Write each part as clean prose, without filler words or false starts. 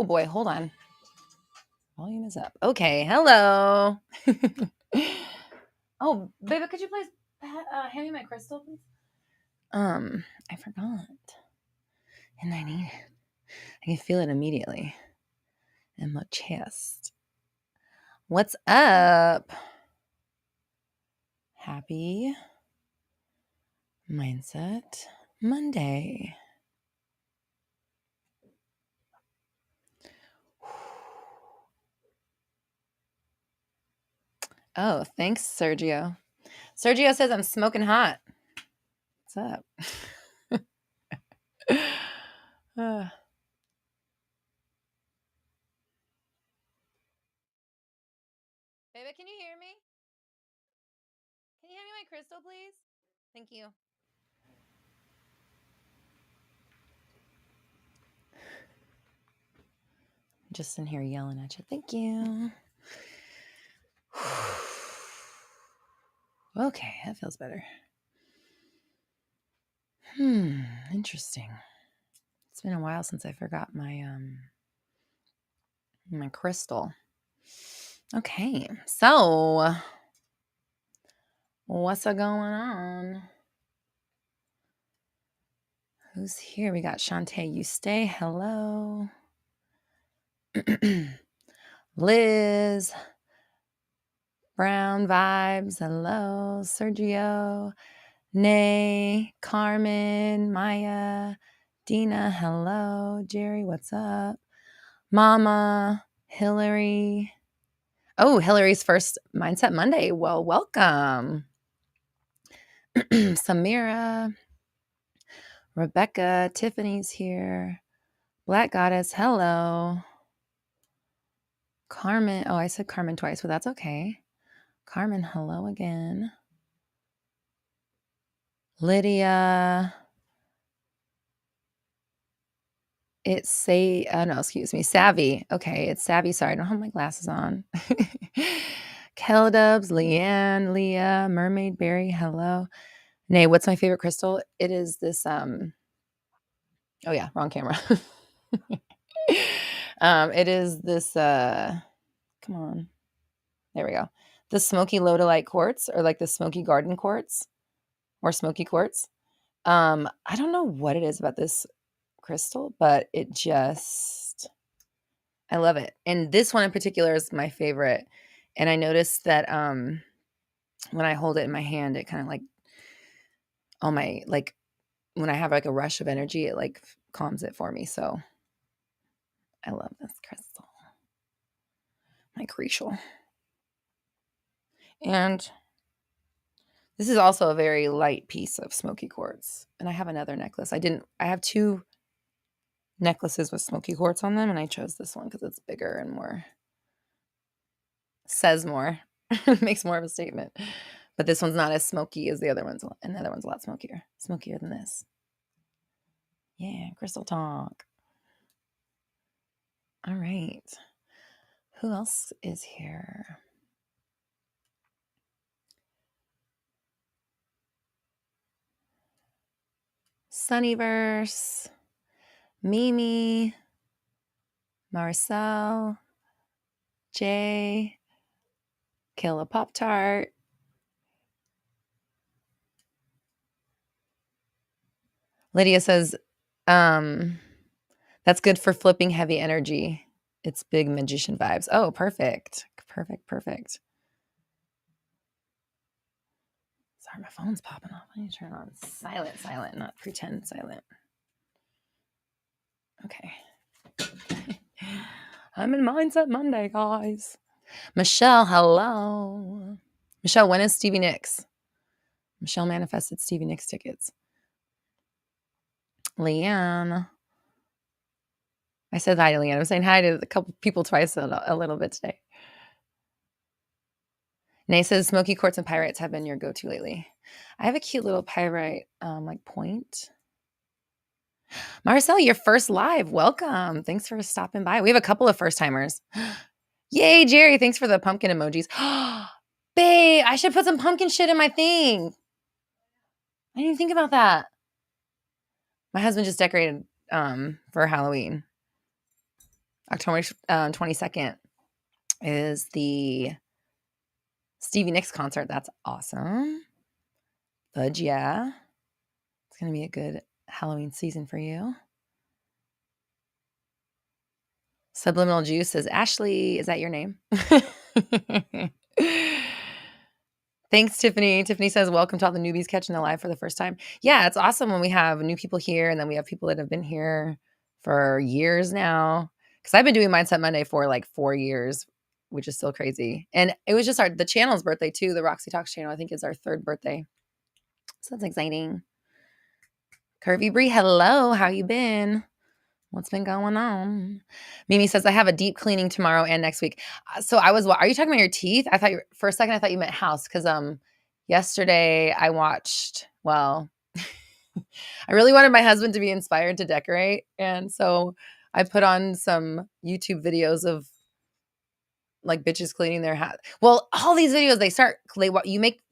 boy, hold on. Volume is up. Okay, hello. Oh, baby, could you please hand me my crystal, please? I forgot. And I need it. I can feel it immediately in my chest. What's up? Happy Mindset Monday. Oh, thanks, Sergio. Sergio says I'm smoking hot. What's up? Baby, can you hear me? Can you hand me my crystal, please? Thank you. Just in here yelling at you. Thank you. Okay, that feels better. Interesting. It's been a while since I forgot my my crystal. Okay, so what's going on? Who's here? We got Shantae. You stay. Hello. Liz. Brown Vibes. Hello. Sergio. Nay. Carmen. Maya. Dina. Hello. Jerry. What's up? Mama. Hillary. Oh, Hillary's first Mindset Monday. Well, welcome. Samira. Rebecca. Tiffany's here. Black Goddess. Hello. Carmen. Oh, I said Carmen twice, but that's okay. Carmen, hello again. Lydia. It's Savvy. Okay, it's Savvy. Sorry, I don't have my glasses on. Keldubs, Leanne, Leah, Mermaid Berry, hello. Nay, what's my favorite crystal? It is this, oh yeah, wrong camera. It is this, come on. There we go. The smoky lodolite quartz, or like the smoky garden quartz, or smoky quartz. I don't know what it is about this crystal, but it just, I love it. And this one in particular is my favorite. And I noticed that when I hold it in my hand, it kind of like all my, like when I have like a rush of energy, it like calms it for me. So I love this crystal. My crucial. And this is also a very light piece of smoky quartz. And I have another necklace. I have two necklaces with smoky quartz on them, and I chose this one because it's bigger and more, says more, makes more of a statement. But this one's not as smoky as the other ones, and the other one's a lot smokier than this. Yeah, crystal talk. All right. Who else is here? Sunnyverse, Mimi, Marcel, Jay, Kill a Pop-Tart. Lydia says, that's good for flipping heavy energy. It's big magician vibes. Oh, perfect. Perfect. Sorry, my phone's popping off. I need to turn on silent, not pretend silent. Okay. I'm in Mindset Monday, guys. Michelle, hello. Michelle, when is Stevie Nicks? Michelle manifested Stevie Nicks tickets. Leanne. I said hi to Leanne. I'm saying hi to a couple people twice a little bit today. Nay says, smoky quartz and pyrites have been your go-to lately. I have a cute little pyrite like point. Marcel, your first live. Welcome. Thanks for stopping by. We have a couple of first timers. Yay, Jerry. Thanks for the pumpkin emojis. Babe, I should put some pumpkin shit in my thing. I didn't even think about that. My husband just decorated for Halloween. October 22nd is the Stevie Nicks concert. That's awesome. Fudge, yeah. It's going to be a good Halloween season for you. Subliminal Juice says, Ashley, is that your name? Thanks, Tiffany. Tiffany says, welcome to all the newbies catching the live for the first time. Yeah, it's awesome when we have new people here, and then we have people that have been here for years now. Because I've been doing Mindset Monday for like 4 years, which is still crazy. And it was just the channel's birthday too. The Roxy Talks channel, I think, is our 3rd birthday. So that's exciting. Curvy Bree, hello. How you been? What's been going on? Mimi says, I have a deep cleaning tomorrow and next week. So are you talking about your teeth? For a second, I thought you meant house. Cause, yesterday I watched, I really wanted my husband to be inspired to decorate. And so I put on some YouTube videos of like bitches cleaning their house. Well, all these videos,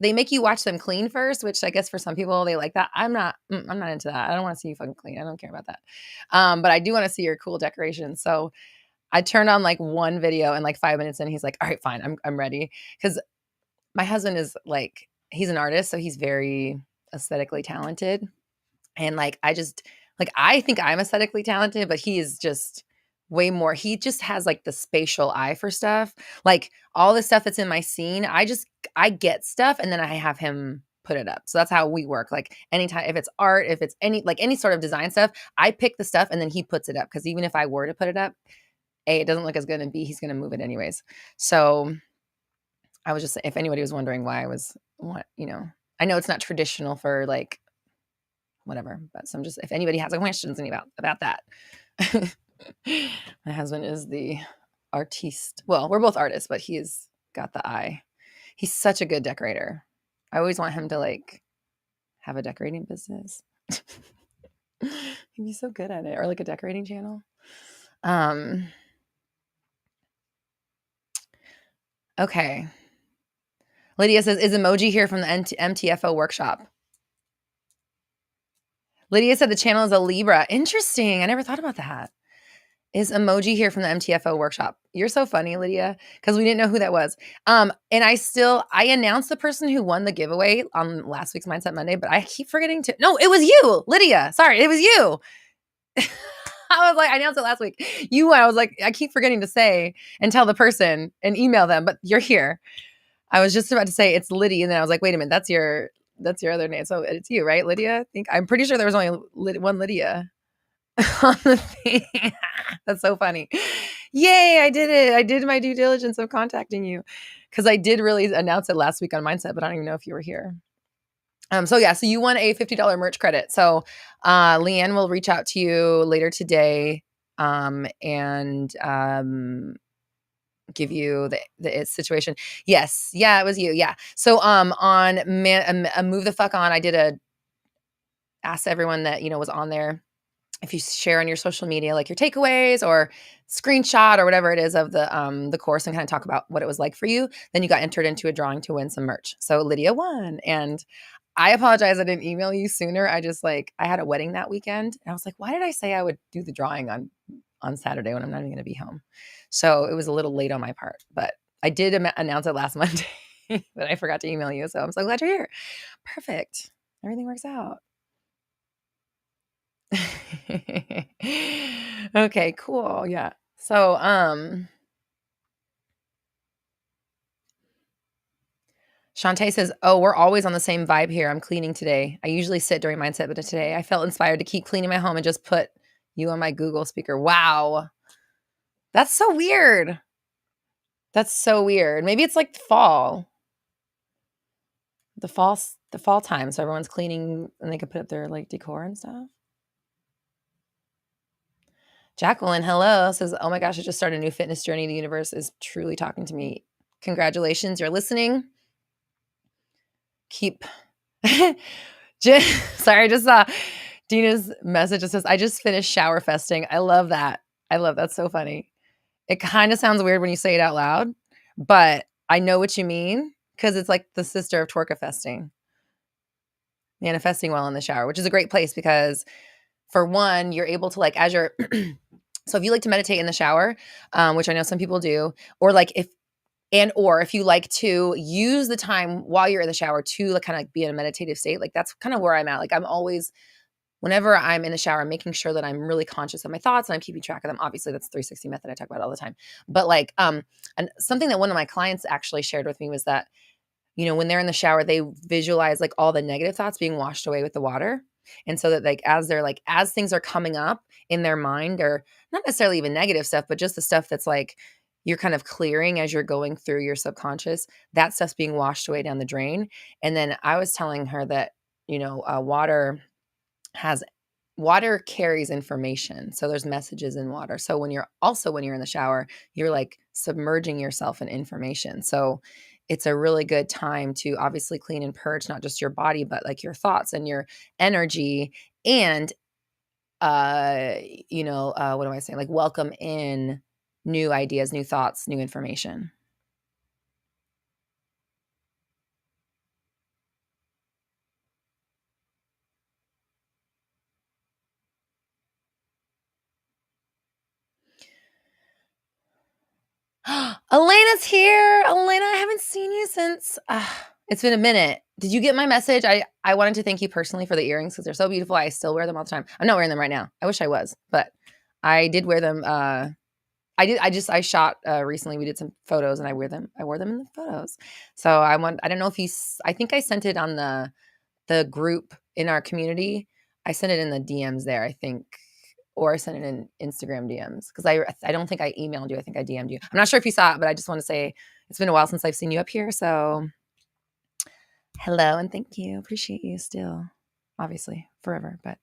they make you watch them clean first, which I guess for some people they like that. I'm not into that. I don't want to see you fucking clean. I don't care about that. But I do want to see your cool decorations. So I turned on like one video, and like 5 minutes in, he's like, all right, fine. I'm ready. Cause my husband is like, he's an artist. So he's very aesthetically talented. And like, I think I'm aesthetically talented, but he is just way more. He just has like the spatial eye for stuff. Like all the stuff that's in my scene, I get stuff and then I have him put it up. So that's how we work. Like anytime, if it's art, if it's any sort of design stuff, I pick the stuff and then he puts it up. Cause even if I were to put it up, A, it doesn't look as good, and B, he's going to move it anyways. So I was just, if anybody was wondering why I know it's not traditional for like, whatever, but if anybody has questions about that. My husband is the artiste. Well, we're both artists, but he's got the eye. He's such a good decorator. I always want him to like have a decorating business. He'd be so good at it, or like a decorating channel. Okay. Lydia says, is emoji here from the MTFO workshop? Lydia said the channel is a Libra. Interesting. I never thought about that. Is emoji here from the MTFO workshop? You're so funny, Lydia, because we didn't know who that was. And I announced the person who won the giveaway on last week's Mindset Monday, but I keep forgetting to. No, it was you, Lydia. Sorry, it was you. I was like, I announced it last week. I was like, I keep forgetting to say and tell the person and email them, but you're here. I was just about to say it's Lydia, and then I was like, wait a minute, that's your other name. So it's you, right, Lydia? I'm pretty sure there was only one Lydia on the thing. That's so funny. Yay, I did it. I did my due diligence of contacting you, because I did really announce it last week on Mindset, but I don't even know if you were here. So you won a $50 merch credit. So Leanne will reach out to you later today and give you the situation. Yes. Yeah, it was you. Yeah. So on Move the Fuck On, I did ask everyone that, was on there, if you share on your social media, like your takeaways or screenshot or whatever it is of the course, and kind of talk about what it was like for you, then you got entered into a drawing to win some merch. So Lydia won. And I apologize I didn't email you sooner. I had a wedding that weekend, and I was like, why did I say I would do the drawing on Saturday when I'm not even going to be home? So it was a little late on my part, but I did announce it last Monday, but I forgot to email you. So I'm so glad you're here. Perfect. Everything works out. Okay, cool. Yeah. So, Shantae says, oh, we're always on the same vibe here. I'm cleaning today. I usually sit during Mindset, but today I felt inspired to keep cleaning my home and just put you on my Google speaker. Wow. That's so weird. Maybe it's like fall. The fall time. So everyone's cleaning and they can put up their like decor and stuff. Jacqueline, hello, says, oh my gosh, I just started a new fitness journey. The universe is truly talking to me. Congratulations, you're listening. Sorry, I just saw Dina's message. It says, I just finished shower festing. I love that. That's so funny. It kind of sounds weird when you say it out loud, but I know what you mean, because it's like the sister of twerka festing. Manifesting while in the shower, which is a great place, because for one, you're able to, like, as you're So if you like to meditate in the shower, which I know some people do, or like if you like to use the time while you're in the shower to like kind of like be in a meditative state, like that's kind of where I'm at. Like I'm always, whenever I'm in the shower, I'm making sure that I'm really conscious of my thoughts and I'm keeping track of them. Obviously, that's 360 method I talk about all the time. But like, and something that one of my clients actually shared with me was that, when they're in the shower, they visualize like all the negative thoughts being washed away with the water. And so that like as things are coming up in their mind, or not necessarily even negative stuff, but just the stuff that's like you're kind of clearing as you're going through your subconscious, that stuff's being washed away down the drain. And then I was telling her that, has water carries information. So there's messages in water. So when you're in the shower, you're like submerging yourself in information. So it's a really good time to obviously clean and purge not just your body, but like your thoughts and your energy. And what am I saying? Like welcome in new ideas, new thoughts, new information. Elena's here. Elena, I haven't seen you since it's been a minute. Did you get my message? I wanted to thank you personally for the earrings because they're so beautiful. I still wear them all the time. I'm not wearing them right now. I wish I was, but I did wear them. I shot recently. We did some photos and I wore them in the photos. So I don't know if I think I sent it on the group in our community. I sent it in the DMs there, I think, or I sent it in Instagram DMs because I don't think I emailed you. I think I DM'd you. I'm not sure if you saw it, but I just want to say it's been a while since I've seen you up here. So hello and thank you. Appreciate you still, obviously forever, but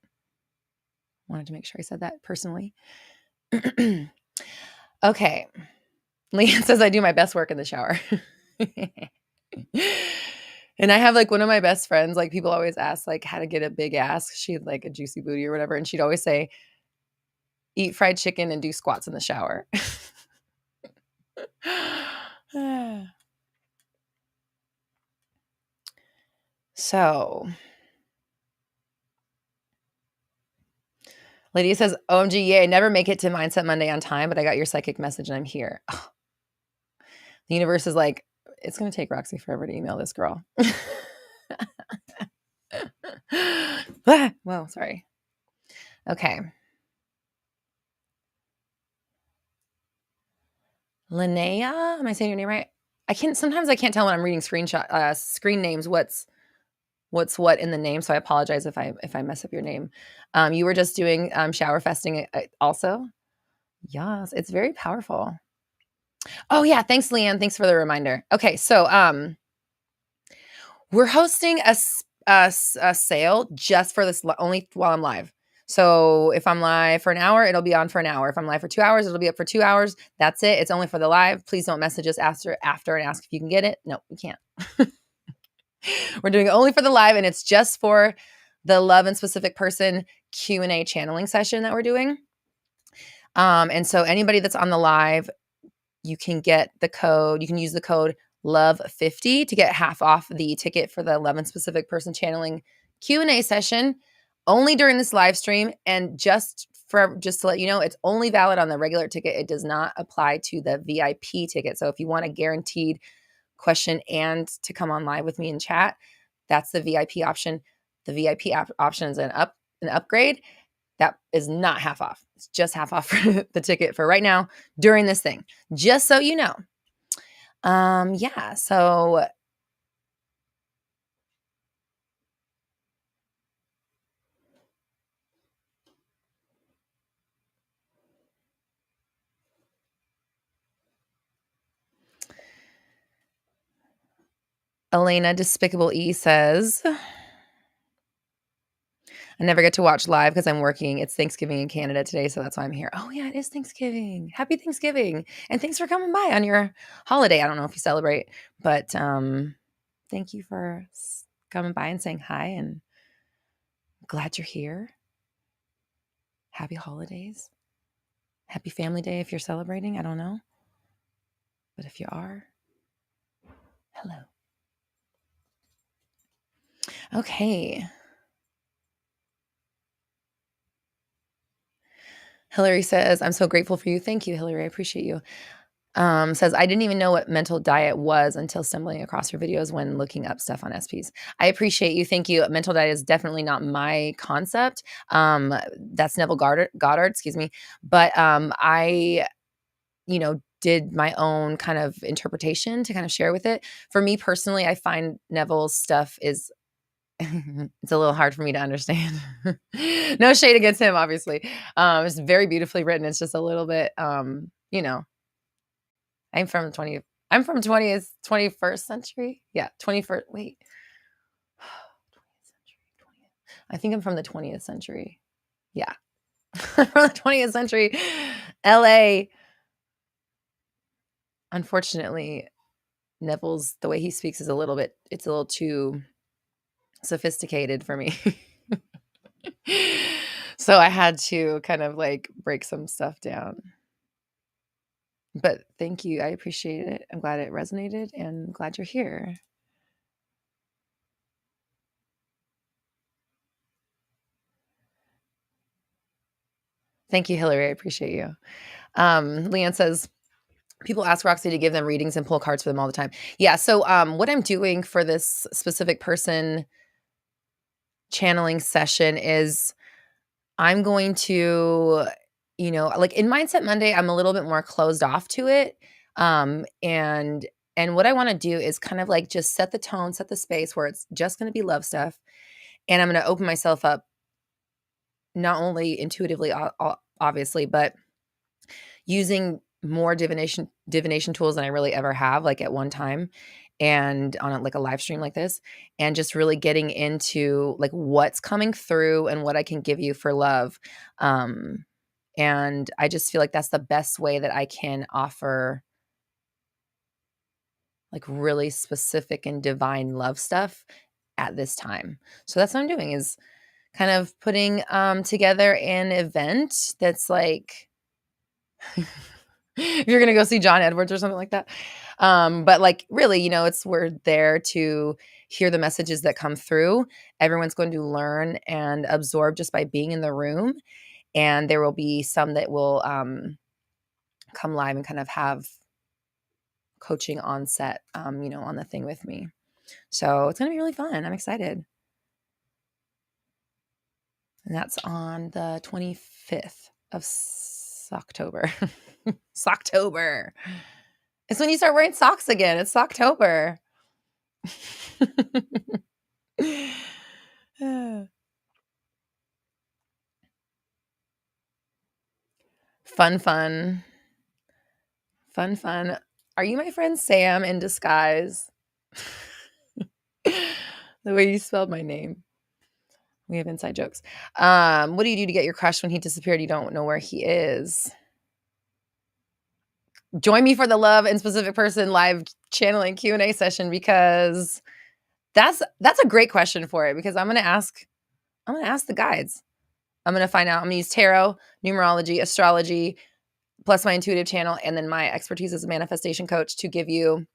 wanted to make sure I said that personally. Okay. Leanne says I do my best work in the shower. And I have like one of my best friends, like people always ask like how to get a big ass. She had like a juicy booty or whatever. And she'd always say, eat fried chicken and do squats in the shower. So Lydia says, OMG, yay, I never make it to Mindset Monday on time, but I got your psychic message and I'm here. Oh. The universe is like, it's going to take Roxy forever to email this girl. Whoa, sorry. Okay. Linnea, am I saying your name right? Sometimes I can't tell when I'm reading screen names what's what in the name, so I apologize if I mess up your name. You were just doing shower festing also? Yes, it's very powerful. Oh yeah, thanks Leanne. Thanks for the reminder. Okay, so we're hosting a sale just for this only while I'm live. So if I'm live for an hour, it'll be on for an hour. If I'm live for 2 hours, it'll be up for 2 hours. That's it. It's only for the live. Please don't message us after and ask if you can get it. No, you can't. We're doing it only for the live, and it's just for the love and specific person Q&A channeling session that we're doing. And so anybody that's on the live, you can get the code. You can use the code LOVE50 to get half off the ticket for the love and specific person channeling Q&A session only during this live stream. And just to let you know, it's only valid on the regular ticket. It does not apply to the VIP ticket. So if you want a guaranteed question and to come on live with me and chat, that's the VIP option. The VIP option is an upgrade. That is not half off. It's just half off for the ticket for right now during this thing, just so you know. Yeah, so Elena Despicable E says, I never get to watch live because I'm working. It's Thanksgiving in Canada today, so that's why I'm here. Oh, yeah, it is Thanksgiving. Happy Thanksgiving. And thanks for coming by on your holiday. I don't know if you celebrate, but thank you for coming by and saying hi, and glad you're here. Happy holidays. Happy Family Day if you're celebrating. I don't know. But if you are, hello. Okay. Hillary says, I'm so grateful for you. Thank you, Hillary. I appreciate you. Says, I didn't even know what mental diet was until stumbling across your videos when looking up stuff on SPs. I appreciate you. Thank you. Mental diet is definitely not my concept. That's Neville Goddard, excuse me. But I, did my own kind of interpretation to kind of share with it. For me personally, I find Neville's stuff is it's a little hard for me to understand. No shade against him, obviously. It's very beautifully written. It's just a little bit, I'm from 20th. I'm from 20th, 21st century. Yeah, 21st. Wait, 20th century, 20th. I think I'm from the 20th century. Yeah, from the 20th century. LA. Unfortunately, Neville's, the way he speaks is it's a little too sophisticated for me. So I had to kind of like break some stuff down. But thank you. I appreciate it. I'm glad it resonated and glad you're here. Thank you, Hillary. I appreciate you. Leanne says, people ask Roxy to give them readings and pull cards for them all the time. Yeah. So what I'm doing for this specific person channeling session is I'm going to, like in Mindset Monday, I'm a little bit more closed off to it. And what I want to do is kind of like just set the tone, set the space where it's just going to be love stuff. And I'm going to open myself up, not only intuitively, obviously, but using more divination tools than I really ever have, like at one time, and on like a live stream like this, and just really getting into like what's coming through and what I can give you for love. And I just feel like that's the best way that I can offer like really specific and divine love stuff at this time. So that's what I'm doing, is kind of putting together an event that's like if you're gonna go see John Edwards or something like that. But like really, we're there to hear the messages that come through. Everyone's going to learn and absorb just by being in the room. And there will be some that will come live and kind of have coaching on set, on the thing with me. So it's going to be really fun. I'm excited. And that's on the 25th of October. Socktober. It's when you start wearing socks again. It's Socktober. Fun. Are you my friend Sam in disguise? The way you spelled my name. We have inside jokes. What do you do to get your crush when he disappeared? You don't know where he is. Join me for the love and specific person live channeling Q&A session, because that's a great question for it, because I'm going to ask the guides. I'm going to find out. I'm going to use tarot, numerology, astrology, plus my intuitive channel, and then my expertise as a manifestation coach to give you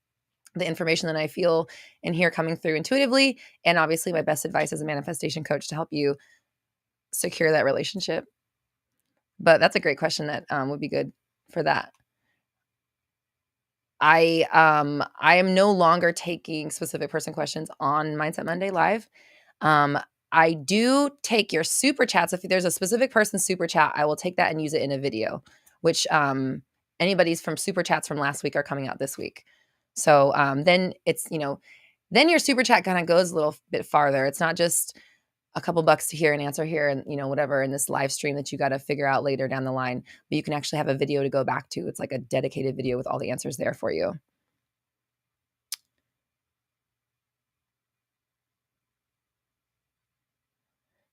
the information that I feel and hear coming through intuitively, and obviously my best advice as a manifestation coach to help you secure that relationship. But that's a great question that would be good for that. I am no longer taking specific person questions on Mindset Monday live. I do take your super chats. If there's a specific person super chat, I will take that and use it in a video, which anybody's from super chats from last week are coming out this week. So then it's, then your super chat kind of goes a little bit farther. It's not just a couple bucks to hear an answer here and, whatever in this live stream that you got to figure out later down the line, but you can actually have a video to go back to. It's like a dedicated video with all the answers there for you.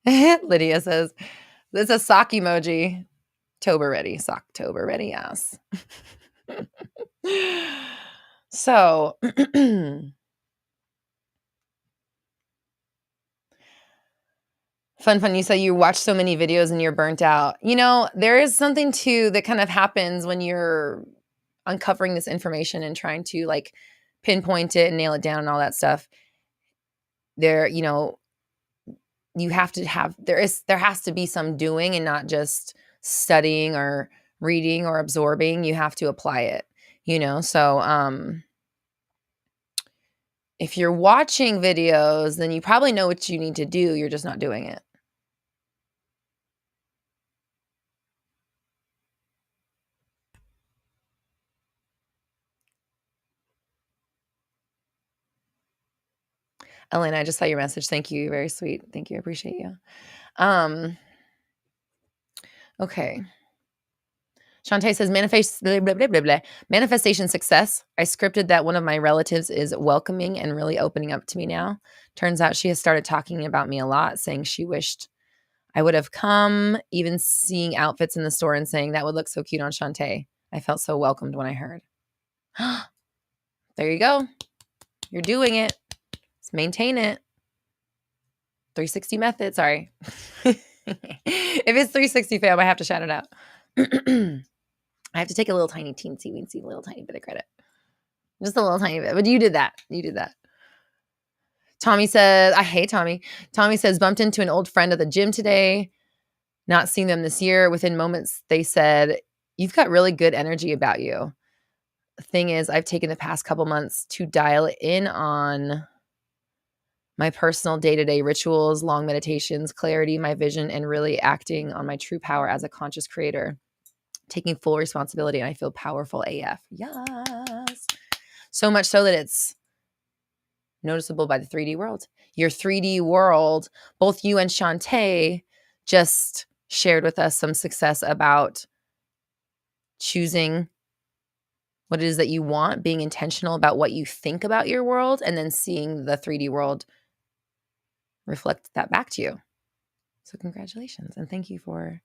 Lydia says, it's a sock emoji. Tober ready. Socktober ready. Yes. So Fun. You say you watch so many videos and you're burnt out. There is something too that kind of happens when you're uncovering this information and trying to like pinpoint it and nail it down and all that stuff. There, you have to have, there has to be some doing and not just studying or reading or absorbing, you have to apply it, So if you're watching videos, then you probably know what you need to do. You're just not doing it. Elena, I just saw your message. Thank you. You're very sweet. Thank you. I appreciate you. Okay. Shantae says, manifestation success. I scripted that one of my relatives is welcoming and really opening up to me now. Turns out she has started talking about me a lot, saying she wished I would have come, even seeing outfits in the store and saying that would look so cute on Shantae. I felt so welcomed when I heard. There you go. You're doing it. Let's maintain it. 360 method. Sorry. If it's 360 fam, I have to shout it out. I have to take a little tiny teensy weensy little tiny bit of credit. Just a little tiny bit. But you did that. You did that. Tommy says, I hate Tommy. Tommy says, bumped into an old friend at the gym today. Not seeing them this year. Within moments, they said, you've got really good energy about you. The thing is, I've taken the past couple months to dial in on my personal day-to-day rituals, long meditations, clarity, my vision, and really acting on my true power as a conscious creator. Taking full responsibility, and I feel powerful AF. Yes. So much so that it's noticeable by the 3D world. Your 3D world, both you and Shantae just shared with us some success about choosing what it is that you want, being intentional about what you think about your world, and then seeing the 3D world reflect that back to you. So congratulations, and thank you for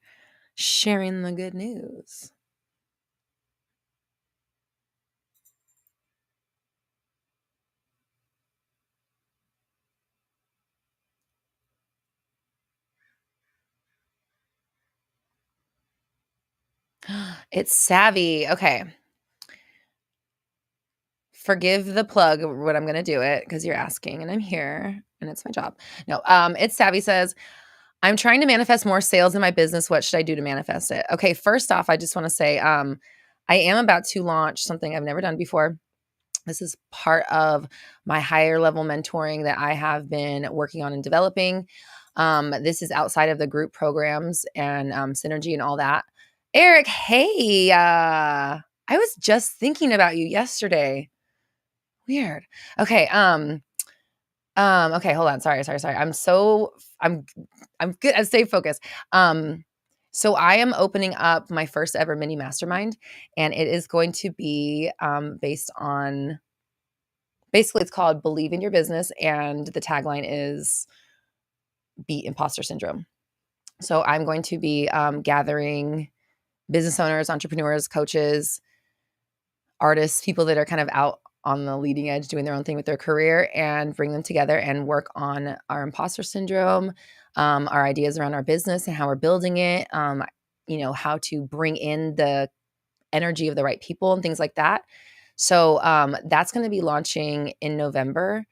sharing the good news. It's savvy. Okay. Forgive the plug when I'm going to do it because you're asking and I'm here and it's my job. No, it's savvy says, I'm trying to manifest more sales in my business. What should I do to manifest it? Okay. First off, I just want to say, I am about to launch something I've never done before. This is part of my higher level mentoring that I have been working on and developing. This is outside of the group programs and synergy and all that. Eric, hey, I was just thinking about you yesterday. Weird. Okay. Okay, hold on. Sorry. I'm good. I stay focused. So I am opening up my first ever mini mastermind, and it is going to be based on, basically it's called Believe in Your Business, and the tagline is Beat Imposter Syndrome. So I'm going to be gathering business owners, entrepreneurs, coaches, artists, people that are kind of out on the leading edge doing their own thing with their career, and bring them together and work on our imposter syndrome, our ideas around our business and how we're building it, how to bring in the energy of the right people and things like that. So that's going to be launching in November.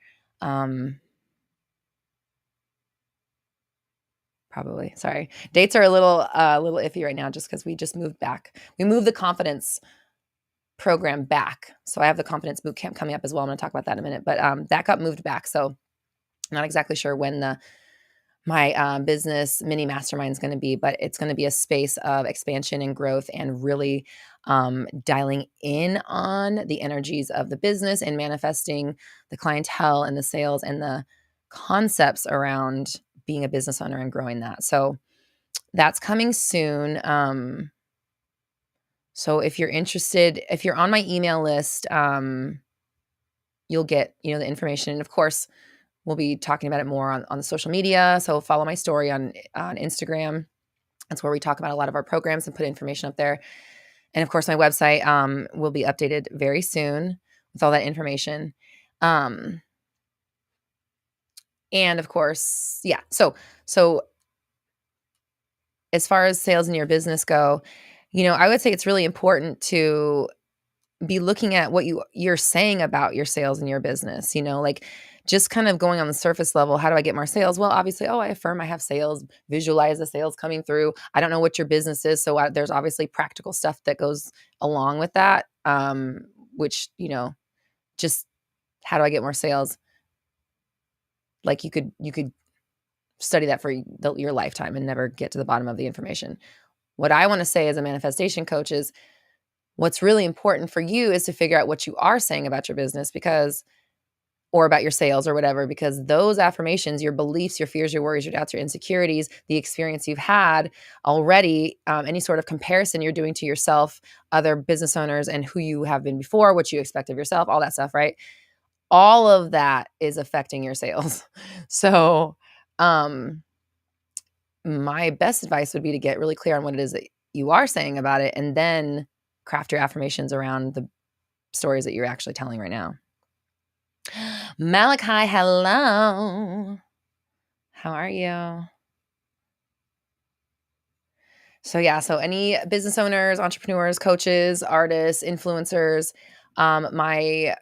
Probably. Sorry. Dates are a little iffy right now just because we just moved back. We moved the confidence program back. So I have the confidence boot camp coming up as well. I'm going to talk about that in a minute, but that got moved back. So I'm not exactly sure when my business mini mastermind is going to be, but it's going to be a space of expansion and growth and really dialing in on the energies of the business and manifesting the clientele and the sales and the concepts around being a business owner and growing that. So that's coming soon. So if you're interested, if you're on my email list, you'll get, the information. And of course, we'll be talking about it more on the social media. So follow my story on Instagram. That's where we talk about a lot of our programs and put information up there. And of course, my website will be updated very soon with all that information. And of course, yeah. So as far as sales in your business go, I would say it's really important to be looking at what you're saying about your sales in your business. Like, just kind of going on the surface level, how do I get more sales? Well, obviously, I affirm I have sales, visualize the sales coming through. I don't know what your business is. So there's obviously practical stuff that goes along with that, which, just how do I get more sales? Like you could study that for your lifetime and never get to the bottom of the information. What I want to say as a manifestation coach is what's really important for you is to figure out what you are saying about your business or about your sales or whatever, because those affirmations, your beliefs, your fears, your worries, your doubts, your insecurities, the experience you've had already, any sort of comparison you're doing to yourself, other business owners, and who you have been before, what you expect of yourself, all that stuff, right? All of that is affecting your sales. So, my best advice would be to get really clear on what it is that you are saying about it, and then craft your affirmations around the stories that you're actually telling right now. Malachi, hello. How are you? So any business owners, entrepreneurs, coaches, artists, influencers, my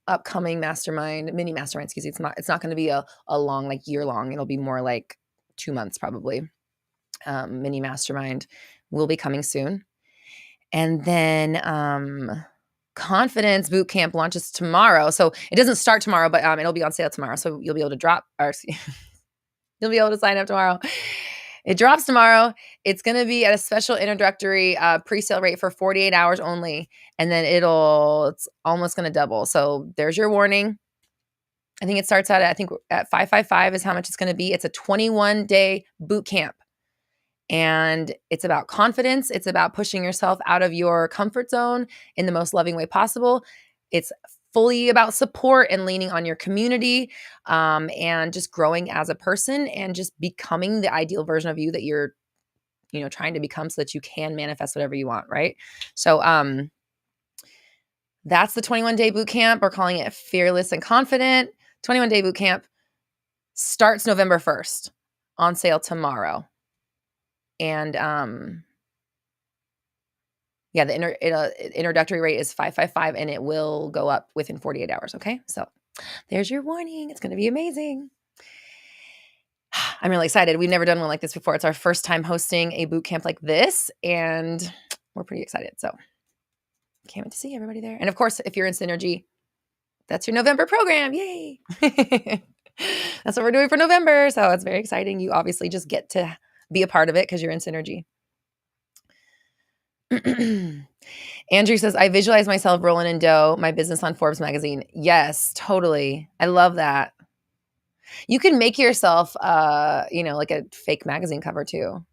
upcoming mini mastermind, excuse me, it's not going to be a long, like year long. It'll be more like 2 months probably. Mini mastermind will be coming soon. And then confidence boot camp launches tomorrow. So it doesn't start tomorrow, but it'll be on sale tomorrow. So you'll be able to you'll be able to sign up tomorrow. It drops tomorrow. It's going to be at a special introductory pre-sale rate for 48 hours only. And then it's almost going to double. So there's your warning. I think it starts out at $555 is how much it's going to be. It's a 21-day boot camp. And it's about confidence. It's about pushing yourself out of your comfort zone in the most loving way possible. It's fully about support and leaning on your community, and just growing as a person and just becoming the ideal version of you that you're, trying to become so that you can manifest whatever you want, right? So that's the 21-day boot camp. We're calling it Fearless and Confident. 21-day boot camp starts November 1st, on sale tomorrow. And the introductory rate is $555, and it will go up within 48 hours. Okay, so there's your warning. It's going to be amazing. I'm really excited. We've never done one like this before. It's our first time hosting a boot camp like this, and we're pretty excited. So can't wait to see everybody there. And of course, if you're in Synergy, that's your November program. Yay! That's what we're doing for November. So it's very exciting. You obviously just get to be a part of it because you're in Synergy. Andrew says, I visualize myself rolling in dough, my business on Forbes magazine. Yes, totally. I love that. You can make yourself, like a fake magazine cover too.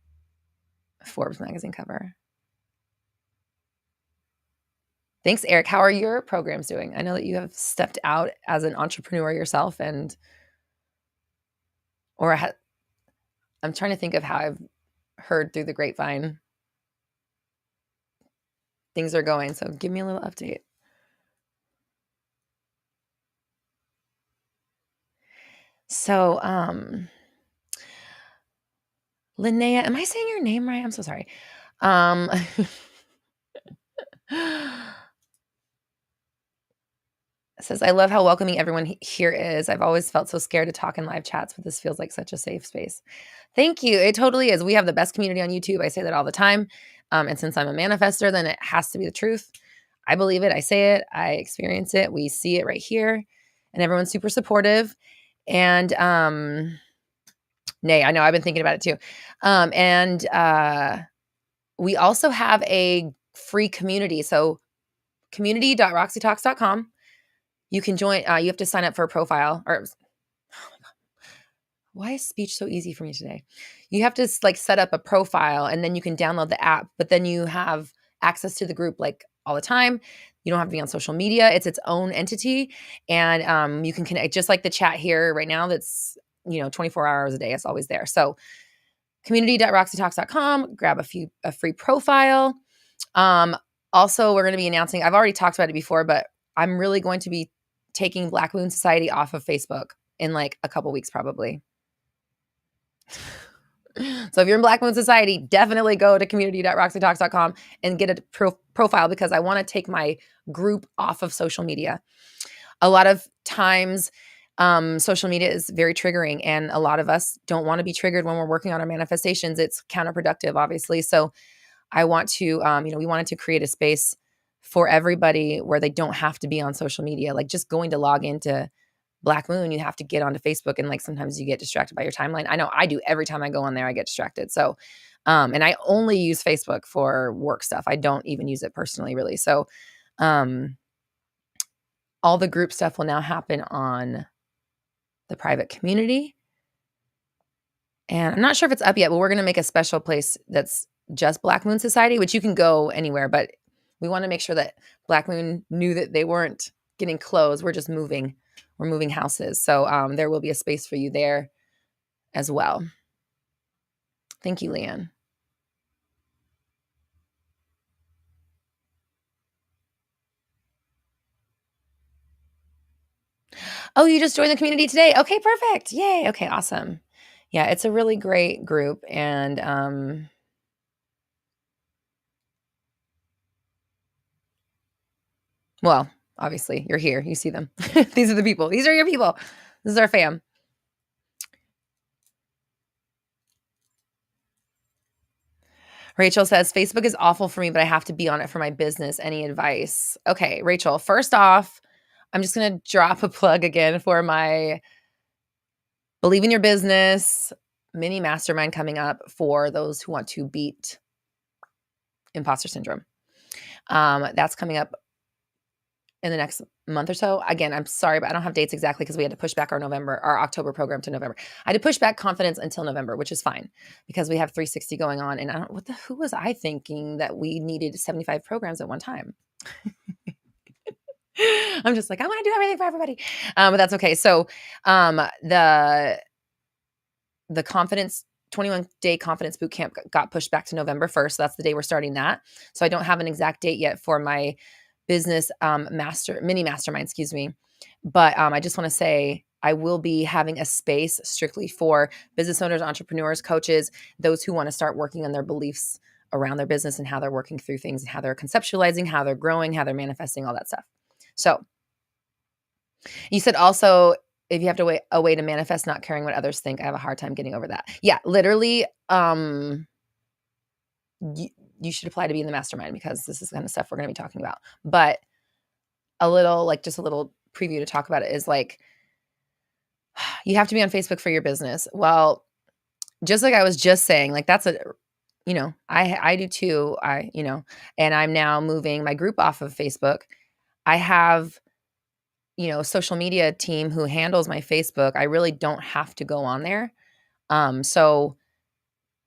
A Forbes magazine cover. Thanks, Eric. How are your programs doing? I know that you have stepped out as an entrepreneur yourself, I'm trying to think of how I've heard through the grapevine things are going. So give me a little update. So, Linnea, am I saying your name right? I'm so sorry. Says, I love how welcoming everyone here is. I've always felt so scared to talk in live chats, but this feels like such a safe space. Thank you. It totally is. We have the best community on YouTube. I say that all the time. And since I'm a manifester, then it has to be the truth. I believe it. I say it. I experience it. We see it right here. And everyone's super supportive. And I know I've been thinking about it too. We also have a free community. So community.roxytalks.com. You can join. You have to sign up for a profile. Why is speech so easy for me today? You have to set up a profile, and then you can download the app. But then you have access to the group all the time. You don't have to be on social media. It's its own entity, and you can connect just like the chat here right now. That's 24 hours a day. It's always there. So community.roxytalks.com. Grab a free profile. Also, we're going to be announcing. I've already talked about it before, but I'm really going to be taking Black Moon Society off of Facebook in a couple weeks, probably. So if you're in Black Moon Society, definitely go to community.roxytalks.com and get a profile, because I want to take my group off of social media. A lot of times Social media is very triggering, and a lot of us don't want to be triggered when we're working on our manifestations. It's counterproductive, obviously. So I want to, we wanted to create a space for everybody where they don't have to be on social media. Like just going to log into Black Moon, you have to get onto Facebook, and like sometimes you get distracted by your timeline. I know I do. Every time I go on there, I get distracted. So, and I only use Facebook for work stuff. I don't even use it personally, really. So, um, all the group stuff will now happen on the private community. And I'm not sure if it's up yet, but we're going to make a special place that's just Black Moon Society, which you can go anywhere, but we want to make sure that Black Moon knew that they weren't getting closed. We're just moving. We're moving houses. So there will be a space for you there as well. Thank you, Leanne. Oh, you just joined the community today? Okay, perfect. Yay. Okay, awesome. Yeah, it's a really great group. And well, obviously, you're here. You see them. These are the people. These are your people. This is our fam. Rachel says, Facebook is awful for me, but I have to be on it for my business. Any advice? Okay, Rachel, first off, I'm just going to drop a plug again for my Believe in Your Business mini mastermind coming up for those who want to beat imposter syndrome. That's coming up in the next month or so. Again, I'm sorry, but I don't have dates exactly because we had to push back our October program to November. I had to push back confidence until November, which is fine because we have 360 going on. And who was I thinking that we needed 75 programs at one time? I'm just like, I want to do everything for everybody. But that's okay. So the confidence 21-day confidence boot camp got pushed back to November 1st. So that's the day we're starting that. So I don't have an exact date yet for my business mini mastermind, excuse me. But I just want to say I will be having a space strictly for business owners, entrepreneurs, coaches, those who want to start working on their beliefs around their business and how they're working through things and how they're conceptualizing, how they're growing, how they're manifesting, all that stuff. So you said also, if you have to wait a way to manifest, not caring what others think, I have a hard time getting over that. Yeah, literally, you should apply to be in the mastermind because this is the kind of stuff we're going to be talking about. But just a little preview to talk about it is like, you have to be on Facebook for your business. Well, just like I was just saying, like that's I do too. And I'm now moving my group off of Facebook. I have, social media team who handles my Facebook. I really don't have to go on there. So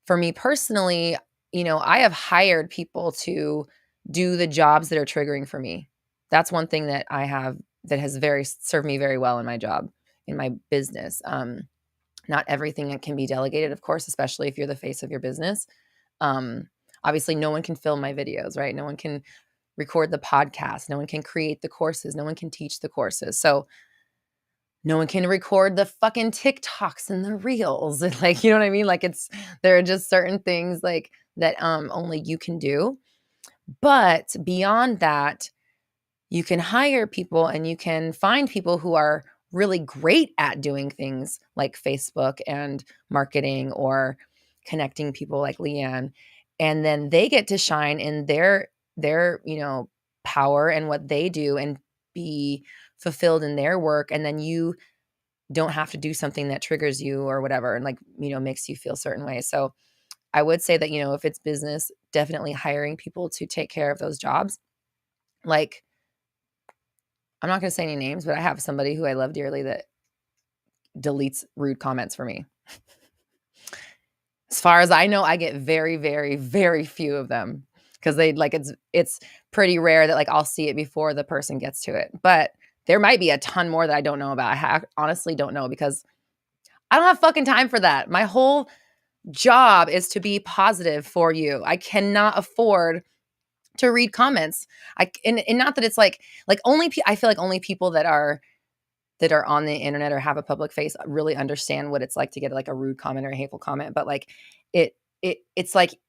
for me personally, I have hired people to do the jobs that are triggering for me. That's one thing that I have that has served me very well in my job, in my business. Not everything can be delegated, of course, especially if you're the face of your business. Obviously, no one can film my videos, right? No one can record the podcast. No one can create the courses. No one can teach the courses. So no one can record the fucking TikToks and the reels. Like, you know what I mean? Like there are just certain things like that only you can do. But beyond that, you can hire people and you can find people who are really great at doing things like Facebook and marketing or connecting people like Leanne. And then they get to shine in their power and what they do and be fulfilled in their work. And then you don't have to do something that triggers you or whatever and makes you feel certain ways. So I would say that, if it's business, definitely hiring people to take care of those jobs. Like, I'm not going to say any names, but I have somebody who I love dearly that deletes rude comments for me. As far as I know, I get very, very, very few of them because it's pretty rare that I'll see it before the person gets to it. But there might be a ton more that I don't know about. I honestly don't know because I don't have fucking time for that. My whole job is to be positive for you. I cannot afford to read comments. And not that it's I feel like only people that are on the internet or have a public face really understand what it's like to get a rude comment or a hateful comment. But it's like,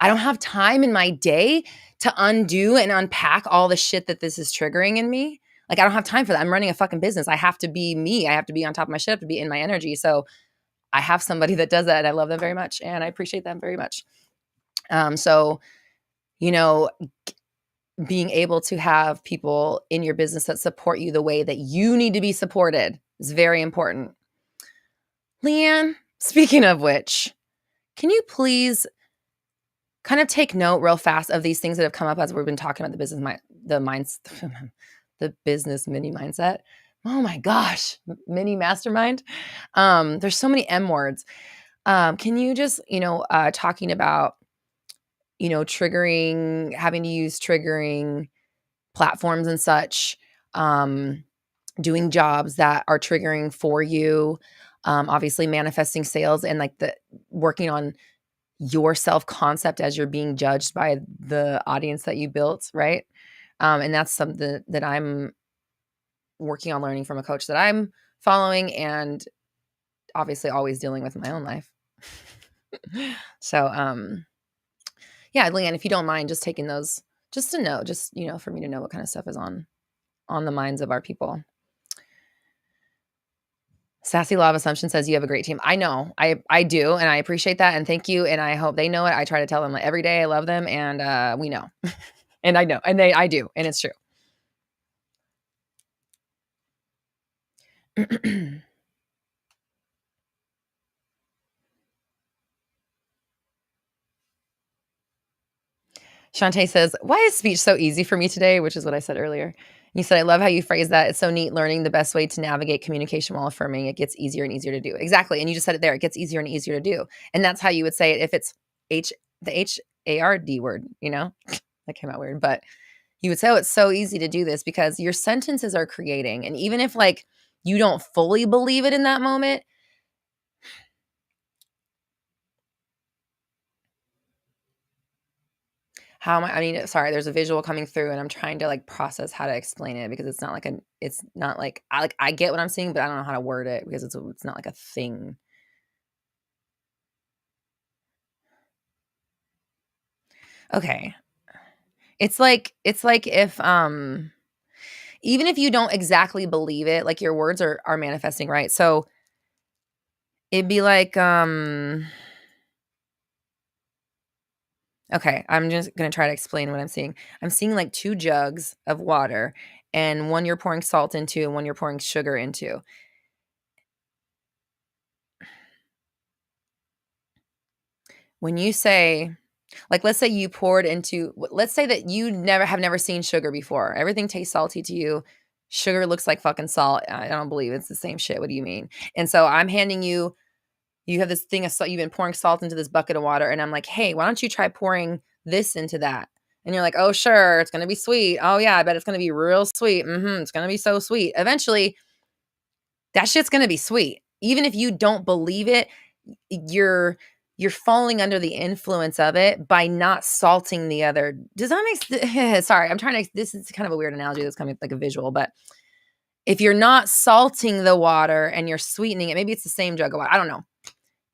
I don't have time in my day to undo and unpack all the shit that this is triggering in me. Like, I don't have time for that. I'm running a fucking business. I have to be me. I have to be on top of my shit. I have to be in my energy. So I have somebody that does that, and I love them very much, and I appreciate them very much. So, you know, being able to have people in your business that support you the way that you need to be supported is very important. Leanne, speaking of which, can you please kind of take note real fast of these things that have come up as we've been talking about the business, the business mini mindset. Oh my gosh, mini mastermind. There's so many M words. Can you just, talking about, triggering, having to use triggering platforms and such, doing jobs that are triggering for you, obviously manifesting sales and like the working on your self-concept as you're being judged by the audience that you built, right? And that's something that I'm working on learning from a coach that I'm following, and obviously always dealing with in my own life. So, yeah, Leanne, if you don't mind just taking those, just to know, for me to know what kind of stuff is on the minds of our people. Sassy Law of Assumption says you have a great team. I know. I do, and I appreciate that, and thank you, and I hope they know it. I try to tell them like every day I love them, and we know. And I know, and I do, and it's true. Shantae says, why is speech so easy for me today? Which is what I said earlier. You said, I love how you phrase that. It's so neat learning the best way to navigate communication while affirming. It gets easier and easier to do. Exactly. And you just said it there. It gets easier and easier to do. And that's how you would say it if it's the H-A-R-D word, that came out weird, but you would say, oh, it's so easy to do this because your sentences are creating. And even if like you don't fully believe it in that moment, sorry, there's a visual coming through and I'm trying to like process how to explain it because it's not like I get what I'm seeing, but I don't know how to word it because it's not like a thing. Okay. It's like if even if you don't exactly believe it, like your words are manifesting, right? So it'd be like okay, I'm just going to try to explain what I'm seeing. I'm seeing like 2 jugs of water, and one you're pouring salt into and one you're pouring sugar into. When you say, like, let's say you poured into, let's say that you have never seen sugar before. Everything tastes salty to you. Sugar looks like fucking salt. I don't believe it's the same shit. What do you mean? And so I'm handing you have this thing of salt. You've been pouring salt into this bucket of water. And I'm like, hey, why don't you try pouring this into that? And you're like, oh, sure. It's going to be sweet. Oh yeah. I bet it's going to be real sweet. It's going to be so sweet. Eventually that shit's going to be sweet. Even if you don't believe it, you're falling under the influence of it by not salting the other. Does that make sorry, I'm trying to, this is kind of a weird analogy that's coming like a visual, but if you're not salting the water and you're sweetening it, maybe it's the same jug of water. I don't know.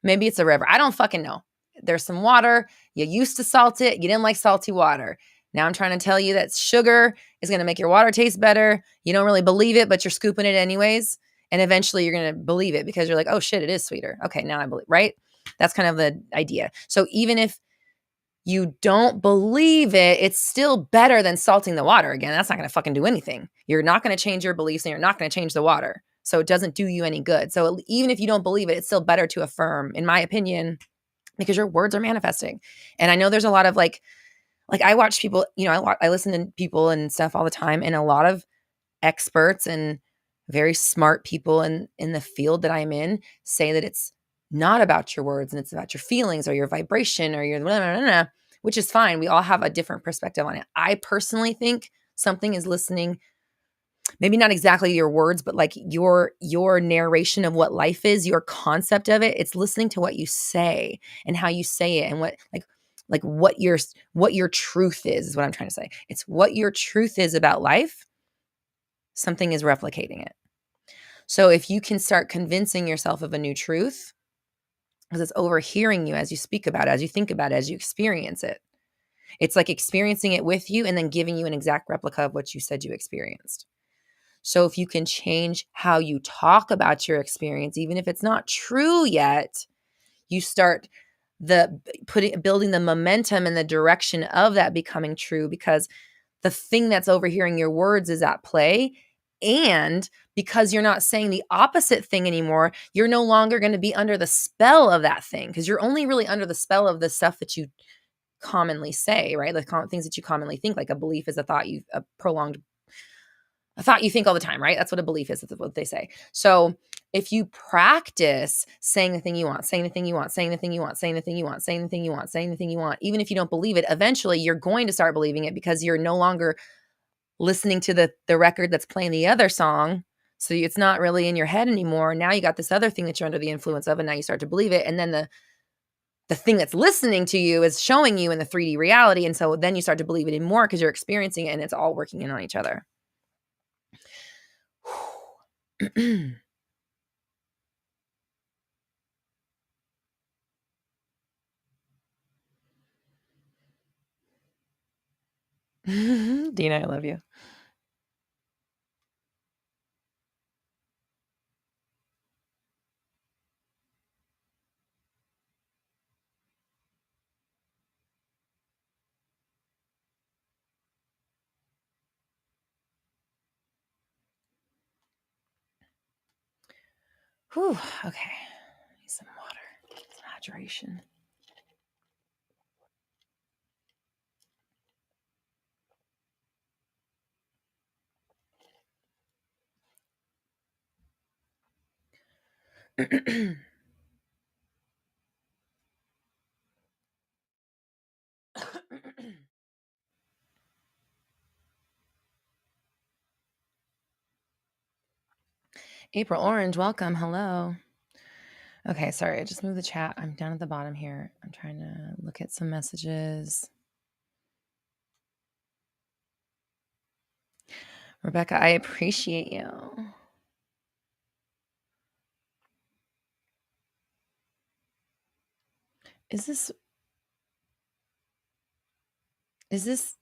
Maybe it's a river. I don't fucking know. There's some water. You used to salt it. You didn't like salty water. Now I'm trying to tell you that sugar is going to make your water taste better. You don't really believe it, but you're scooping it anyways. And eventually you're going to believe it because you're like, oh shit, it is sweeter. Okay, now I believe, right? That's kind of the idea. So even if you don't believe it, it's still better than salting the water. Again, that's not going to fucking do anything. You're not going to change your beliefs and you're not going to change the water. So it doesn't do you any good. So even if you don't believe it, it's still better to affirm, in my opinion, because your words are manifesting. And I know there's a lot of like I watch people, I listen to people and stuff all the time, and a lot of experts and very smart people in the field that I'm in say that it's not about your words and it's about your feelings or your vibration or your blah, blah, blah, blah, which is fine. We all have a different perspective on it. I personally think something is listening, maybe not exactly your words, but like your narration of what life is, your concept of it. It's listening to what you say and how you say it and what your truth is what I'm trying to say. It's what your truth is about life. Something is replicating it. So if you can start convincing yourself of a new truth, because it's overhearing you as you speak about it, as you think about it, as you experience it. It's like experiencing it with you and then giving you an exact replica of what you said you experienced. So if you can change how you talk about your experience, even if it's not true yet, you start building the momentum and the direction of that becoming true, because the thing that's overhearing your words is at play. And because you're not saying the opposite thing anymore, you're no longer going to be under the spell of that thing, because you're only really under the spell of the stuff that you commonly say, right? The things that you commonly think, like a belief is a thought you think all the time, right? That's what a belief is. That's what they say. So if you practice saying the thing you want, saying the thing you want, saying the thing you want, saying the thing you want, saying the thing you want, saying the thing you want, even if you don't believe it, eventually you're going to start believing it, because you're no longer listening to the record that's playing the other song. So it's not really in your head anymore. Now you got this other thing that you're under the influence of, and now you start to believe it. And then the thing that's listening to you is showing you in the 3D reality. And so then you start to believe it even more, because you're experiencing it, and it's all working in on each other. Dina, I love you. Whew, okay. Need some water, some hydration. April Orange, welcome. Hello. Okay, sorry, I just moved the chat. I'm down at the bottom here. I'm trying to look at some messages. Rebecca, I appreciate you. Is this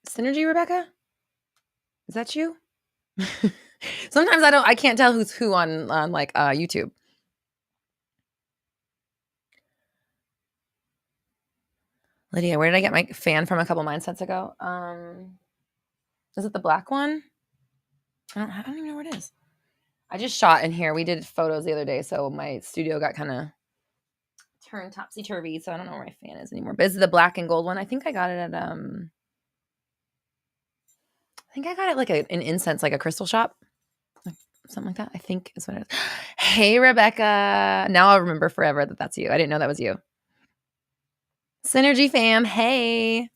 Synergy, Rebecca? Is that you? Sometimes I can't tell who's who on like YouTube. Lydia, where did I get my fan from a couple mindsets ago? Is it the black one? I don't even know where it is. I just shot in here. We did photos the other day, so my studio got kind of turned topsy-turvy, so I don't know where my fan is anymore. But is it the black and gold one? I think I got it at like an incense, like a crystal shop. Something like that, I think is what it is. Hey, Rebecca. Now I'll remember forever that that's you. I didn't know that was you. Synergy fam, hey.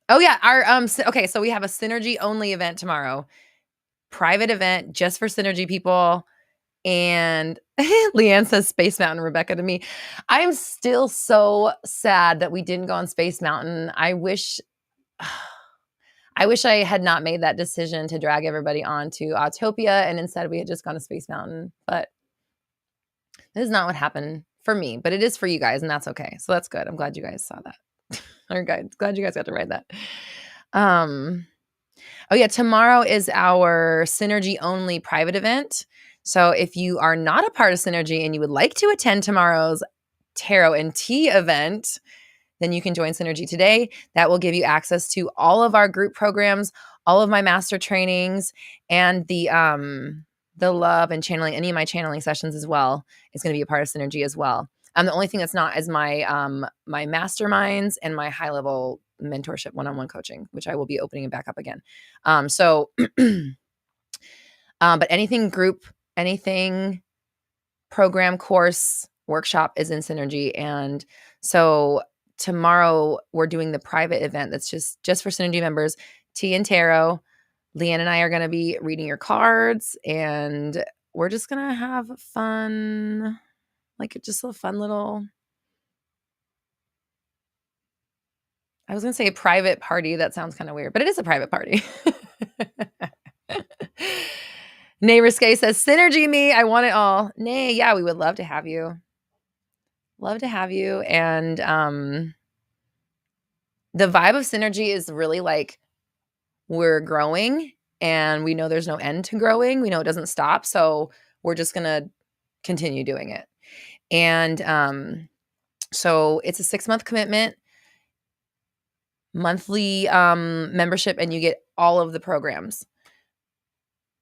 Oh yeah, our okay, so we have a Synergy only event tomorrow. Private event just for Synergy people. And Leanne says Space Mountain, Rebecca, to me. I'm still so sad that we didn't go on Space Mountain. I wish I had not made that decision to drag everybody on to Autopia, and instead we had just gone to Space Mountain. But this is not what happened for me, but it is for you guys, and that's okay. So that's good. I'm glad you guys saw that. Or glad you guys got to ride that. Oh yeah, tomorrow is our Synergy only private event. So if you are not a part of Synergy and you would like to attend tomorrow's Tarot and Tea event, then you can join Synergy today. That will give you access to all of our group programs, all of my master trainings, and the love and channeling, any of my channeling sessions as well is going to be a part of Synergy as well. The only thing that's not is my my masterminds and my high level mentorship one-on-one coaching, which I will be opening back up again. But anything group, anything program, course, workshop is in Synergy. And so tomorrow we're doing the private event that's just for Synergy members, Tea and Tarot. Leanne and I are going to be reading your cards, and we're just going to have fun, like just a fun little, I was going to say a private party. That sounds kind of weird, but it is a private party. Nay Risque says, Synergy me. I want it all. Nay, yeah, we would love to have you. Love to have you. And the vibe of Synergy is really like we're growing and we know there's no end to growing. We know it doesn't stop. So we're just going to continue doing it. And so it's a 6-month commitment, monthly membership, and you get all of the programs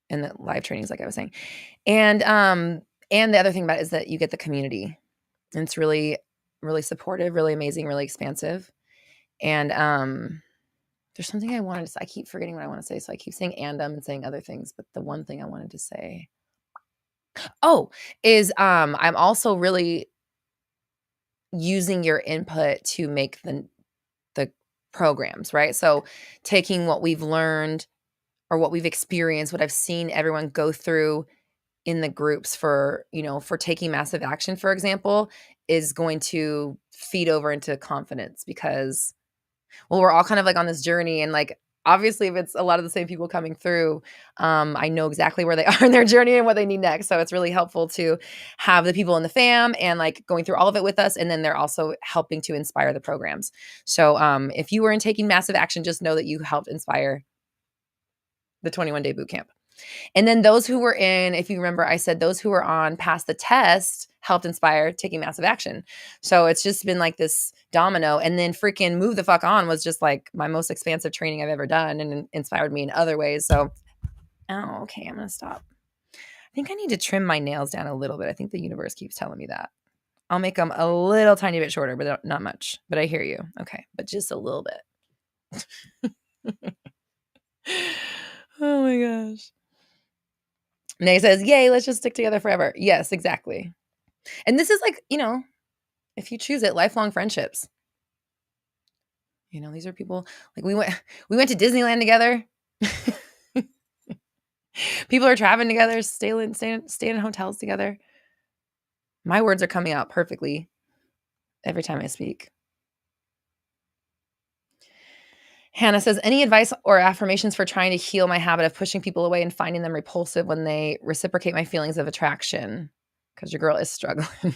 and the live trainings, like I was saying. And the other thing about it is that you get the community. And it's really, really supportive, really amazing, really expansive. And there's something I wanted to say. I keep forgetting what I want to say. So I keep saying and saying other things. But the one thing I wanted to say, is I'm also really using your input to make the programs, right? So taking what we've learned or what we've experienced, what I've seen everyone go through in the groups for taking massive action, for example, is going to feed over into confidence because, well, we're all kind of like on this journey, and like, obviously if it's a lot of the same people coming through, I know exactly where they are in their journey and what they need next. So it's really helpful to have the people in the fam and like going through all of it with us. And then they're also helping to inspire the programs. So if you were in taking massive action, just know that you helped inspire the 21-day boot camp. And then those who were in, if you remember, I said those who were on past the test helped inspire taking massive action. So it's just been like this domino. And then freaking Move the Fuck On was just like my most expansive training I've ever done and inspired me in other ways. So, okay, I'm going to stop. I think I need to trim my nails down a little bit. I think the universe keeps telling me that. I'll make them a little tiny bit shorter, but not much. But I hear you. Okay, but just a little bit. Oh my gosh. Nay says, yay, let's just stick together forever. Yes, exactly. And this is like, if you choose it, lifelong friendships. These are people like we went to Disneyland together. People are traveling together, staying in hotels together. My words are coming out perfectly every time I speak. Hannah says, any advice or affirmations for trying to heal my habit of pushing people away and finding them repulsive when they reciprocate my feelings of attraction? Because your girl is struggling.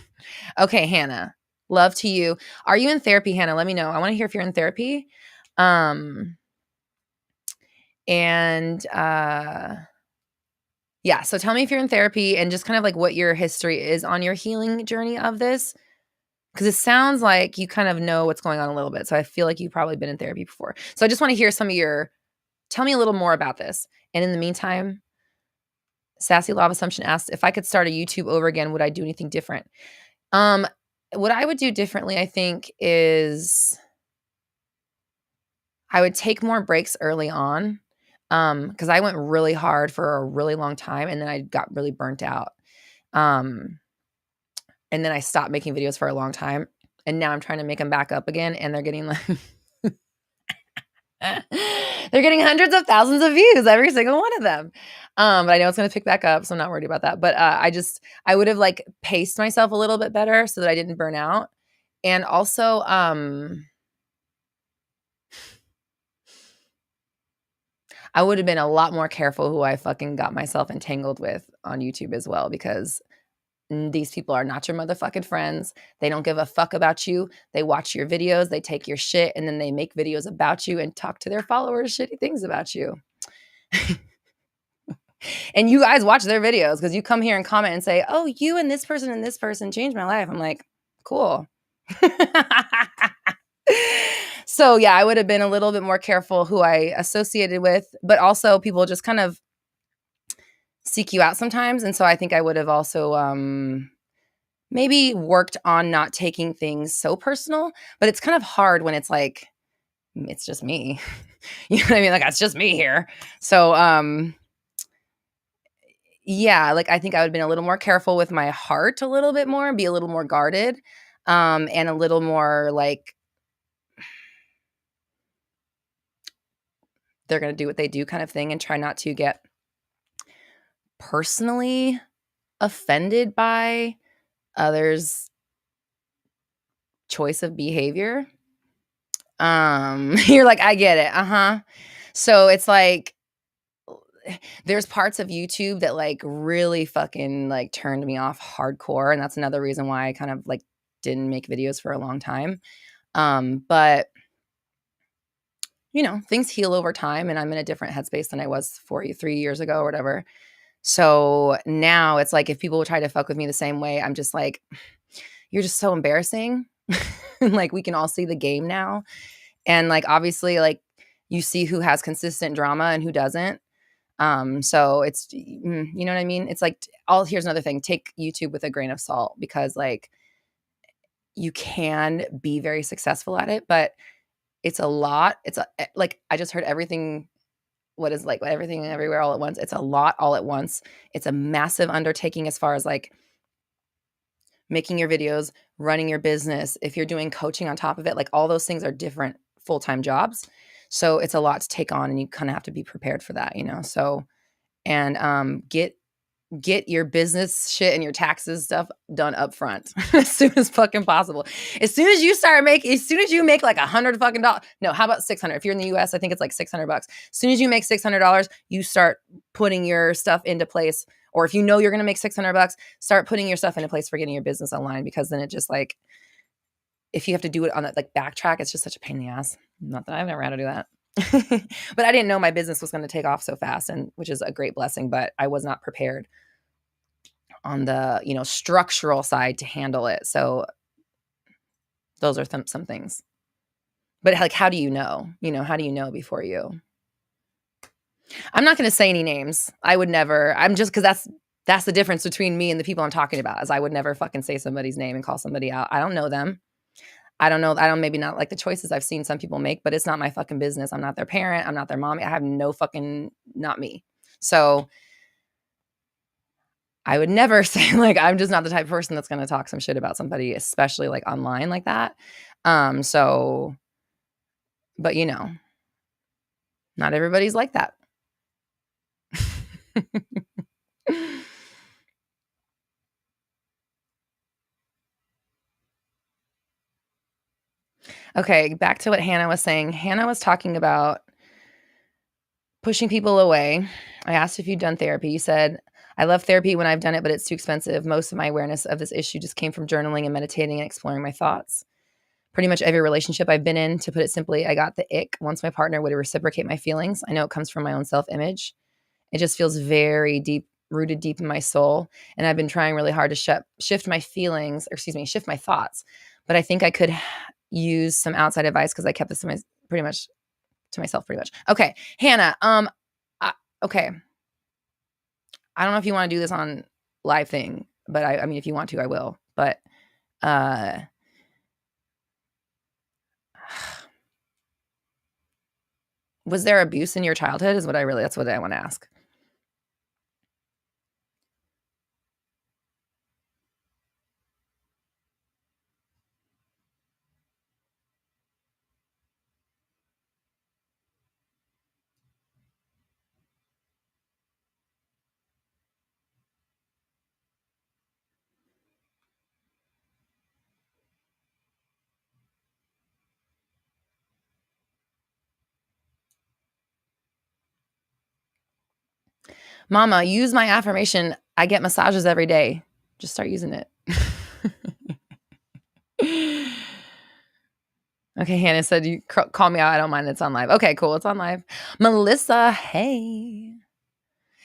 Okay, Hannah, love to you. Are you in therapy, Hannah? Let me know. I want to hear if you're in therapy. Yeah, so tell me if you're in therapy and just kind of like what your history is on your healing journey of this. Because it sounds like you kind of know what's going on a little bit. So I feel like you've probably been in therapy before. So I just want to hear tell me a little more about this. And in the meantime, Sassy Law of Assumption asks, if I could start a YouTube over again, would I do anything different? What I would do differently, I think, is I would take more breaks early on. Because I went really hard for a really long time and then I got really burnt out. And then I stopped making videos for a long time. And now I'm trying to make them back up again. And they're getting like, they're getting hundreds of thousands of views, every single one of them. But I know it's going to pick back up. So I'm not worried about that. But I would have like paced myself a little bit better so that I didn't burn out. And also, I would have been a lot more careful who I fucking got myself entangled with on YouTube as well, because these people are not your motherfucking friends. They don't give a fuck about you. They watch your videos, they take your shit, and then they make videos about you and talk to their followers shitty things about you. And you guys watch their videos because you come here and comment and say, oh, you and this person changed my life. I'm like, cool. So yeah, I would have been a little bit more careful who I associated with, but also people just kind of seek you out sometimes. And so I think I would have also maybe worked on not taking things so personal, but it's kind of hard when it's like, it's just me. You know what I mean? Like, it's just me here. So yeah, like I think I would have been a little more careful with my heart a little bit more, be a little more guarded, and a little more like, they're going to do what they do kind of thing, and try not to get personally offended by others' choice of behavior. You're like, I get it. So it's like, there's parts of YouTube that like really fucking like turned me off hardcore. And that's another reason why I kind of like didn't make videos for a long time. But things heal over time, and I'm in a different headspace than I was 3 years ago or whatever. So now it's like if people try to fuck with me the same way, I'm just like, you're just so embarrassing. Like, we can all see the game now. And like, obviously, like, you see who has consistent drama and who doesn't. So it's, you know what I mean? It's like, here's another thing, take YouTube with a grain of salt, because like, you can be very successful at it, but it's a lot. Like, I just heard everything. What is like everything everywhere all at once? It's a lot all at once. It's a massive undertaking as far as like making your videos, running your business. If you're doing coaching on top of it, like all those things are different full-time jobs. So it's a lot to take on, and you kind of have to be prepared for that, So, and get your business shit and your taxes stuff done up front as soon as fucking possible. As soon as you make like $100 fucking dollars. No, how about 600? If you're in the US, I think it's like $600. As soon as you make $600, you start putting your stuff into place. Or if you know you're going to make $600, start putting your stuff into place for getting your business online, because then it just like, if you have to do it on that like backtrack, it's just such a pain in the ass. Not that I've never had to do that. But I didn't know my business was going to take off so fast, and which is a great blessing, but I was not prepared on the, structural side to handle it. So those are some things. But like, how do you know? How do you know before you? I'm not going to say any names. I would never. I'm just, because that's the difference between me and the people I'm talking about, is I would never fucking say somebody's name and call somebody out. I don't know them. I don't maybe not like the choices I've seen some people make, but it's not my fucking business. I'm not their parent. I'm not their mommy. I have not me. So I would never say, like, I'm just not the type of person that's going to talk some shit about somebody, especially like online like that. So, but not everybody's like that. Okay, back to what Hannah was saying. Hannah was talking about pushing people away. I asked if you'd done therapy. You said, I love therapy when I've done it, but it's too expensive. Most of my awareness of this issue just came from journaling and meditating and exploring my thoughts. Pretty much every relationship I've been in, to put it simply, I got the ick once my partner would reciprocate my feelings. I know it comes from my own self-image. It just feels very deep, rooted deep in my soul. And I've been trying really hard to shift my feelings, shift my thoughts. But I think I could use some outside advice, because I kept this to myself pretty much. Okay, Hannah. Okay. I don't know if you want to do this on live thing, but I mean, if you want to, I will. But was there abuse in your childhood? That's what I want to ask. Mama, use my affirmation. I get massages every day. Just start using it. Okay, Hannah said, you call me out. I don't mind. It's on live. Okay, cool. It's on live. Melissa, hey.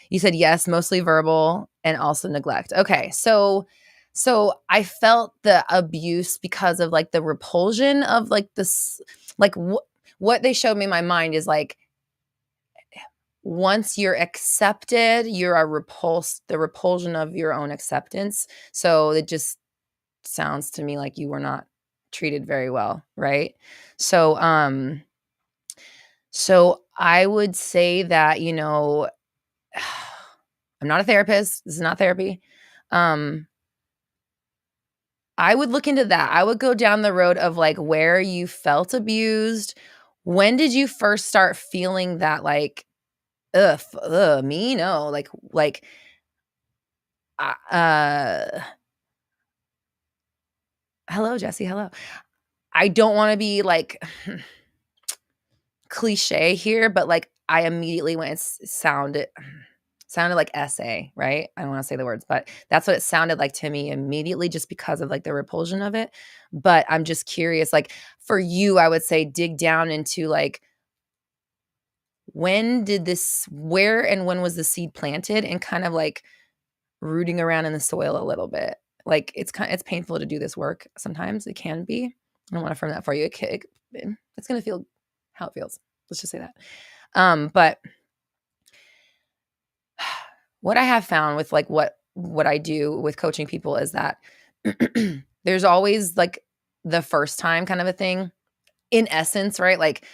You said yes, mostly verbal and also neglect. Okay, so I felt the abuse because of like the repulsion of like this, like what they showed me in my mind is like, once you're accepted, you're the repulsion of your own acceptance. So it just sounds to me like you were not treated very well, right? So I would say that, I'm not a therapist. This is not therapy. I would look into that. I would go down the road of like where you felt abused. When did you first start feeling that like, me? No, like, hello, Jesse. Hello. I don't want to be like cliche here, but like I immediately went, it sounded like essay, right? I don't want to say the words, but that's what it sounded like to me immediately, just because of like the repulsion of it. But I'm just curious, like for you, I would say dig down into like, where and when was the seed planted, and kind of like rooting around in the soil a little bit. Like it's painful to do this work. Sometimes it can be. I don't want to affirm that for you. It's going to feel how it feels. Let's just say that. But what I have found with like what I do with coaching people is that there's always like the first time kind of a thing in essence, right? Like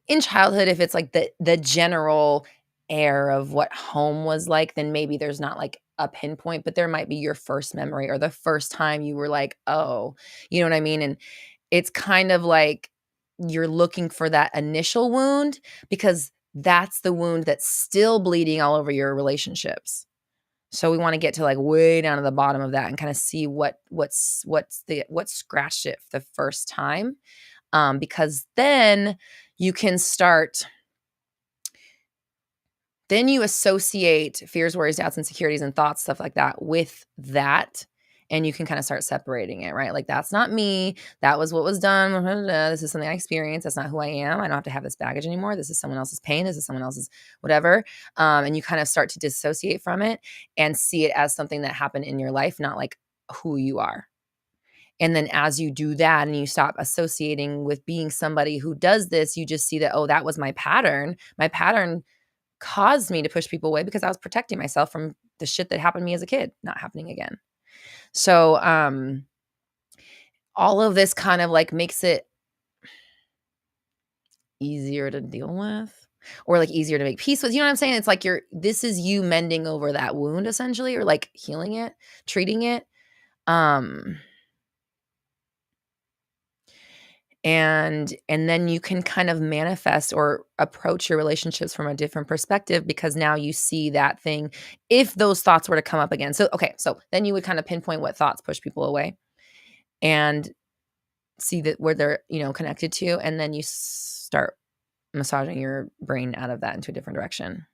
in childhood, if it's like the general air of what home was like, then maybe there's not like a pinpoint, but there might be your first memory or the first time you were like, oh, you know what I mean? And it's kind of like you're looking for that initial wound because that's the wound that's still bleeding all over your relationships. So we want to get to like way down to the bottom of that and kind of see what scratched it the first time. Because then you can start, then you associate fears, worries, doubts, insecurities, and thoughts, stuff like that with that. And you can kind of start separating it, right? Like, that's not me. That was what was done. This is something I experienced. That's not who I am. I don't have to have this baggage anymore. This is someone else's pain. This is someone else's whatever. And you kind of start to dissociate from it and see it as something that happened in your life, not like who you are. And then as you do that and you stop associating with being somebody who does this, you just see that, oh, that was my pattern. My pattern caused me to push people away because I was protecting myself from the shit that happened to me as a kid not happening again. So all of this kind of like makes it easier to deal with or like easier to make peace with. You know what I'm saying? It's like this is you mending over that wound essentially, or like healing it, treating it. And then you can kind of manifest or approach your relationships from a different perspective because now you see that thing if those thoughts were to come up again. So, okay, so then you would kind of pinpoint what thoughts push people away and see that where they're, connected to, and then you start massaging your brain out of that into a different direction.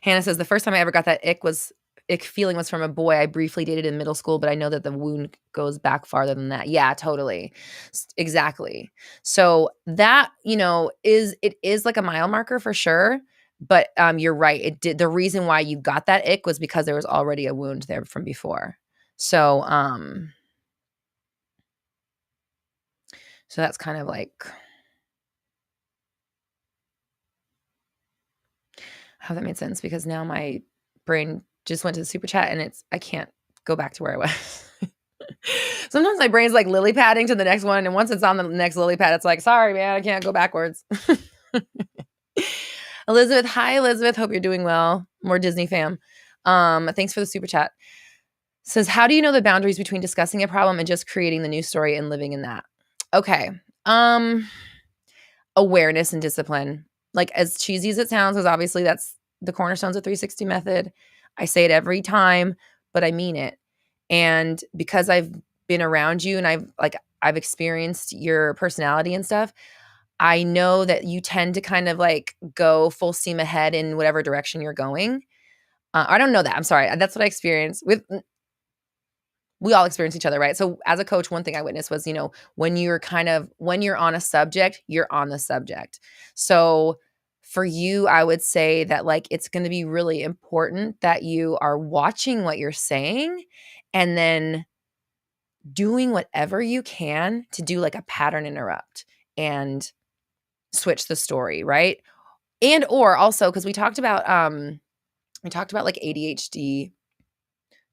Hannah says, the first time I ever got that ick feeling was from a boy I briefly dated in middle school, but I know that the wound goes back farther than that. Yeah, totally. Exactly. So that, it is like a mile marker for sure. But you're right. The reason why you got that ick was because there was already a wound there from before. So, so that's kind of like, I hope that made sense because now my brain just went to the super chat and I can't go back to where I was. Sometimes my brain's like lily padding to the next one. And once it's on the next lily pad, it's like, sorry, man, I can't go backwards. Elizabeth. Hi, Elizabeth. Hope you're doing well. More Disney fam. Thanks for the super chat. Says, how do you know the boundaries between discussing a problem and just creating the new story and living in that? Okay. Awareness and discipline. Like, as cheesy as it sounds, because obviously that's the cornerstones of 360 method. I say it every time, but I mean it. And because I've been around you and I've experienced your personality and stuff, I know that you tend to kind of like go full steam ahead in whatever direction you're going. I don't know that. I'm sorry. That's what I experienced with. We all experience each other, right? So as a coach, one thing I witnessed was, when you're on a subject, you're on the subject. So for you, I would say that like, it's going to be really important that you are watching what you're saying and then doing whatever you can to do like a pattern interrupt and switch the story, right? And or also, because we talked about like ADHD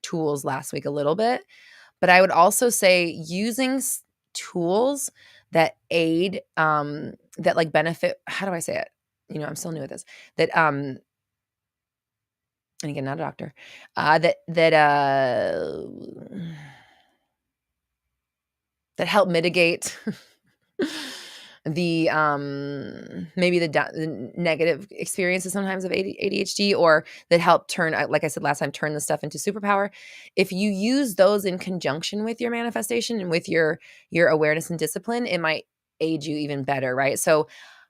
tools last week a little bit. But I would also say using tools that aid, that like benefit. How do I say it? I'm still new at this. That and again, not a doctor. That help mitigate the maybe the negative experiences sometimes of ADHD, or that help turn, like I said last time, turn the stuff into superpower. If you use those in conjunction with your manifestation and with your awareness and discipline, it might aid you even better, right? So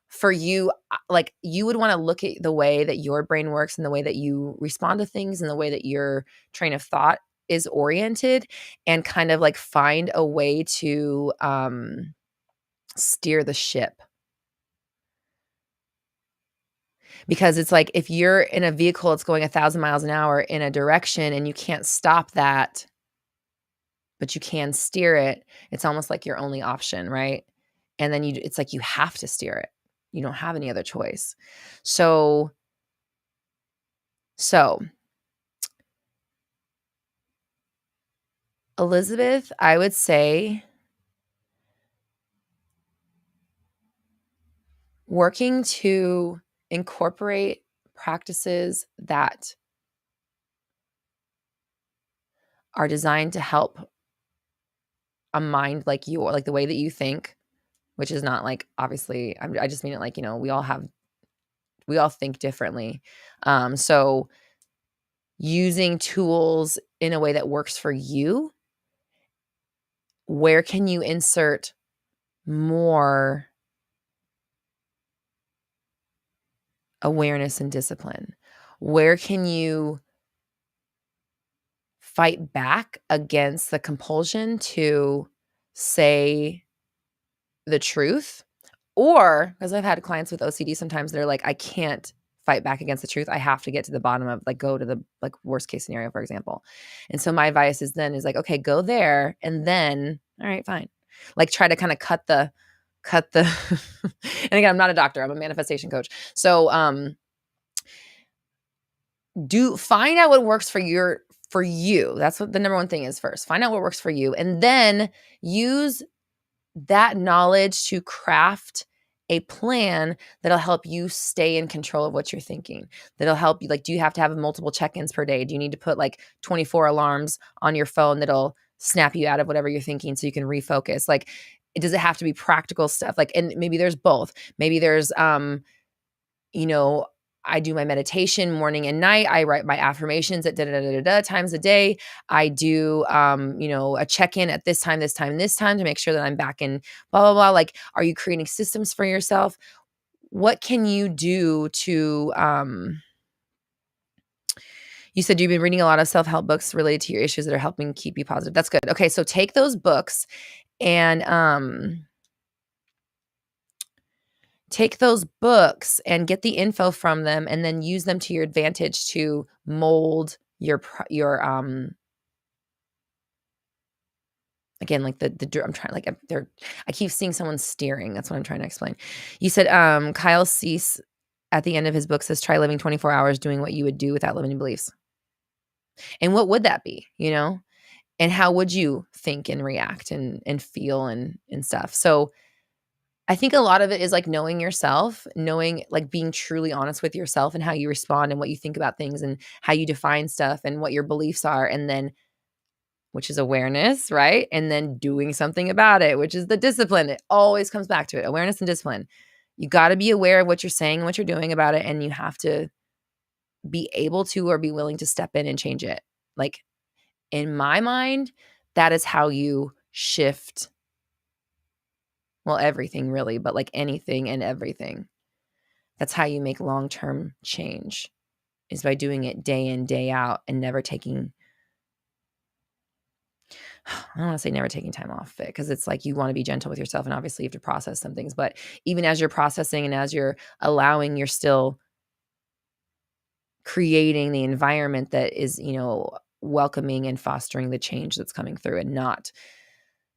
for you, like, you would want to look at the way that your brain works and the way that you respond to things and the way that your train of thought is oriented, and kind of like find a way to steer the ship. Because it's like if you're in a vehicle that's going 1,000 miles an hour in a direction and you can't stop that, but you can steer it, it's almost like your only option, right? And then it's like you have to steer it. You don't have any other choice. So Elizabeth, I would say working to incorporate practices that are designed to help a mind like the way that you think, which is not like, obviously, I just mean it like, we all think differently. So using tools in a way that works for you, where can you insert more awareness and discipline? Where can you fight back against the compulsion to say the truth? Or, because I've had clients with OCD, sometimes they're like, I can't fight back against the truth. I have to get to the bottom of, like, go to the, like, worst case scenario, for example. And so my advice is like, okay, go there. And then, all right, fine. Like, try to kind of cut the, and again, I'm not a doctor, I'm a manifestation coach. So, find out what works for you. That's what the number one thing is first. Find out what works for you. And then use that knowledge to craft a plan that'll help you stay in control of what you're thinking. That'll help you. Like, do you have to have multiple check-ins per day? Do you need to put like 24 alarms on your phone that'll snap you out of whatever you're thinking so you can refocus? Like, does it have to be practical stuff? Like, and maybe there's both. Maybe there's, I do my meditation morning and night. I write my affirmations at times a day. I do, a check-in at this time to make sure that I'm back in blah, blah, blah. Like, are you creating systems for yourself? What can you do to, you said you've been reading a lot of self-help books related to your issues that are helping keep you positive. That's good. Okay. So take those books and, get the info from them and then use them to your advantage to mold your again, like I'm trying, like, I keep seeing someone steering. That's what I'm trying to explain. You said, Kyle Cease at the end of his book says, try living 24 hours doing what you would do without limiting beliefs. And what would that be, and how would you think and react and feel and stuff? So I think a lot of it is like knowing yourself, like being truly honest with yourself and how you respond and what you think about things and how you define stuff and what your beliefs are. And then, which is awareness, right? And then doing something about it, which is the discipline. It always comes back to it. Awareness and discipline. You got to be aware of what you're saying and what you're doing about it. And you have to be able to, or be willing to step in and change it. Like, in my mind, that is how you shift. Well, everything really, but like anything and everything. That's how you make long-term change, is by doing it day in, day out, and never taking, I don't want to say never taking time off it, because it's like you want to be gentle with yourself and obviously you have to process some things. But even as you're processing and as you're allowing, you're still creating the environment that is, welcoming and fostering the change that's coming through, and not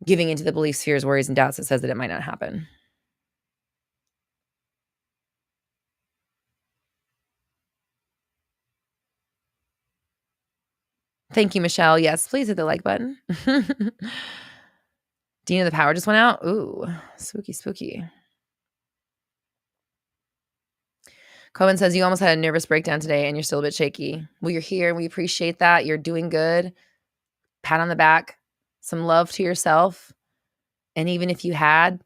giving into the beliefs, fears, worries, and doubts that says that it might not happen. Thank you, Michelle. Yes, please hit the like button. Dina, the power just went out. Ooh, spooky, spooky. Cohen says, you almost had a nervous breakdown today and you're still a bit shaky. Well, you're here and we appreciate that. You're doing good. Pat on the back. Some love to yourself. And even if you had,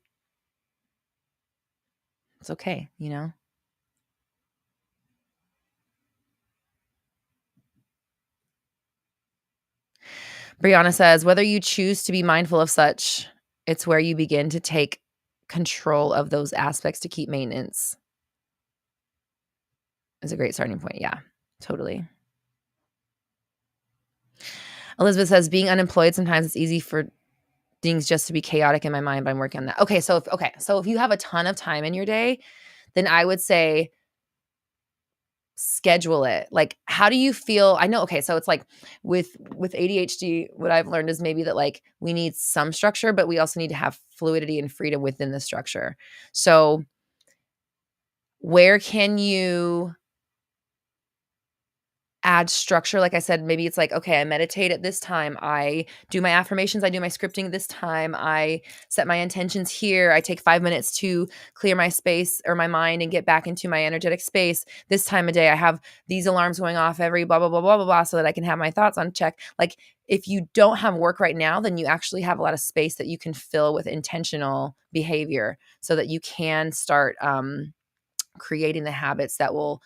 it's okay, Brianna says, whether you choose to be mindful of such, it's where you begin to take control of those aspects to keep maintenance. Is a great starting point. Yeah, totally. Elizabeth says, being unemployed, sometimes it's easy things just to be chaotic in my mind, but I'm working on that. Okay, so if you have a ton of time in your day, then I would say schedule it. Like, how do you feel? I know, okay, so it's like with ADHD, what I've learned is maybe that like we need some structure, but we also need to have fluidity and freedom within the structure. So where can you add structure? Like I said, maybe it's like, okay, I meditate at this time. I do my affirmations. I do my scripting this time. I set my intentions here. I take 5 minutes to clear my space or my mind and get back into my energetic space. This time of day, I have these alarms going off every blah, blah, blah, blah, blah, blah, so that I can have my thoughts on check. Like if you don't have work right now, then you actually have a lot of space that you can fill with intentional behavior so that you can start creating the habits that will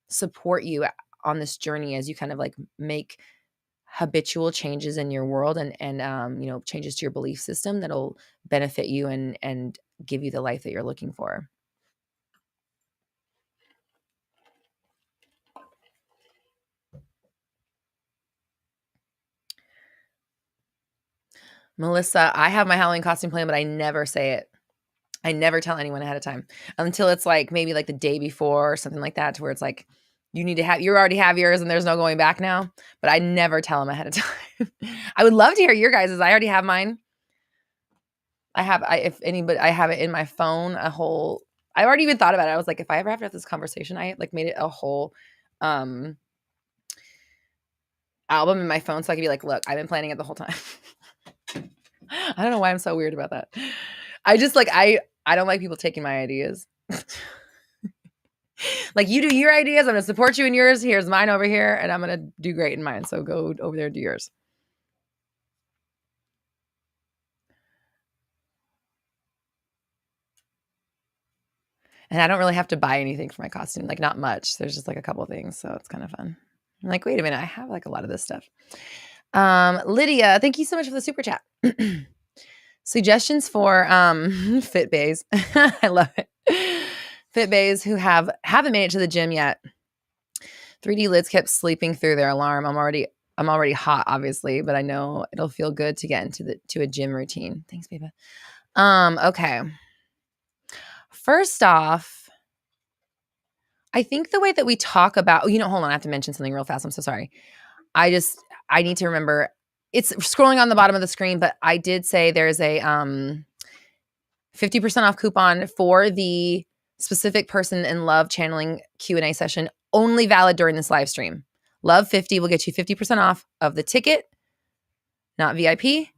support you on this journey as you kind of like make habitual changes in your world and changes to your belief system that'll benefit you and give you the life that you're looking for. Melissa, I have my Halloween costume plan, but I never say it. I never tell anyone ahead of time until it's like maybe like the day before or something like that, to where it's like you already have yours and there's no going back now. But I never tell them ahead of time. I would love to hear your guys's. I already have mine. I have it in my phone. I already even thought about it. I was like, if I ever have to have this conversation, I like made it a whole album in my phone so I could be like, look, I've been planning it the whole time. I don't know why I'm so weird about that. I just like I don't like people taking my ideas. Like, you do your ideas, I'm gonna support you in yours. Here's mine over here, and I'm gonna do great in mine. So go over there and do yours. And I don't really have to buy anything for my costume, like not much. There's just like a couple things, so it's kind of fun. I'm like, wait a minute, I have like a lot of this stuff. Lydia, thank you so much for the super chat. Suggestions for fit bays. I love it. Fit bays who haven't made it to the gym yet. 3D lids kept sleeping through their alarm. I'm already hot, obviously, but I know it'll feel good to get to a gym routine. Thanks, baby. Okay. First off, I think the way that we talk about, hold on, I have to mention something real fast. I'm so sorry. I need to remember. It's scrolling on the bottom of the screen, but I did say there's a 50% off coupon for the specific person in love channeling Q&A session, only valid during this live stream. Love 50 will get you 50% off of the ticket, not VIP,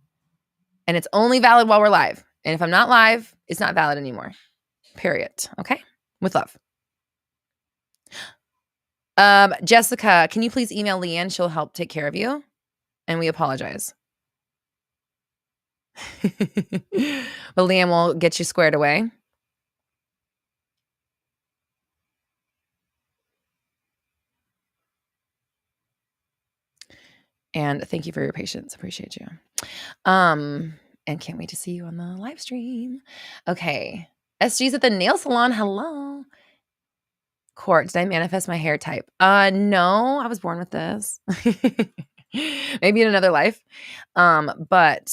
and it's only valid while we're live. And if I'm not live, it's not valid anymore. Period. Okay? With love. Jessica, can you please email Leanne? She'll help take care of you. And we apologize. But Leanne will get you squared away. And thank you for your patience. Appreciate you. And can't wait to see you on the live stream. Okay. SG's at the nail salon. Hello. Court, did I manifest my hair type? No, I was born with this. Maybe in another life. And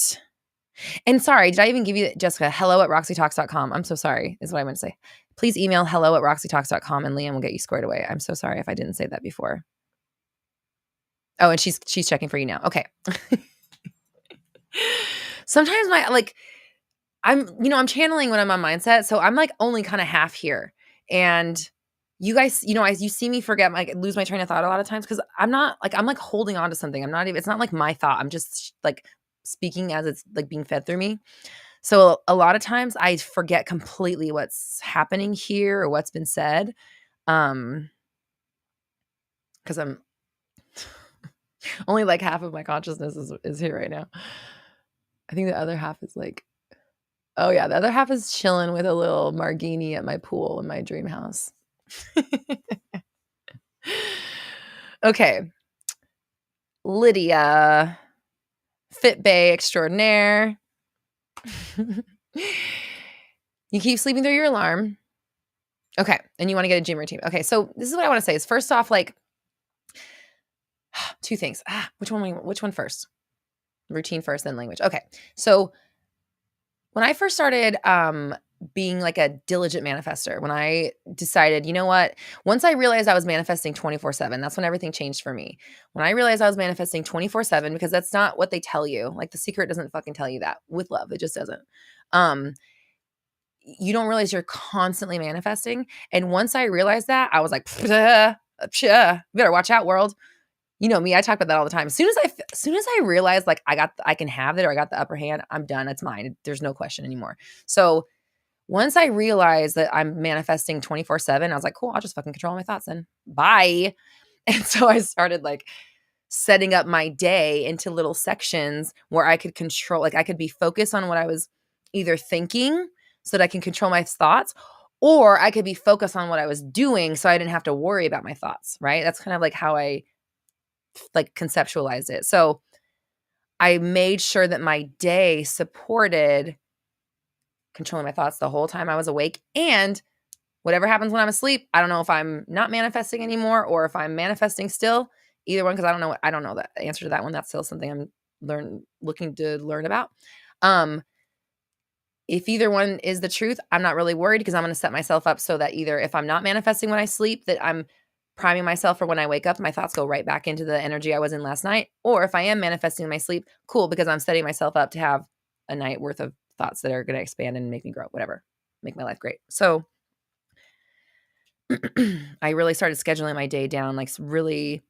sorry, did I even give you, Jessica, hello@roxytalks.com. I'm so sorry, is what I meant to say. Please email hello@roxytalks.com and Liam will get you squared away. I'm so sorry if I didn't say that before. Oh, and she's checking for you now. Okay. Sometimes I'm channeling when I'm on mindset. So I'm like only kind of half here. And you guys, you see me forget, lose my train of thought a lot of times because I'm like holding on to something. It's not like my thought. I'm just like speaking as it's like being fed through me. So a lot of times I forget completely what's happening here or what's been said. Because I'm only like half of my consciousness is here right now. I think the other half is like, oh yeah, the other half is chilling with a little margini at my pool in my dream house. Okay. Lydia, Fit Bay extraordinaire. You keep sleeping through your alarm. Okay. And you want to get a gym routine. Okay. So this is what I want to say is first off, like two things. Which one first? Routine first, then language. Okay. So when I first started being like a diligent manifester, when I decided, you know what, once I realized I was manifesting 24/7, that's when everything changed for me. When I realized I was manifesting 24/7, because that's not what they tell you. Like The Secret doesn't fucking tell you that with love. It just doesn't. Um, you don't realize you're constantly manifesting. And once I realized that, I was like, psha, psha, better watch out, world. You know me, I talk about that all the time. As soon as I realized like I can have it, or I got the upper hand, I'm done. It's mine. There's no question anymore. So once I realized that I'm manifesting 24/7, I was like, cool, I'll just fucking control my thoughts then. Bye. And so I started like setting up my day into little sections where I could control, like I could be focused on what I was either thinking so that I can control my thoughts, or I could be focused on what I was doing so I didn't have to worry about my thoughts, right? That's kind of like how I like conceptualized it. So I made sure that my day supported controlling my thoughts the whole time I was awake. And whatever happens when I'm asleep, I don't know if I'm not manifesting anymore or if I'm manifesting still. Either one, because I don't know the answer to that one. That's still something I'm looking to learn about. Um, if either one is the truth, I'm not really worried, because I'm going to set myself up so that either if I'm not manifesting when I sleep, that I'm priming myself for when I wake up, my thoughts go right back into the energy I was in last night. Or if I am manifesting in my sleep, cool, because I'm setting myself up to have a night worth of thoughts that are going to expand and make me grow, whatever, make my life great. So I really started scheduling my day down, like really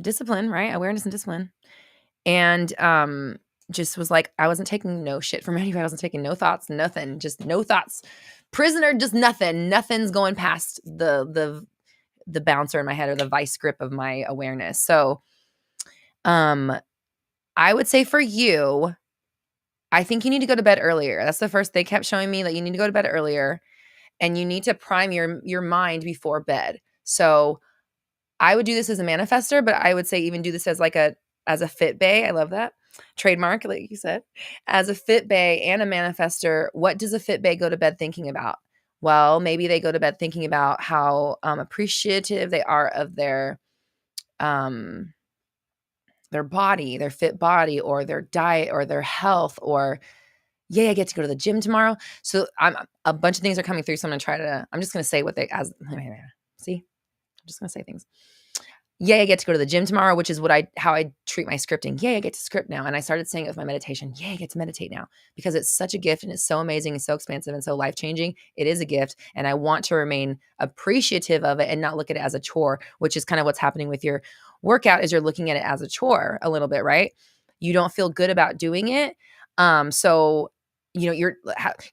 discipline, right? Awareness and discipline. And just was like, I wasn't taking no shit from anybody. I wasn't taking no thoughts, nothing, just no thoughts. Prisoner, just nothing. Nothing's going past the bouncer in my head, or the vice grip of my awareness. So I would say for you, I think you need to go to bed earlier. That's the first. They kept showing me that you need to go to bed earlier, and you need to prime your mind before bed. So I would do this as a manifester, but I would say even do this as a fit bay. I love that. Trademark, like you said. As a fit bay and a manifester, what does a fit bay go to bed thinking about? Well, maybe they go to bed thinking about how appreciative they are of their body, their fit body, or their diet, or their health, or I get to go to the gym tomorrow. So a bunch of things are coming through. So I'm just going to say what they, see, I'm just going to say things. I get to go to the gym tomorrow, which is how I treat my scripting. I get to script now. And I started saying it with my meditation. I get to meditate now, because it's such a gift, and it's so amazing and so expansive and so life-changing. It is a gift. And I want to remain appreciative of it and not look at it as a chore, which is kind of what's happening with your workout, is you're looking at it as a chore a little bit, right? You don't feel good about doing it. So you're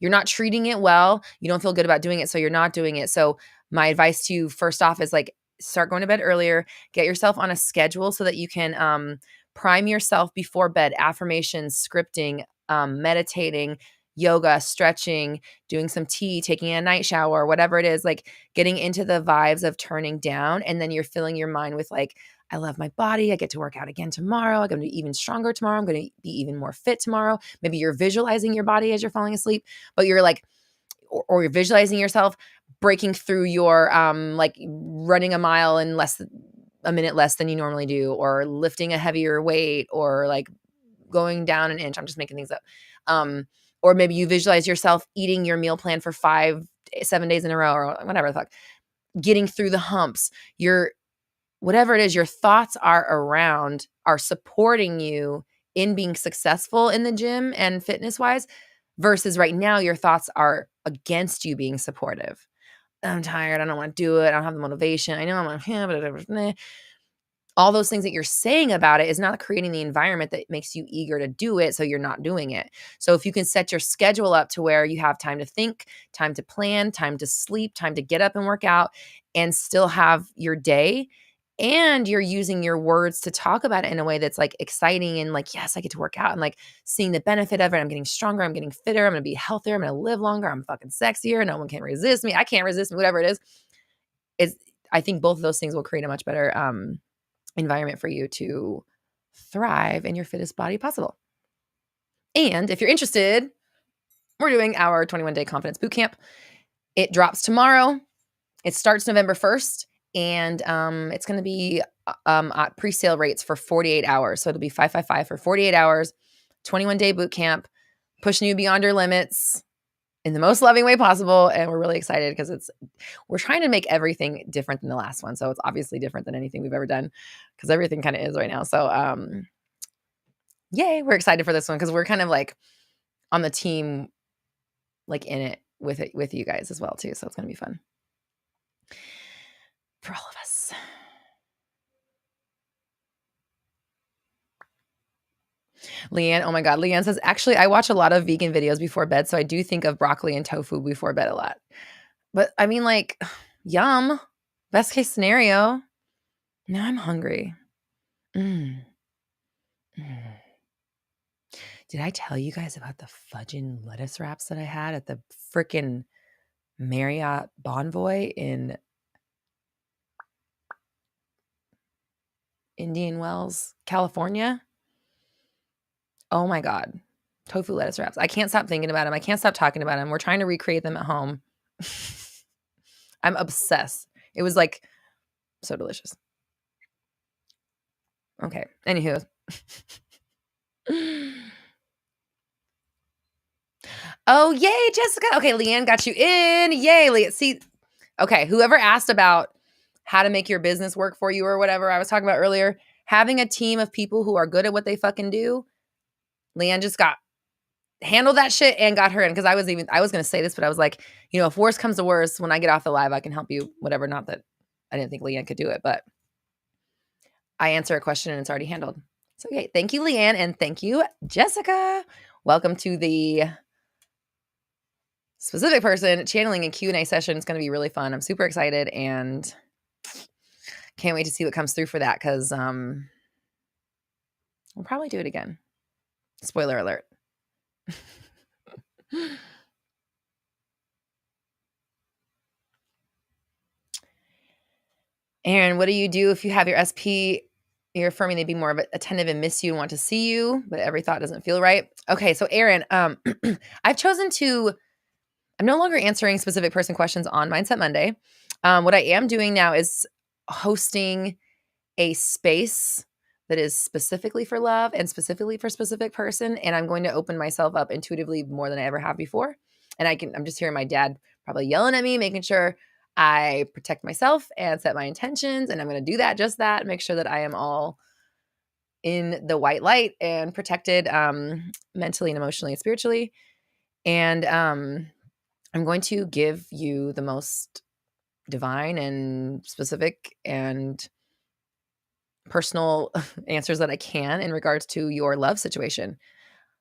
not treating it well. You don't feel good about doing it, so you're not doing it. So my advice to you, first off, is like, start going to bed earlier, get yourself on a schedule so that you can prime yourself before bed. Affirmations, scripting, meditating, yoga, stretching, doing some tea, taking a night shower, whatever it is, like getting into the vibes of turning down. And then you're filling your mind with like, I love my body. I get to work out again tomorrow. I'm going to be even stronger tomorrow. I'm going to be even more fit tomorrow. Maybe you're visualizing your body as you're falling asleep, but you're like, or you're visualizing yourself breaking through your like running a mile in a minute less than you normally do, or lifting a heavier weight, or like going down an inch. I'm just making things up. Or maybe you visualize yourself eating your meal plan for 7 days in a row, or whatever the fuck, getting through the humps. Whatever it is your thoughts are supporting you in being successful in the gym and fitness wise, versus right now your thoughts are against you being supportive. I'm tired. I don't want to do it. I don't have the motivation. I know I'm like, all those things that you're saying about it is not creating the environment that makes you eager to do it. So you're not doing it. So if you can set your schedule up to where you have time to think, time to plan, time to sleep, time to get up and work out, and still have your day, and you're using your words to talk about it in a way that's like exciting and like, yes, I get to work out, and like seeing the benefit of it. I'm getting stronger. I'm getting fitter. I'm going to be healthier. I'm going to live longer. I'm fucking sexier. No one can resist me. I can't resist me, whatever it is. I think both of those things will create a much better environment for you to thrive in your fittest body possible. And if you're interested, we're doing our 21-day confidence bootcamp. It drops tomorrow. It starts November 1st. And it's going to be at pre-sale rates for 48 hours. So it'll be 555 for 48 hours, 21-day boot camp, pushing you beyond your limits in the most loving way possible. And we're really excited because we're trying to make everything different than the last one. So it's obviously different than anything we've ever done because everything kind of is right now. So yay, we're excited for this one because we're kind of like on the team, like in it with you guys as well too. So it's going to be fun for all of us. Leanne, oh my God. Leanne says, actually, I watch a lot of vegan videos before bed. So I do think of broccoli and tofu before bed a lot. But I mean, like, yum. Best case scenario. Now I'm hungry. Mm. Did I tell you guys about the fudging lettuce wraps that I had at the freaking Marriott Bonvoy in Indian Wells, California? Oh my God. Tofu lettuce wraps. I can't stop thinking about them. I can't stop talking about them. We're trying to recreate them at home. I'm obsessed. It was like so delicious. Okay. Anywho. Oh, yay, Jessica. Okay, Leanne got you in. Yay, Leanne. See, okay, whoever asked about how to make your business work for you or whatever I was talking about earlier, having a team of people who are good at what they fucking do, Leanne just handled that shit and got her in. Because I was going to say this, but I was like, if worst comes to worst, when I get off the live, I can help you, whatever. Not that I didn't think Leanne could do it, but I answer a question and it's already handled. So, okay, thank you, Leanne, and thank you, Jessica. Welcome to the specific person channeling and Q&A session. It's going to be really fun. I'm super excited and can't wait to see what comes through for that because we'll probably do it again. Spoiler alert. Aaron, what do you do if you have your SP, you're affirming they'd be more of attentive and miss you and want to see you, but every thought doesn't feel right? Okay, so Aaron, I've chosen to, I'm no longer answering specific person questions on Mindset Monday. What I am doing now is hosting a space that is specifically for love and specifically for a specific person. And I'm going to open myself up intuitively more than I ever have before. And I'm just hearing my dad probably yelling at me, making sure I protect myself and set my intentions. And I'm going to do that, just that, make sure that I am all in the white light and protected mentally and emotionally and spiritually. And I'm going to give you the most divine and specific and personal answers that I can in regards to your love situation.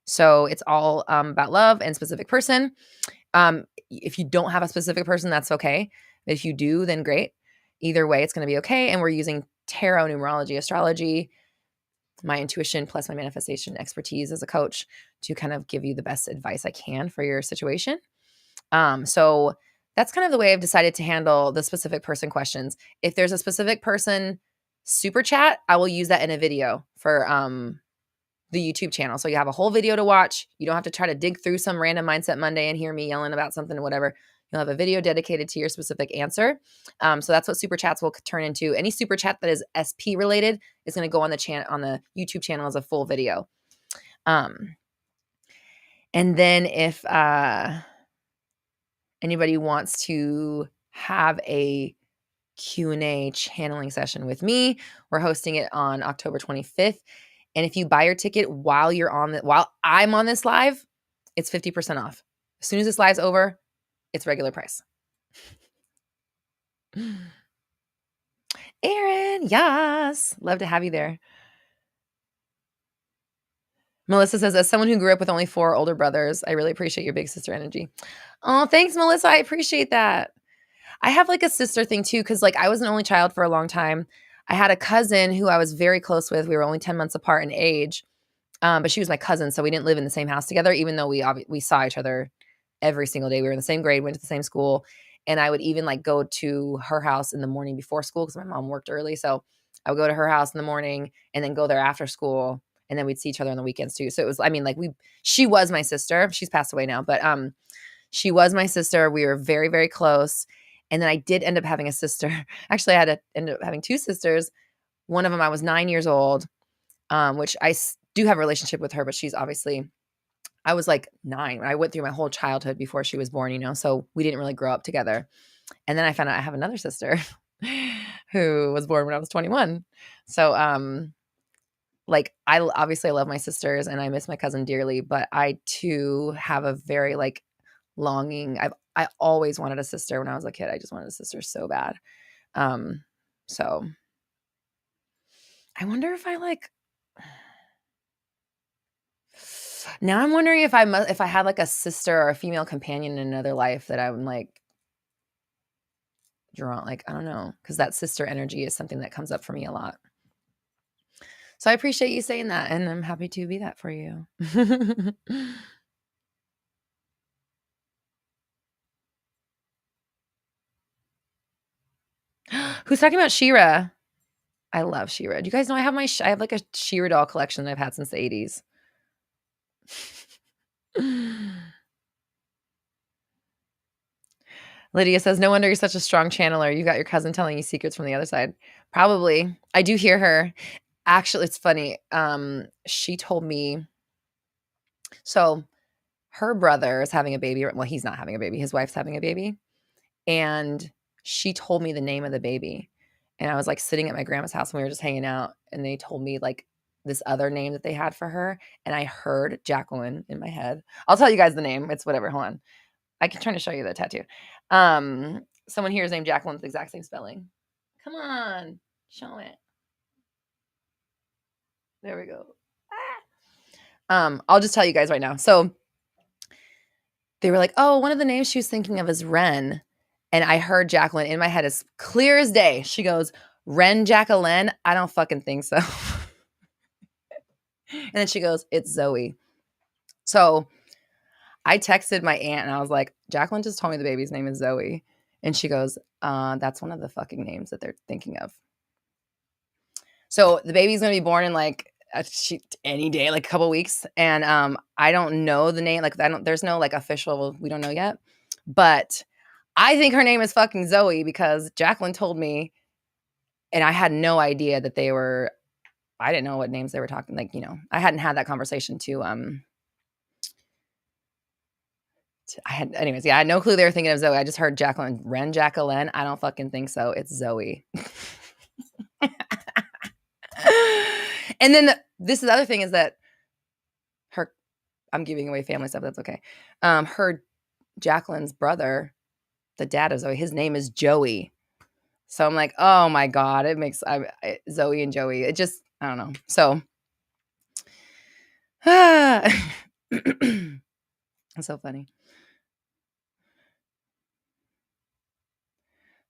So it's all about love and specific person. If you don't have a specific person, that's okay. If you do, then great. Either way, it's going to be okay. And we're using tarot, numerology, astrology, my intuition, plus my manifestation expertise as a coach to kind of give you the best advice I can for your situation. So that's kind of the way I've decided to handle the specific person questions. If there's a specific person super chat, I will use that in a video for the YouTube channel. So you have a whole video to watch. You don't have to try to dig through some random Mindset Monday and hear me yelling about something or whatever. You'll have a video dedicated to your specific answer. So that's what super chats will turn into. Any super chat that is SP related is going to go on the YouTube channel as a full video. And then if anybody wants to have a Q&A channeling session with me, we're hosting it on October 25th. And if you buy your ticket while I'm on this live, it's 50% off. As soon as this live's over, it's regular price. Aaron, yes. Love to have you there. Melissa says, as someone who grew up with only 4 older brothers, I really appreciate your big sister energy. Oh, thanks, Melissa. I appreciate that. I have like a sister thing too, because like I was an only child for a long time. I had a cousin who I was very close with. We were only 10 months apart in age, but she was my cousin, so we didn't live in the same house together, even though we saw each other every single day. We were in the same grade, went to the same school, and I would even like go to her house in the morning before school because my mom worked early. So I would go to her house in the morning and then go there after school, and then we'd see each other on the weekends too. So it was, I mean, like she was my sister. She's passed away now, but she was my sister. We were very, very close. And then I did end up having a sister. Actually, I had to end up having 2 sisters. One of them, I was 9 years old, which I do have a relationship with her, but she's obviously I was like 9. I went through my whole childhood before she was born, so we didn't really grow up together. And then I found out I have another sister who was born when I was 21. So, like, I obviously I love my sisters and I miss my cousin dearly, but I too have a very like longing. I always wanted a sister when I was a kid. I just wanted a sister so bad. So I wonder if I like now I'm wondering if if I had like a sister or a female companion in another life that I'm like drawn, like, I don't know, because that sister energy is something that comes up for me a lot. So I appreciate you saying that, and I'm happy to be that for you. Who's talking about She-Ra? I love She-Ra. Do you guys know I have I have like a She-Ra doll collection that I've had since the 80s. Lydia says, "No wonder you're such a strong channeler. You got your cousin telling you secrets from the other side." Probably. I do hear her. Actually, it's funny. She told me so her brother is having a baby. Well, he's not having a baby. His wife's having a baby. And she told me the name of the baby. And I was like sitting at my grandma's house and we were just hanging out. And they told me like this other name that they had for her. And I heard Jacqueline in my head. I'll tell you guys the name. It's whatever. Hold on. I can try to show you the tattoo. Someone here is named Jacqueline with the exact same spelling. Come on. Show it. There we go. I'll just tell you guys right now. So they were like, "Oh, one of the names she was thinking of is Ren." And I heard Jacqueline in my head as clear as day. She goes, "Ren Jacqueline? I don't fucking think so." And then she goes, "It's Zoe." So I texted my aunt and I was like, "Jacqueline just told me the baby's name is Zoe." And she goes, "That's one of the fucking names that they're thinking of." So the baby's going to be born in like any day, like a couple weeks. And I don't know the name. Like, there's no like official, we don't know yet. But I think her name is fucking Zoe because Jacqueline told me, and I had no idea that I didn't know what names they were talking. Like, I hadn't had that conversation anyways, yeah, I had no clue they were thinking of Zoe. I just heard Jacqueline, Ren Jacqueline. I don't fucking think so. It's Zoe. And then this is the other thing is that I'm giving away family stuff. That's okay. Her Jacqueline's brother, the dad of Zoe, his name is Joey. So I'm like, oh my God, it makes Zoe and Joey. It just, I don't know. So it's so funny.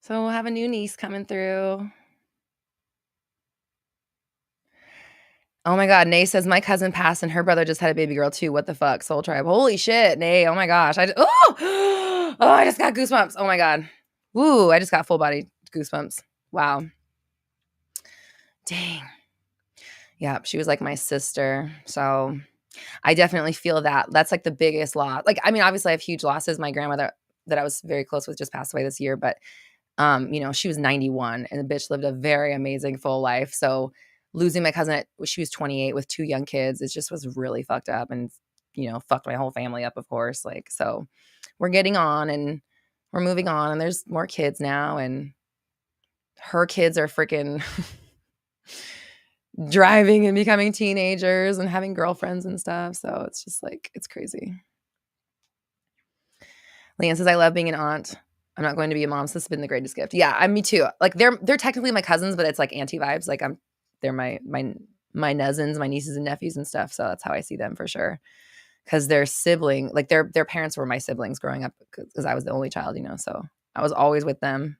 So we'll have a new niece coming through. Oh my God, Nay says my cousin passed and her brother just had a baby girl too. What the fuck? Soul Tribe. Holy shit, Nay. Oh my gosh. I just got goosebumps. Oh my God. Woo, I just got full body goosebumps. Wow. Dang. Yeah, she was like my sister. So I definitely feel that. That's like the biggest loss. Like, I mean, obviously I have huge losses. My grandmother that I was very close with just passed away this year, but she was 91 and the bitch lived a very amazing full life. So losing my cousin she was 28 with 2 young kids, it just was really fucked up and, fucked my whole family up, of course. Like, so we're getting on and we're moving on and there's more kids now and her kids are freaking driving and becoming teenagers and having girlfriends and stuff. So it's just like, it's crazy. Leanne says, "I love being an aunt. I'm not going to be a mom, so this has been the greatest gift." Yeah, me too. Like they're technically my cousins, but it's like auntie vibes. Like they're my cousins, my nieces and nephews and stuff. So that's how I see them for sure. Because their sibling, like their parents were my siblings growing up because I was the only child, so I was always with them.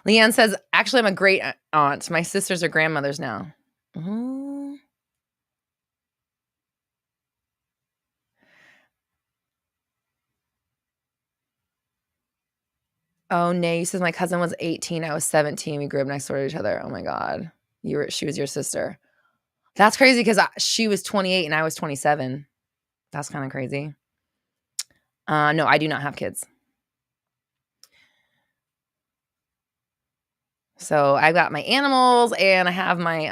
Leanne says, "Actually, I'm a great aunt. My sisters are grandmothers now." Ooh. Oh, Nay says, "My cousin was 18. I was 17. We grew up next door to each other." Oh my God. She was your sister. That's crazy because she was 28 and I was 27. That's kind of crazy. No, I do not have kids. So I've got my animals and I have my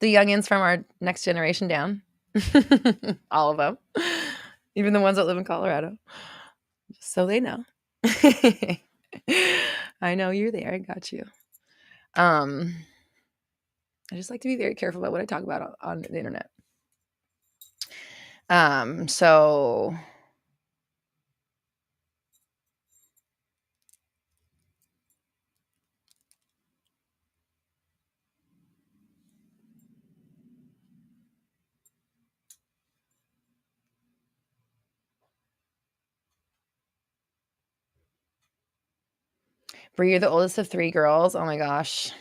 the youngins from our next generation down. All of them. Even the ones that live in Colorado. Just so they know. I know you're there. I got you. I just like to be very careful about what I talk about on the internet. So Bree, you're the oldest of 3 girls. Oh my gosh.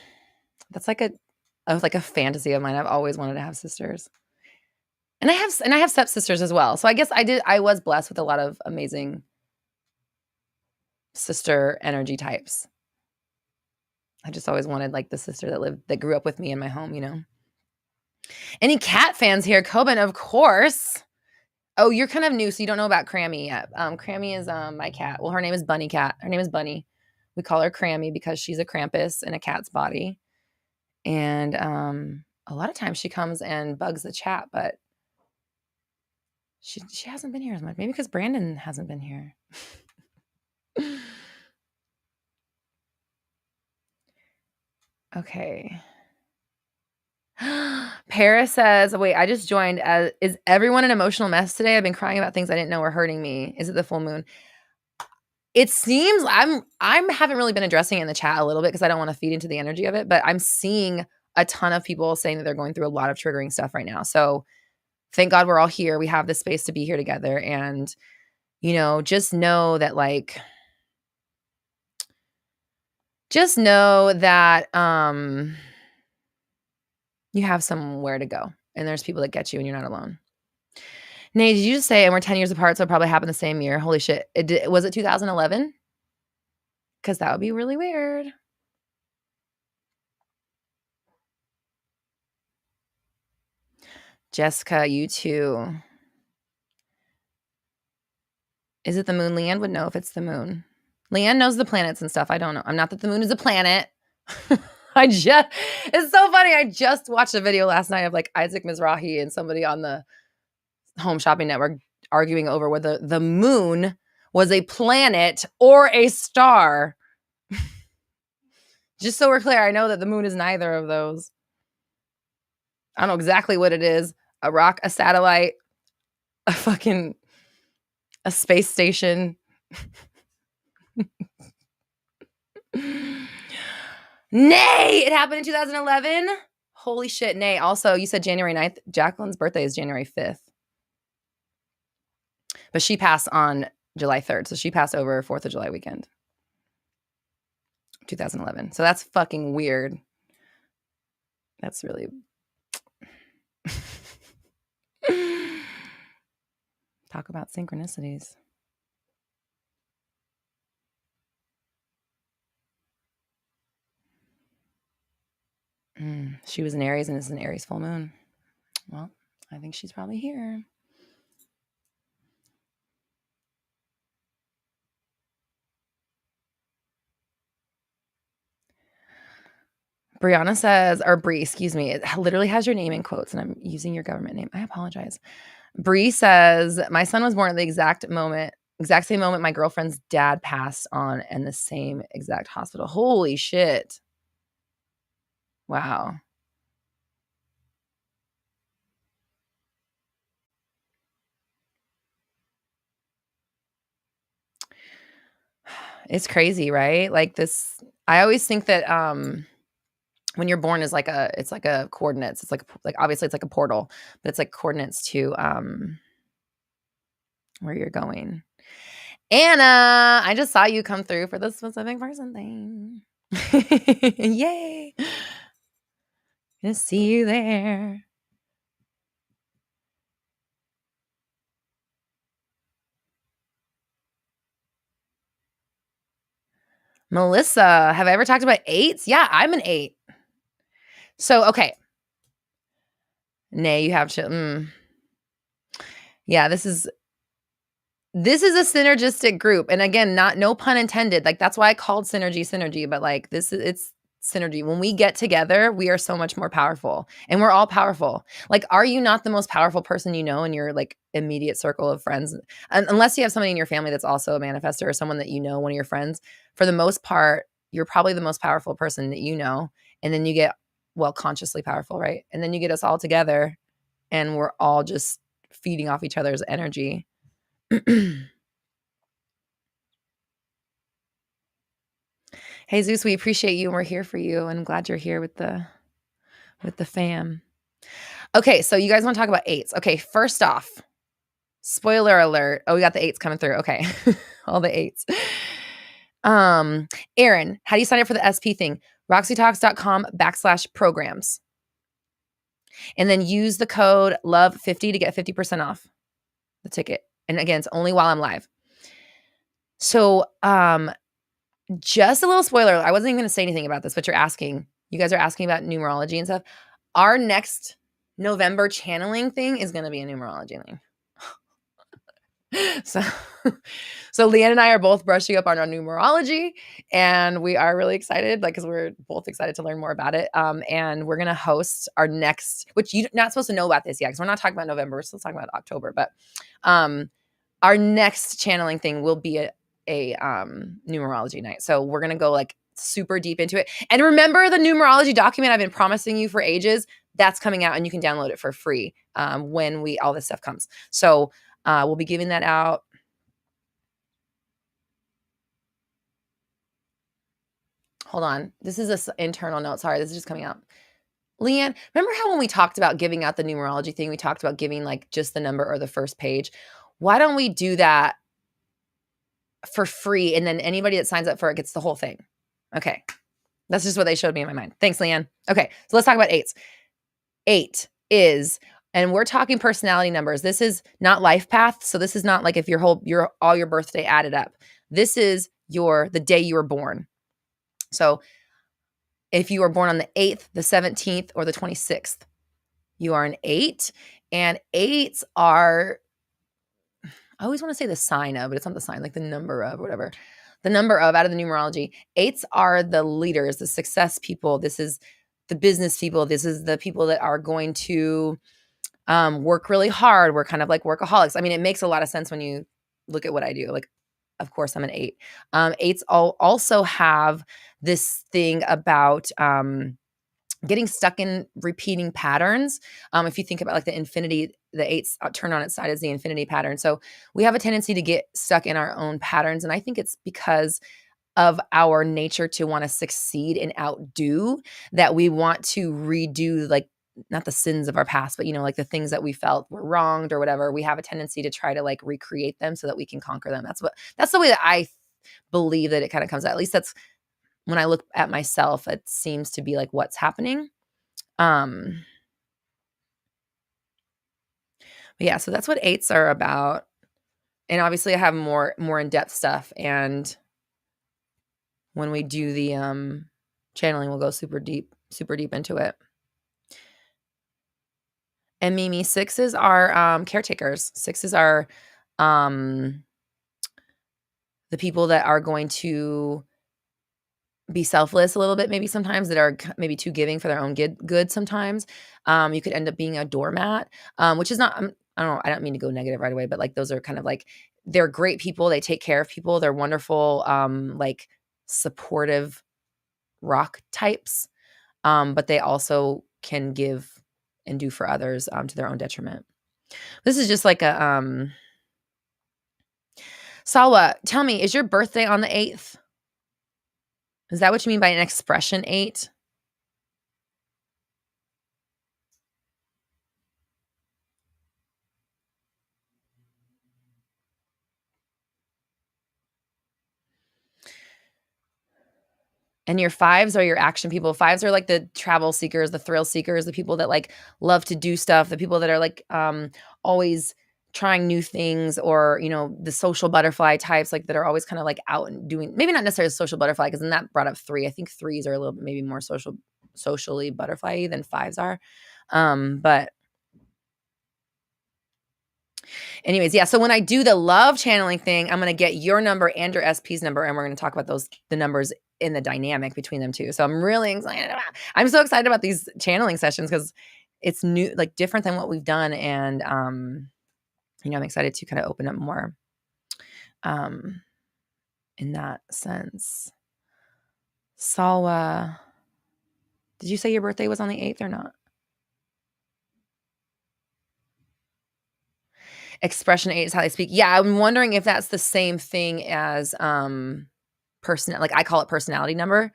That's like a fantasy of mine. I've always wanted to have sisters. And I have stepsisters as well. So I guess I was blessed with a lot of amazing sister energy types. I just always wanted like the sister that grew up with me in my home, you know. Any cat fans here? Coben, of course. Oh, you're kind of new, so you don't know about Crammy yet. Crammy is my cat. Well, her name is Bunny Cat. Her name is Bunny. We call her Crammy because she's a Krampus in a cat's body. And a lot of times she comes and bugs the chat, but she hasn't been here as much. Maybe because Brandon hasn't been here. Okay. Paris says, wait, I just joined. Is everyone an emotional mess today? I've been crying about things I didn't know were hurting me. Is it the full moon? It seems I haven't really been addressing it in the chat a little bit because I don't want to feed into the energy of it, but I'm seeing a ton of people saying that they're going through a lot of triggering stuff right now. So thank God we're all here. We have this space to be here together. And, you know, just know that you have somewhere to go and there's people that get you and you're not alone. Nay, did you just say, and we're 10 years apart, so it probably happened the same year? Holy shit. Was it 2011? Because that would be really weird. Jessica, you too. Is it the moon? Leanne would know if it's the moon. Leanne knows the planets and stuff. I don't know. I'm not that the moon is a planet. It's so funny. I just watched a video last night of like Isaac Mizrahi and somebody on the Home Shopping Network arguing over whether the moon was a planet or a star. Just so we're clear, I know that the moon is neither of those. I don't know exactly what it is. A rock, a satellite, a space station. Nay, it happened in 2011. Holy shit, nay. Also, you said January 9th. Jacqueline's birthday is January 5th. But she passed on July 3rd. So she passed over 4th of July weekend. 2011. So that's fucking weird. That's really... Talk about synchronicities. She was an Aries and it's an Aries full moon. Well, I think she's probably here. Brianna says, or Bree, excuse me, it literally has your name in quotes and I'm using your government name. I apologize. Bree says, my son was born at the exact same moment my girlfriend's dad passed on in the same exact hospital. Holy shit. Wow. It's crazy, right? Like this, I always think that when you're born it's like a coordinates. It's like obviously it's like a portal, but it's like coordinates to where you're going. Anna, I just saw you come through for the specific person thing. Yay. Gonna see you there. Melissa, have I ever talked about eights? Yeah, I'm an 8. So, okay. Nay, you have to. Yeah, this is a synergistic group. And again, no pun intended. Like, that's why I called synergy, but like it's synergy. When we get together, we are so much more powerful, and we're all powerful. Like, are you not the most powerful person you know in your like immediate circle of friends? Unless you have somebody in your family that's also a manifestor or someone that you know, one of your friends. For the most part, you're probably the most powerful person that you know. And then you get, well, consciously powerful, right? And then you get us all together, and we're all just feeding off each other's energy. Hey Zeus, we appreciate you and we're here for you, and I'm glad you're here with the fam. Okay, so you guys want to talk about eights. Okay, first off, spoiler alert. Oh, we got the eights coming through. Okay. All the eights. Aaron, how do you sign up for the SP thing? roxytalks.com/programs. And then use the code LOVE50 to get 50% off the ticket. And again, it's only while I'm live. So, just a little spoiler. I wasn't even going to say anything about this, but you guys are asking about numerology and stuff. Our next November channeling thing is going to be a numerology thing. So Leanne and I are both brushing up on our numerology, and we are really excited, like, because we're both excited to learn more about it. And we're going to host our next, which you're not supposed to know about this yet, because we're not talking about November. We're still talking about October, but our next channeling thing will be a numerology night. So we're going to go like super deep into it. And remember the numerology document I've been promising you for ages? That's coming out, and you can download it for free when all this stuff comes. So we'll be giving that out. Hold on. This is an internal note. Sorry, this is just coming out. Leanne, remember how when we talked about giving out the numerology thing, we talked about giving like just the number or the first page? Why don't we do that for free, and then anybody that signs up for it gets the whole thing? Okay. That's just what they showed me in my mind. Thanks, Leanne. Okay, so let's talk about eights. 8 is, and we're talking personality numbers. This is not life path. So this is not like if all your birthday added up. This is the day you were born. So if you were born on the 8th, the 17th, or the 26th, you are an 8. And 8s are, I always want to say the sign of, but it's not the sign, like the number of, whatever. The number of, out of the numerology, 8s are the leaders, the success people. This is the business people. This is the people that are going to work really hard. We're kind of like workaholics. I mean, it makes a lot of sense when you look at what I do. Like, of course, I'm an 8. 8s also have this thing about getting stuck in repeating patterns. If you think about like the infinity, the 8s turn on its side as the infinity pattern. So we have a tendency to get stuck in our own patterns. And I think it's because of our nature to want to succeed and outdo, that we want to redo, like, not the sins of our past, but like the things that we felt were wronged or whatever. We have a tendency to try to like recreate them so that we can conquer them. That's the way that I believe that it kind of comes out. At least that's when I look at myself, it seems to be like what's happening. But yeah, so that's what 8s are about. And obviously I have more in-depth stuff, and when we do the channeling, we'll go super deep into it. And Mimi, 6s are caretakers. 6s are the people that are going to be selfless a little bit, maybe sometimes, that are maybe too giving for their own good sometimes. You could end up being a doormat, which is not, I don't mean to go negative right away, but like those are kind of like, they're great people. They take care of people. They're wonderful, like supportive rock types. But they also can give and do for others to their own detriment. This is just like a Salwa, tell me, is your birthday on the 8th? Is that what you mean by an expression 8? And your 5s are your action people. 5s are like the travel seekers, the thrill seekers, the people that like love to do stuff, the people that are like always trying new things, or, the social butterfly types, like that are always kind of like out and doing, maybe not necessarily social butterfly, because then that brought up three. I think threes are a little bit maybe more socially butterfly than fives are. But anyways, yeah. So when I do the love channeling thing, I'm going to get your number and your SP's number, and we're going to talk about the numbers in the dynamic between them two. So I'm really excited I'm so excited about these channeling sessions because it's new, like different than what we've done. And, I'm excited to kind of open up more, in that sense. Salwa, did you say your birthday was on the 8th or not? Expression 8 is how they speak. Yeah, I'm wondering if that's the same thing as like I call it personality number.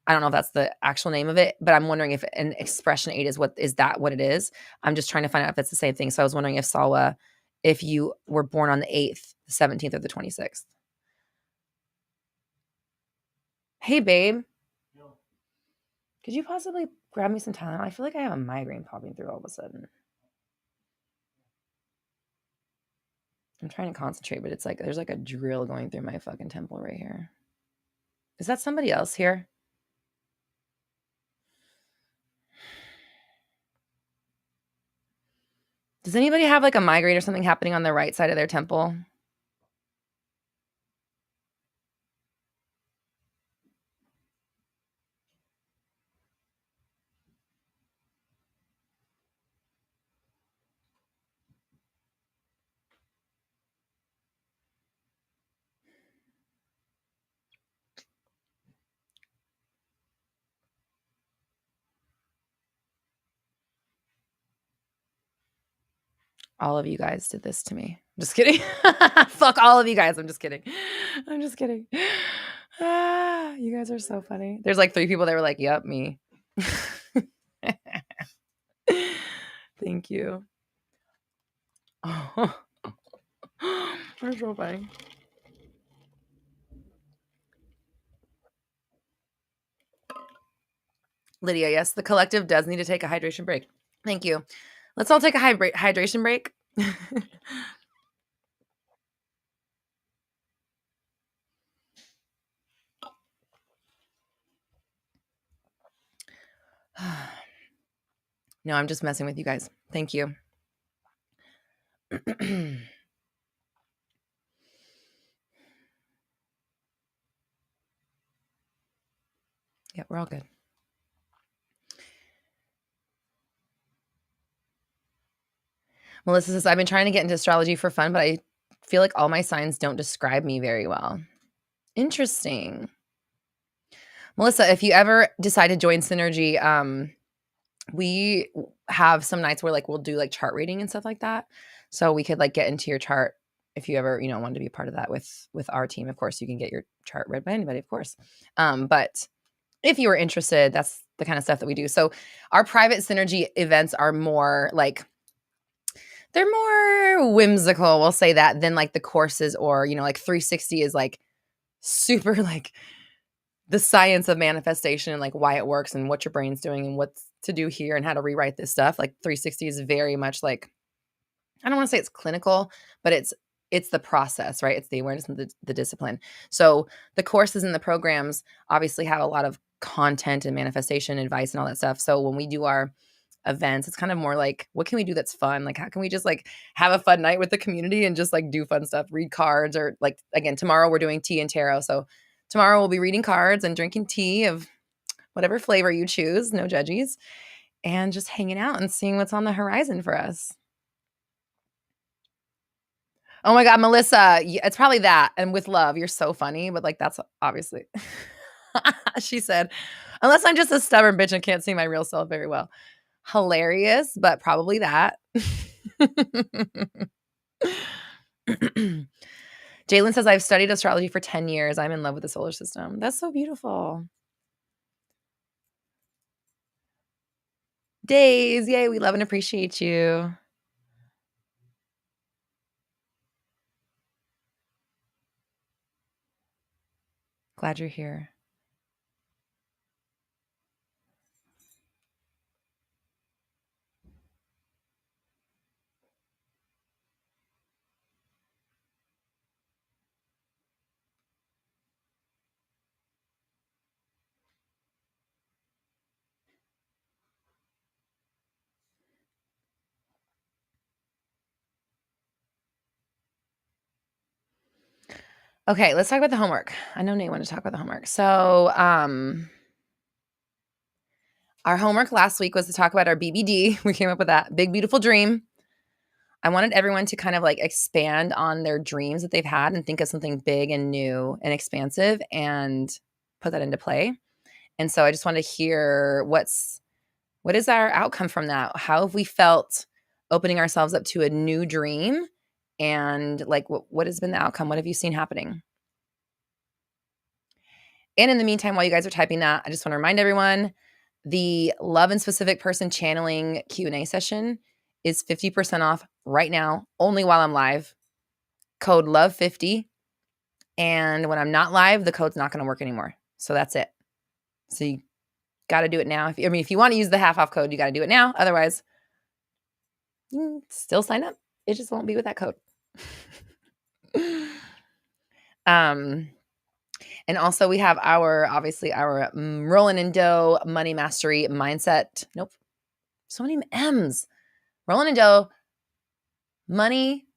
I don't know if that's the actual name of it, but I'm wondering if an expression 8 is that what it is? I'm just trying to find out if that's the same thing. So I was wondering if Salwa, if you were born on the 8th, the 17th, or the 26th. Hey, babe. Could you possibly grab me some Tylenol? I feel like I have a migraine popping through all of a sudden. I'm trying to concentrate, but it's like there's like a drill going through my fucking temple right here. Is that somebody else here? Does anybody have like a migraine or something happening on the right side of their temple? All of you guys did this to me. I'm just kidding. Fuck all of you guys. I'm just kidding. I'm just kidding. You guys are so funny. There's like 3 people that were like, yep, me. Thank you. Oh. That's so funny. Lydia, yes, the collective does need to take a hydration break. Thank you. Let's all take a hydration break. No, I'm just messing with you guys. Thank you. Yeah, we're all good. Melissa says, I've been trying to get into astrology for fun, but I feel like all my signs don't describe me very well. Interesting. Melissa, if you ever decide to join Synergy, we have some nights where like we'll do like chart reading and stuff like that. So we could like get into your chart if you ever, wanted to be a part of that with our team. Of course, you can get your chart read by anybody, of course. But if you were interested, that's the kind of stuff that we do. So our private Synergy events are more like, they're more whimsical, we'll say that, than like the courses, or, like 360 is like super like the science of manifestation and like why it works and what your brain's doing and what's to do here and how to rewrite this stuff. Like 360 is very much like, I don't want to say it's clinical, but it's the process, right? It's the awareness and the discipline. So the courses and the programs obviously have a lot of content and manifestation advice and all that stuff. So when we do our events, it's kind of more like, what can we do that's fun? Like, how can we just like have a fun night with the community and just like do fun stuff, read cards, or like, again, tomorrow we're doing tea and tarot. So tomorrow we'll be reading cards and drinking tea of whatever flavor you choose, no judgies, and just hanging out and seeing what's on the horizon for us. Oh my God, Melissa, it's probably that. And with love, you're so funny, but like, that's obviously, she said, unless I'm just a stubborn bitch and can't see my real self very well. Hilarious, but probably that. Jalen says, I've studied astrology for 10 years. I'm in love with the solar system. That's so beautiful. Days, yay, we love and appreciate you. Glad you're here. Okay, let's talk about the homework. I know Nate wanted to talk about the homework. So, our homework last week was to talk about our BBD. We came up with that big, beautiful dream. I wanted everyone to kind of like expand on their dreams that they've had and think of something big and new and expansive and put that into play. And so I just wanted to hear what is our outcome from that? How have we felt opening ourselves up to a new dream? And like, what has been the outcome? What have you seen happening? And in the meantime, while you guys are typing that, I just want to remind everyone, the Love and Specific Person Channeling Q&A session is 50% off right now, only while I'm live. Code LOVE50. And when I'm not live, the code's not going to work anymore. So that's it. So you got to do it now. If you want to use the half off code, you got to do it now. Otherwise, you can still sign up. It just won't be with that code. And also we have our Rolling in Dough Money Mastery Mindset. Nope. So many M's. Rolling in Dough Money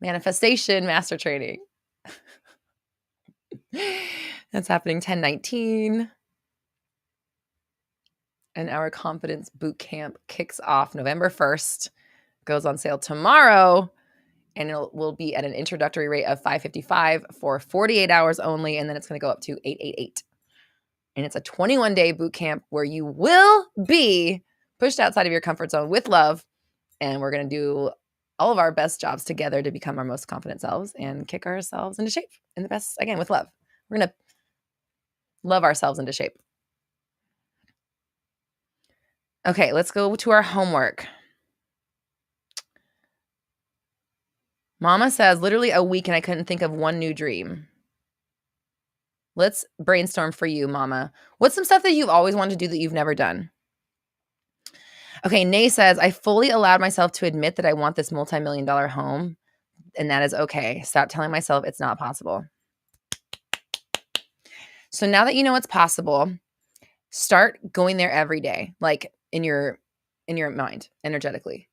Manifestation Master Training. That's happening 10/19. And our Confidence Boot Camp kicks off November 1st. Goes on sale tomorrow. And it will be at an introductory rate of $555 for 48 hours only. And then it's going to go up to $888. And it's a 21-day boot camp where you will be pushed outside of your comfort zone with love. And we're going to do all of our best jobs together to become our most confident selves and kick ourselves into shape in the best, again, with love. We're going to love ourselves into shape. Okay, let's go to our homework. Mama says, literally a week and I couldn't think of one new dream. Let's brainstorm for you, Mama. What's some stuff that you've always wanted to do that you've never done? Okay, Nay says, I fully allowed myself to admit that I want this multi-million-dollar home, and that is okay. Stop telling myself it's not possible. So now that you know it's possible, start going there every day, like in your mind, energetically.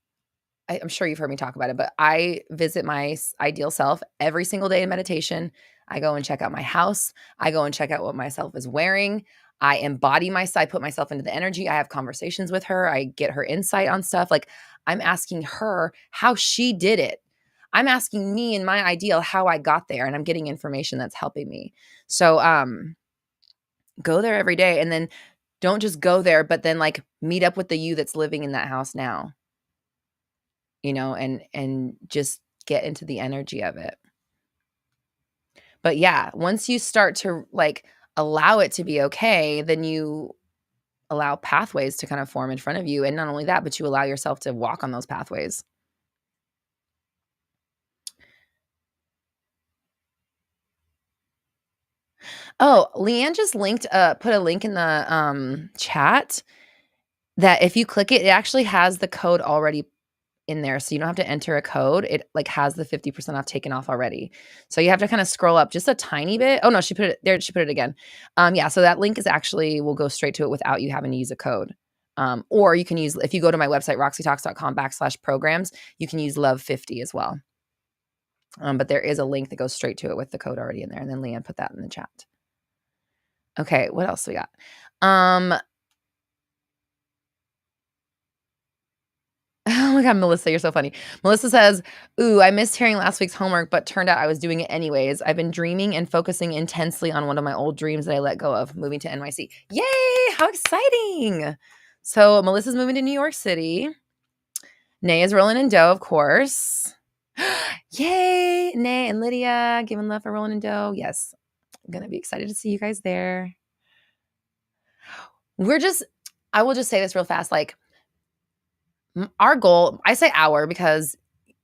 I'm sure you've heard me talk about it, but I visit my ideal self every single day in meditation. I go and check out my house. I go and check out what myself is wearing. I embody myself. I put myself into the energy. I have conversations with her. I get her insight on stuff. Like I'm asking her how she did it. I'm asking me in my ideal how I got there, and I'm getting information that's helping me. So go there every day, and then don't just go there, but then like meet up with the you that's living in that house now. You know, and just get into the energy of it. But yeah, once you start to like allow it to be okay, then you allow pathways to kind of form in front of you. And not only that, but you allow yourself to walk on those pathways. Oh, Leanne just put a link in the chat that if you click it, it actually has the code already in there. So you don't have to enter a code. It like has the 50% off taken off already. So you have to kind of scroll up just a tiny bit. Oh no, she put it there. She put it again. Yeah. So that link will go straight to it without you having to use a code. Or you can use, if you go to my website, roxytalks.com/programs, you can use love50 as well. But there is a link that goes straight to it with the code already in there. And then Leanne put that in the chat. Okay. What else we got? Oh my God, Melissa, you're so funny. Melissa says, ooh, I missed hearing last week's homework, but turned out I was doing it anyways. I've been dreaming and focusing intensely on one of my old dreams that I let go of, moving to NYC. Yay, how exciting. So Melissa's moving to New York City. Nay is rolling in dough, of course. Yay, Nay and Lydia giving love for rolling in dough. Yes, I'm going to be excited to see you guys there. I will just say this real fast. Like, our goal, I say our because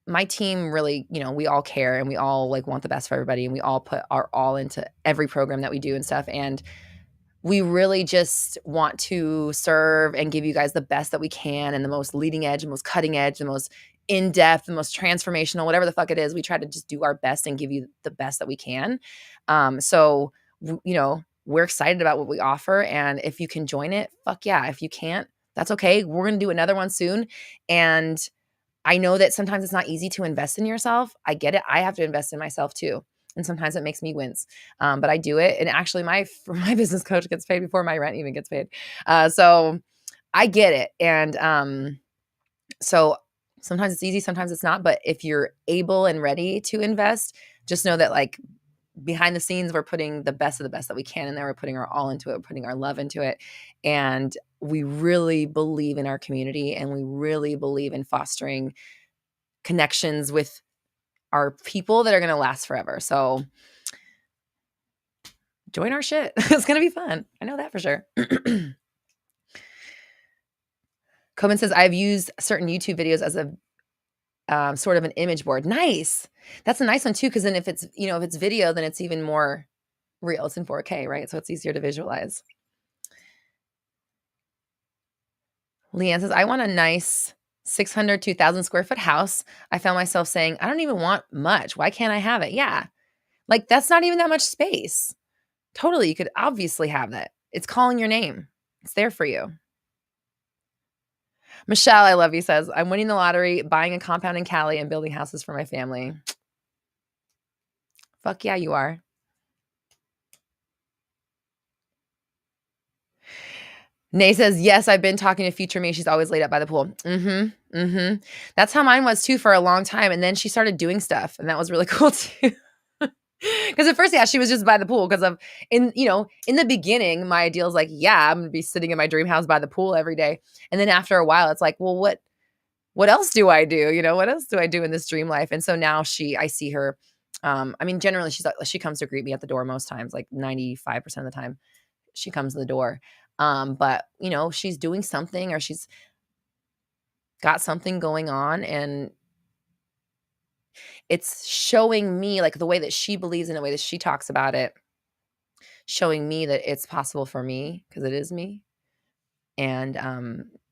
my team really, we all care and we all like want the best for everybody, and we all put our all into every program that we do and stuff. And we really just want to serve and give you guys the best that we can, and the most leading edge, the most cutting edge, the most in-depth, the most transformational, whatever the fuck it is. We try to just do our best and give you the best that we can. So, we're excited about what we offer. And if you can join it, fuck yeah. If you can't, that's okay. We're going to do another one soon. And I know that sometimes it's not easy to invest in yourself. I get it. I have to invest in myself too. and sometimes it makes me wince. But I do it. And actually my business coach gets paid before my rent even gets paid. So I get it. And so sometimes it's easy, sometimes it's not. But if you're able and ready to invest, just know that like behind the scenes, we're putting the best of the best that we can in there. We're putting our all into it. We're putting our love into it. And we really believe in our community, and we really believe in fostering connections with our people that are going to last forever. So join our shit. It's going to be fun. I know that for sure. Coben says, I've used certain YouTube videos as a sort of an image board. Nice. That's a nice one too. Cause then if it's, if it's video, then it's even more real. It's in 4K, right? So it's easier to visualize. Leanne says, I want a nice 600 to 1,000 square foot house. I found myself saying, I don't even want much. Why can't I have it? Yeah. Like that's not even that much space. Totally. You could obviously have that. It's calling your name. It's there for you. Michelle, I love you, says, I'm winning the lottery, buying a compound in Cali, and building houses for my family. Fuck yeah, you are. Nay says, yes, I've been talking to future me. She's always laid up by the pool. That's how mine was too for a long time. And then she started doing stuff. And that was really cool too. Because at first, yeah, she was just by the pool because of in the beginning, my ideal is like, yeah, I'm gonna be sitting in my dream house by the pool every day. And then after a while, it's like, well, what else do I do? What else do I do in this dream life? And so now I see her. Generally she comes to greet me at the door most times, like 95% of the time she comes to the door. But she's doing something, or she's got something going on, and it's showing me like the way that she believes in the way that she talks about it, showing me that it's possible for me because it is me. And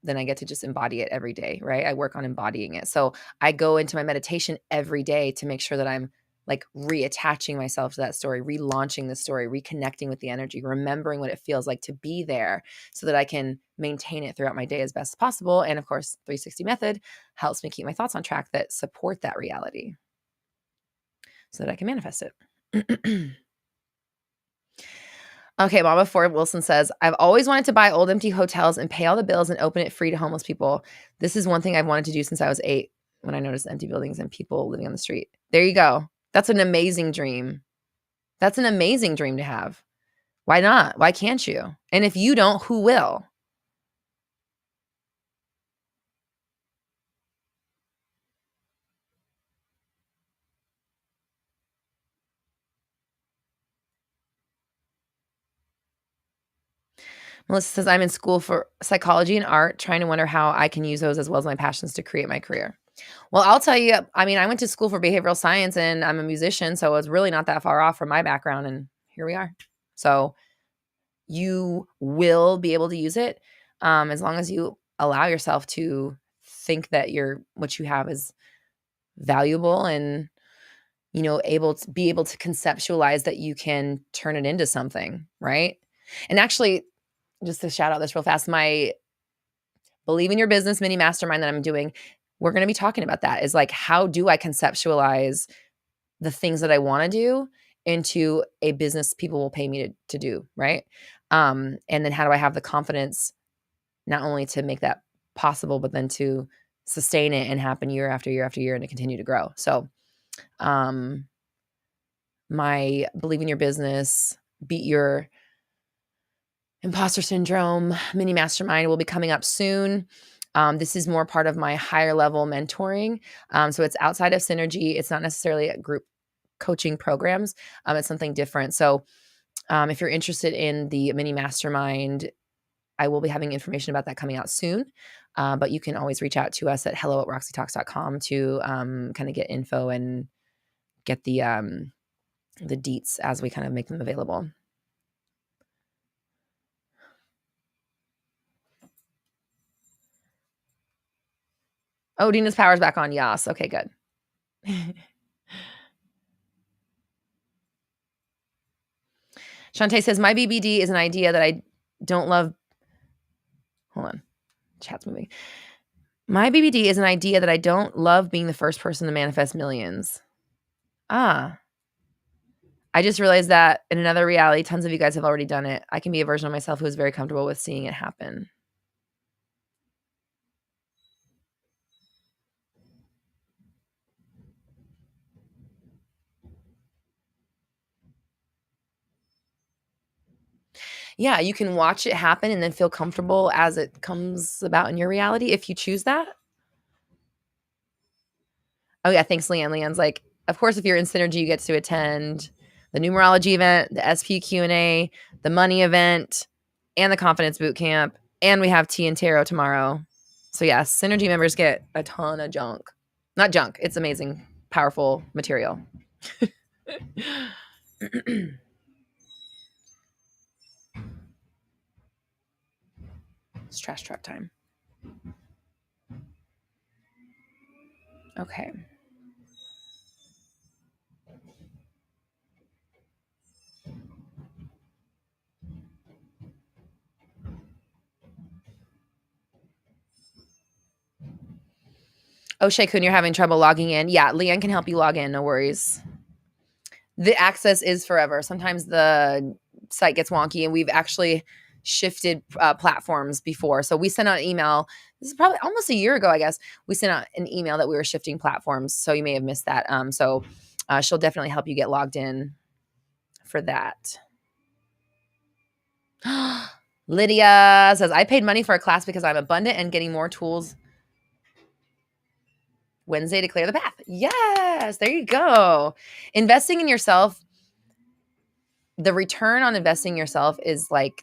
then I get to just embody it every day, right? I work on embodying it. So I go into my meditation every day to make sure that I'm like reattaching myself to that story, relaunching the story, reconnecting with the energy, remembering what it feels like to be there so that I can maintain it throughout my day as best as possible. And of course, 360 method helps me keep my thoughts on track that support that reality so that I can manifest it. Okay, Mama Ford Wilson says, I've always wanted to buy old empty hotels and pay all the bills and open it free to homeless people. This is one thing I've wanted to do since I was 8 when I noticed empty buildings and people living on the street. There you go. That's an amazing dream. That's an amazing dream to have. Why not? Why can't you? And if you don't, who will? Melissa says, I'm in school for psychology and art, trying to wonder how I can use those as well as my passions to create my career. Well, I'll tell you, I went to school for behavioral science and I'm a musician, so it's really not that far off from my background, and here we are. So you will be able to use it as long as you allow yourself to think that what you have is valuable and, able to conceptualize that you can turn it into something, right? And actually, just to shout out this real fast, my Believe in Your Business mini mastermind that I'm doing, we're going to be talking about that, is like, how do I conceptualize the things that I want to do into a business people will pay me to do, right? And then how do I have the confidence not only to make that possible, but then to sustain it and happen year after year after year and to continue to grow. So my Believe in Your Business, Beat Your Imposter Syndrome mini mastermind will be coming up soon. This is more part of my higher level mentoring. So it's outside of Synergy. It's not necessarily a group coaching programs. It's something different. So if you're interested in the mini mastermind, I will be having information about that coming out soon. But you can always reach out to us at hello@roxytalks.com to kind of get info and get the deets as we kind of make them available. Oh, Dina's power's back on. Yes. Okay, good. Shantae says, my BBD is an idea that I don't love. Hold on. Chat's moving. My BBD is an idea that I don't love being the first person to manifest millions. Ah. I just realized that in another reality, tons of you guys have already done it. I can be a version of myself who is very comfortable with seeing it happen. Yeah, you can watch it happen and then feel comfortable as it comes about in your reality if you choose that. Oh, yeah, thanks, Leanne. Leanne's like, of course, if you're in Synergy, you get to attend the numerology event, the SP Q&A, the money event, and the confidence boot camp. And we have tea and tarot tomorrow. So, yes, Synergy members get a ton of junk. Not junk. It's amazing, powerful material. It's trash truck time. Okay. Oh, Shaykun, you're having trouble logging in. Yeah, Leanne can help you log in. No worries. The access is forever. Sometimes the site gets wonky, and we've actually shifted platforms before. So we sent out an email. This is probably almost a year ago, I guess. We sent out an email that we were shifting platforms. So you may have missed that. So she'll definitely help you get logged in for that. Lydia says, I paid money for a class because I'm abundant and getting more tools Wednesday to clear the path. Yes, there you go. Investing in yourself, the return on investing in yourself is like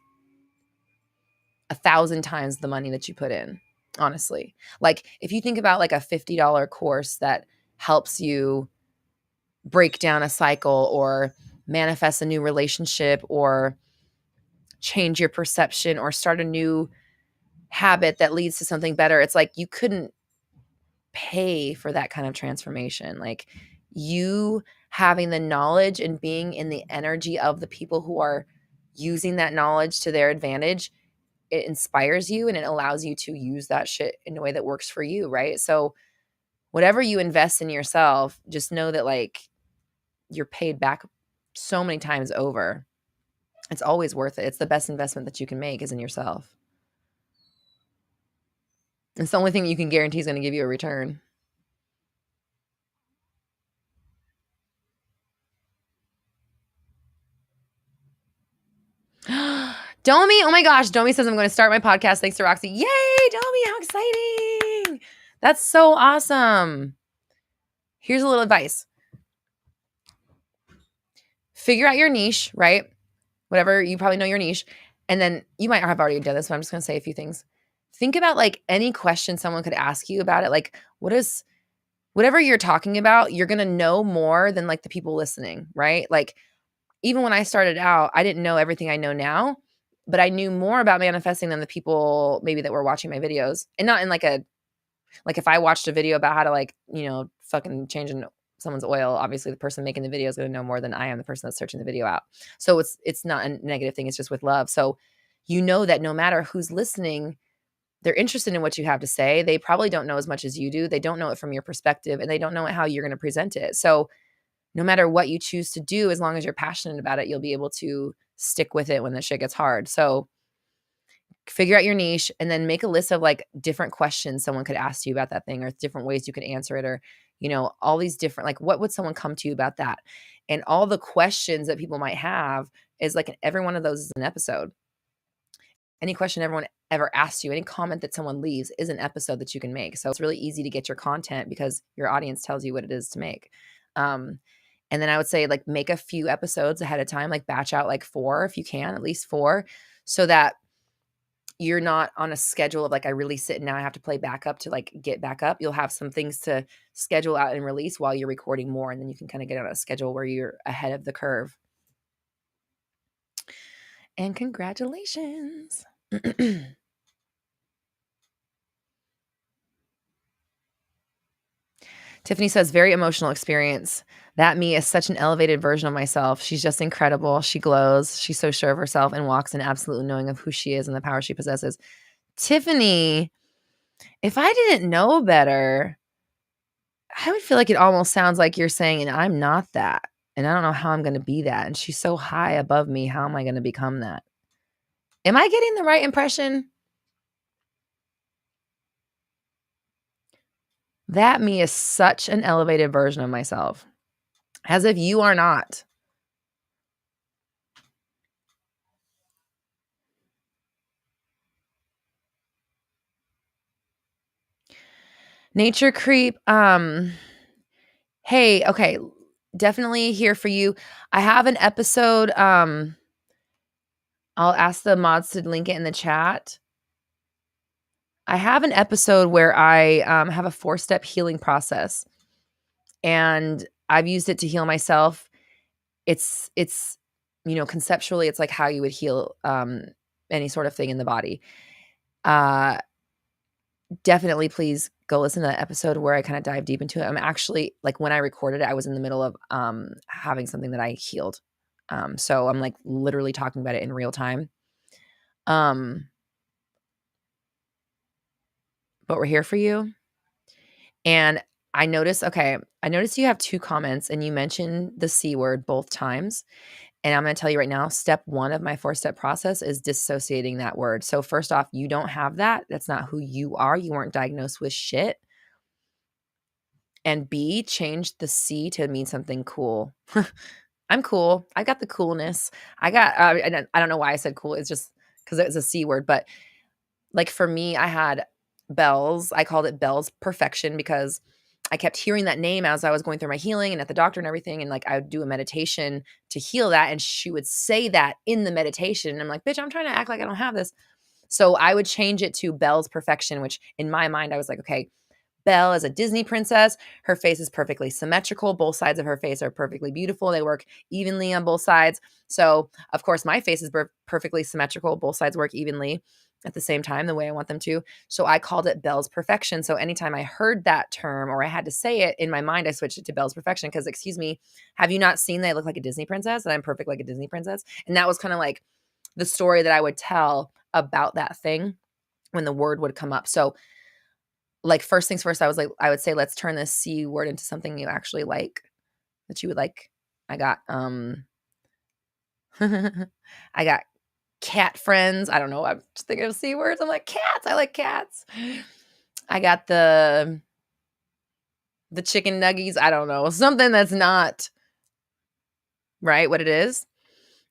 1,000 times the money that you put in, honestly. Like if you think about like a $50 course that helps you break down a cycle or manifest a new relationship or change your perception or start a new habit that leads to something better, it's like you couldn't pay for that kind of transformation. Like you having the knowledge and being in the energy of the people who are using that knowledge to their advantage, it inspires you and it allows you to use that shit in a way that works for you, right? So whatever you invest in yourself, just know that like you're paid back so many times over. It's always worth it. It's the best investment that you can make is in yourself. It's the only thing you can guarantee is going to give you a return. Domi, oh my gosh, Domi says I'm going to start my podcast thanks to Roxy. Yay, Domi, how exciting. That's so awesome. Here's a little advice. Figure out your niche, right? Whatever, you probably know your niche. And then you might have already done this, but I'm just going to say a few things. Think about like any question someone could ask you about it. Like whatever you're talking about, you're going to know more than like the people listening, right? Like even when I started out, I didn't know everything I know now, but I knew more about manifesting than the people maybe that were watching my videos. And not in like if I watched a video about how to like, fucking change someone's oil, obviously the person making the video is going to know more than I am, the person that's searching the video out. So it's not a negative thing. It's just with love. So you know that no matter who's listening, they're interested in what you have to say. They probably don't know as much as you do. They don't know it from your perspective and they don't know how you're going to present it. So no matter what you choose to do, as long as you're passionate about it, you'll be able to stick with it when the shit gets hard. So figure out your niche and then make a list of like different questions someone could ask you about that thing or different ways you could answer it or, all these different, like what would someone come to you about that? And all the questions that people might have is like every one of those is an episode. Any question everyone ever asks you, any comment that someone leaves is an episode that you can make. So it's really easy to get your content because your audience tells you what it is to make. And then I would say like make a few episodes ahead of time, like batch out like 4 if you can, at least 4, so that you're not on a schedule of like I release it and now I have to play back up to like get back up. You'll have some things to schedule out and release while you're recording more, and then you can kind of get on a schedule where you're ahead of the curve. And congratulations. Tiffany says, very emotional experience. That me is such an elevated version of myself. She's just incredible. She glows. She's so sure of herself and walks in absolute knowing of who she is and the power she possesses. Tiffany, if I didn't know better, I would feel like it almost sounds like you're saying, and I'm not that. And I don't know how I'm going to be that. And she's so high above me. How am I going to become that? Am I getting the right impression? That me is such an elevated version of myself, as if you are not. Nature creep. Hey, okay, definitely here for you. I have an episode. I'll ask the mods to link it in the chat. I have an episode where I have a 4-step healing process, and I've used it to heal myself. It's conceptually, it's like how you would heal any sort of thing in the body. Definitely please go listen to that episode where I kind of dive deep into it. I'm actually, like, when I recorded it, I was in the middle of having something that I healed. So I'm like literally talking about it in real time. But we're here for you. And I noticed you have 2 comments, and you mentioned the C word both times. And I'm going to tell you right now, step 1 of my 4-step process is dissociating that word. So first off, you don't have that. That's not who you are. You weren't diagnosed with shit. And B, change the C to mean something cool. I'm cool. I got the coolness. I don't know why I said cool. It's just because it was a C word. But like for me, I had Bells. I called it Bells Perfection because I kept hearing that name as I was going through my healing and at the doctor and everything. And like I would do a meditation to heal that. And she would say that in the meditation. And I'm like, bitch, I'm trying to act like I don't have this. So I would change it to Belle's Perfection, which in my mind, I was like, okay, Belle is a Disney princess. Her face is perfectly symmetrical. Both sides of her face are perfectly beautiful. They work evenly on both sides. So, of course, my face is perfectly symmetrical. Both sides work evenly at the same time, the way I want them to. So I called it Belle's Perfection. So anytime I heard that term or I had to say it in my mind, I switched it to Belle's Perfection because, excuse me, have you not seen that I look like a Disney princess and I'm perfect like a Disney princess? And that was kind of like the story that I would tell about that thing when the word would come up. So, like, first things first, I would say, let's turn this C word into something you actually like, that you would like. I got, I got cat friends. I don't know. I'm just thinking of C words. I'm like, cats. I like cats. I got the chicken nuggies. I don't know. Something that's not right what it is.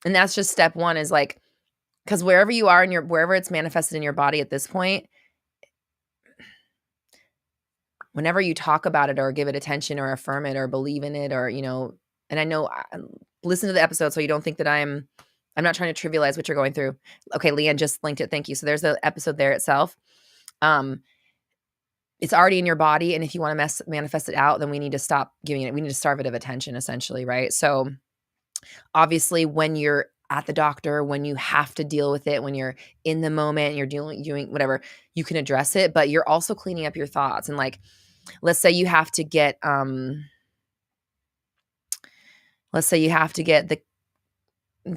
And that's just step 1 is like, because wherever you are wherever it's manifested in your body at this point, whenever you talk about it or give it attention or affirm it or believe in it or, and I know, listen to the episode so you don't think that I'm not trying to trivialize what you're going through. Okay, Leanne just linked it. Thank you. So there's the episode there itself. It's already in your body. And if you want to manifest it out, then we need to stop giving it. We need to starve it of attention, essentially, right? So obviously when you're at the doctor, when you have to deal with it, when you're in the moment, you're doing whatever, you can address it, but you're also cleaning up your thoughts. And like, let's say you have to get the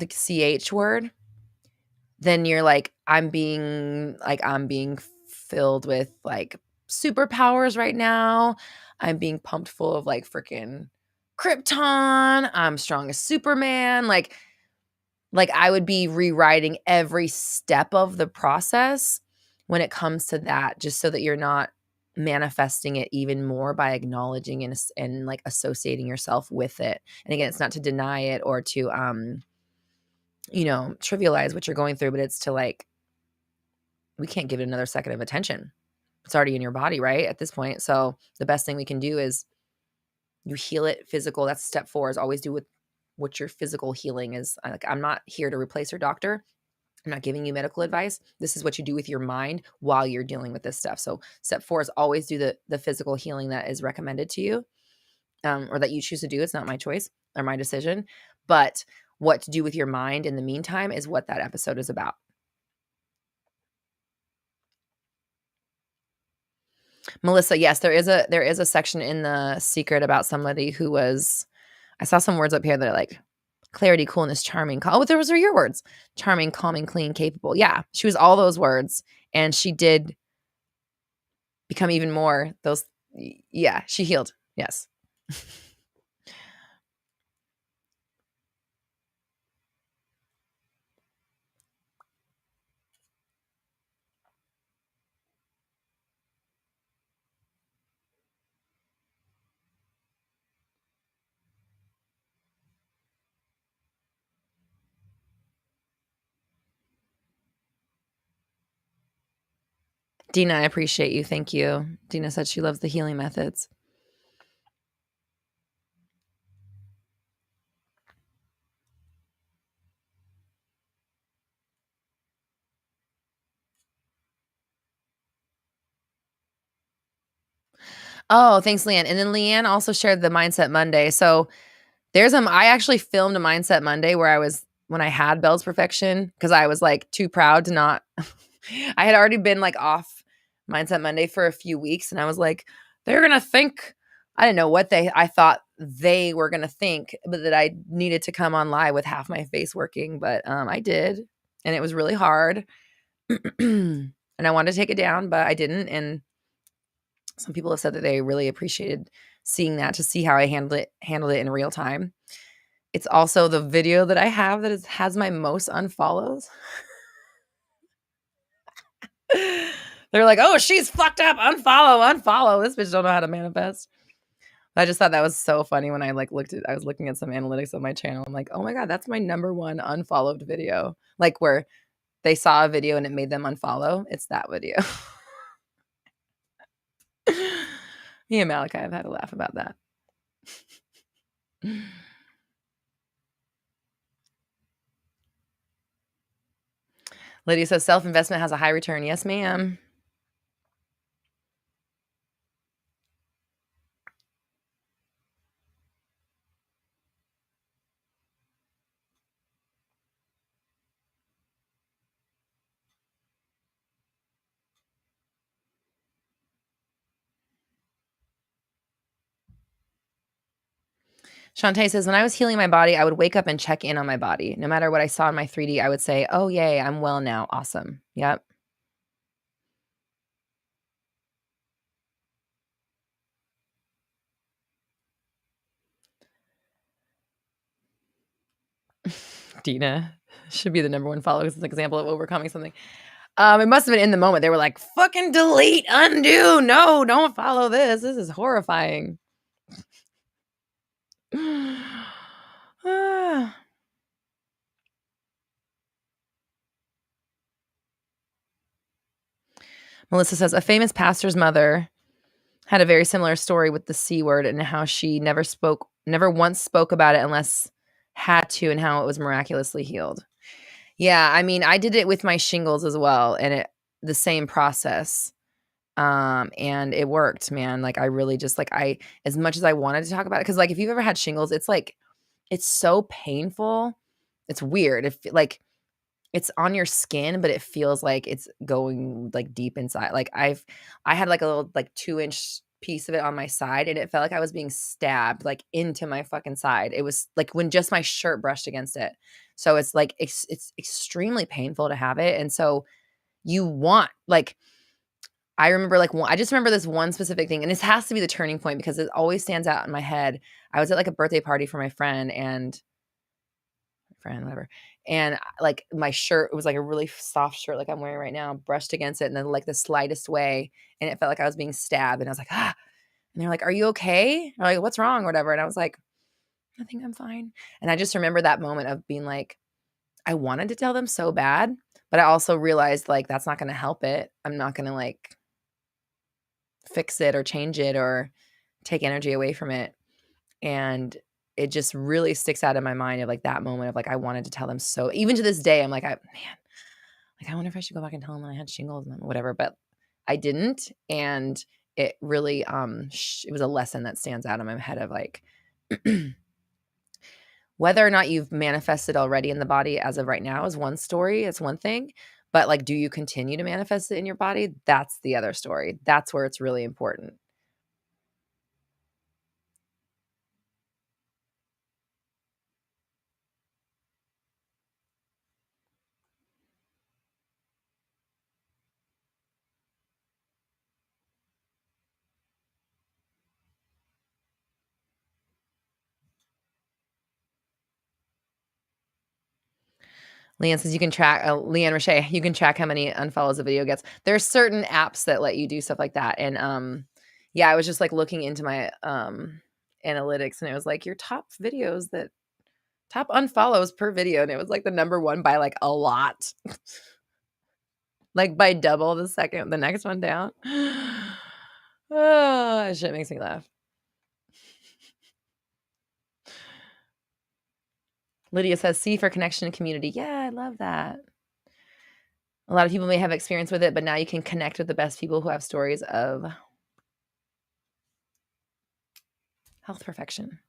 CH word, then you're like, I'm being filled with like superpowers right now. I'm being pumped full of like freaking Krypton. I'm strong as Superman. Like I would be rewriting every step of the process when it comes to that, just so that you're not manifesting it even more by acknowledging and like associating yourself with it. And again, it's not to deny it or to trivialize what you're going through, but it's to like, we can't give it another second of attention. It's already in your body, right? At this point. So the best thing we can do is you heal it physical. That's step 4, is always do with what your physical healing is. Like, I'm not here to replace your doctor. I'm not giving you medical advice. This is what you do with your mind while you're dealing with this stuff. So step 4 is always do the physical healing that is recommended to you, or that you choose to do. It's not my choice or my decision. But what to do with your mind in the meantime is what that episode is about. Melissa, yes, there is a section in The Secret about somebody who was, I saw some words up here that are like clarity, coolness, charming. Oh, those are your words. Charming, calming, clean, capable. Yeah, she was all those words. And she did become even more those. Yeah, she healed. Yes. Dina, I appreciate you. Thank you. Dina said she loves the healing methods. Oh, thanks, Leanne. And then Leanne also shared the Mindset Monday. So I actually filmed a Mindset Monday where when I had Bell's Perfection, because I was like too proud to not, I had already been like off Mindset Monday for a few weeks. And I was like, they're going to think, I didn't know what I thought they were going to think, but that I needed to come on live with half my face working. But I did. And it was really hard. And I wanted to take it down, but I didn't. And some people have said that they really appreciated seeing that, to see how I handled it in real time. It's also the video that I have that has my most unfollows. They're like, oh, she's fucked up. Unfollow. This bitch don't know how to manifest. I just thought that was so funny when I I was looking at some analytics of my channel. I'm like, oh my God, that's my number one unfollowed video. Like where they saw a video and it made them unfollow. It's that video. Me and Malachi have had a laugh about that. Lydia says self-investment has a high return. Yes, ma'am. Shantae says, when I was healing my body, I would wake up and check in on my body. No matter what I saw in my 3D, I would say, oh, yay, I'm well now. Awesome. Yep. Dina should be the number one follower. It's an example of overcoming something. It must have been in the moment. They were like, fucking delete, undo. No, don't follow this. This is horrifying. Melissa says, a famous pastor's mother had a very similar story with the C word and how she never once spoke about it unless had to, and how it was miraculously healed. Yeah, I mean, I did it with my shingles as well, and the same process. And it worked, man. Like I really just as much as I wanted to talk about it, because like if you've ever had shingles, it's so painful. It's weird. If it's on your skin, but it feels like it's going like deep inside. Like I had like a little like 2-inch piece of it on my side, and it felt like I was being stabbed like into my fucking side. It was like when just my shirt brushed against it. So it's like it's extremely painful to have it. And so you want I remember I just remember this one specific thing, and this has to be the turning point because it always stands out in my head. I was at like a birthday party for my friend, whatever. And like my shirt, it was like a really soft shirt like I'm wearing right now, brushed against it, and then like the slightest way, and it felt like I was being stabbed. And I was like, ah. And they're like, are you okay? Or like, what's wrong? Or whatever. And I was like, I think I'm fine. And I just remember that moment of being like, I wanted to tell them so bad, but I also realized like that's not going to help it. I'm not going to like fix it or change it or take energy away from it. And it just really sticks out in my mind of like that moment of like I wanted to tell them. So even to this day, I'm like, I wonder if I should go back and tell them that I had shingles and whatever, but I didn't. And it really it was a lesson that stands out in my head of like whether or not you've manifested already in the body as of right now is one story. It's one thing. But like, do you continue to manifest it in your body? That's the other story. That's where it's really important. Leanne says you can track, Leanne Roche, you can track how many unfollows a video gets. There's certain apps that let you do stuff like that. And yeah, I was just like looking into my analytics, and it was like your top unfollows per video. And it was like the number one by like a lot. like by double the next one down. Oh, that shit makes me laugh. Lydia says, C for connection and community. Yeah, I love that. A lot of people may have experience with it, but now you can connect with the best people who have stories of health perfection.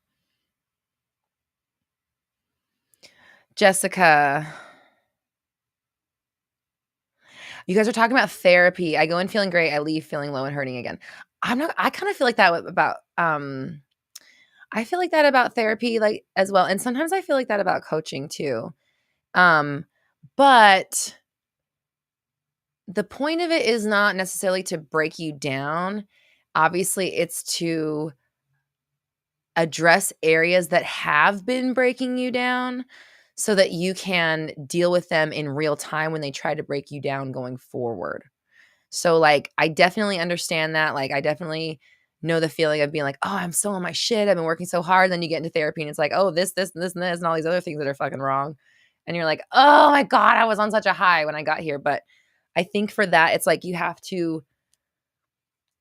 Jessica, you guys are talking about therapy. I go in feeling great. I leave feeling low and hurting again. I kind of feel like that about, I feel like that about therapy, like as well. And sometimes I feel like that about coaching too. But the point of it is not necessarily to break you down. Obviously, it's to address areas that have been breaking you down so that you can deal with them in real time when they try to break you down going forward. So, like, I definitely understand that. Like, I definitely know the feeling of being like, oh, I'm so on my shit. I've been working so hard. Then you get into therapy and it's like, oh, this, and this, and this, and all these other things that are fucking wrong. And you're like, oh my God, I was on such a high when I got here. But I think for that, it's like you have to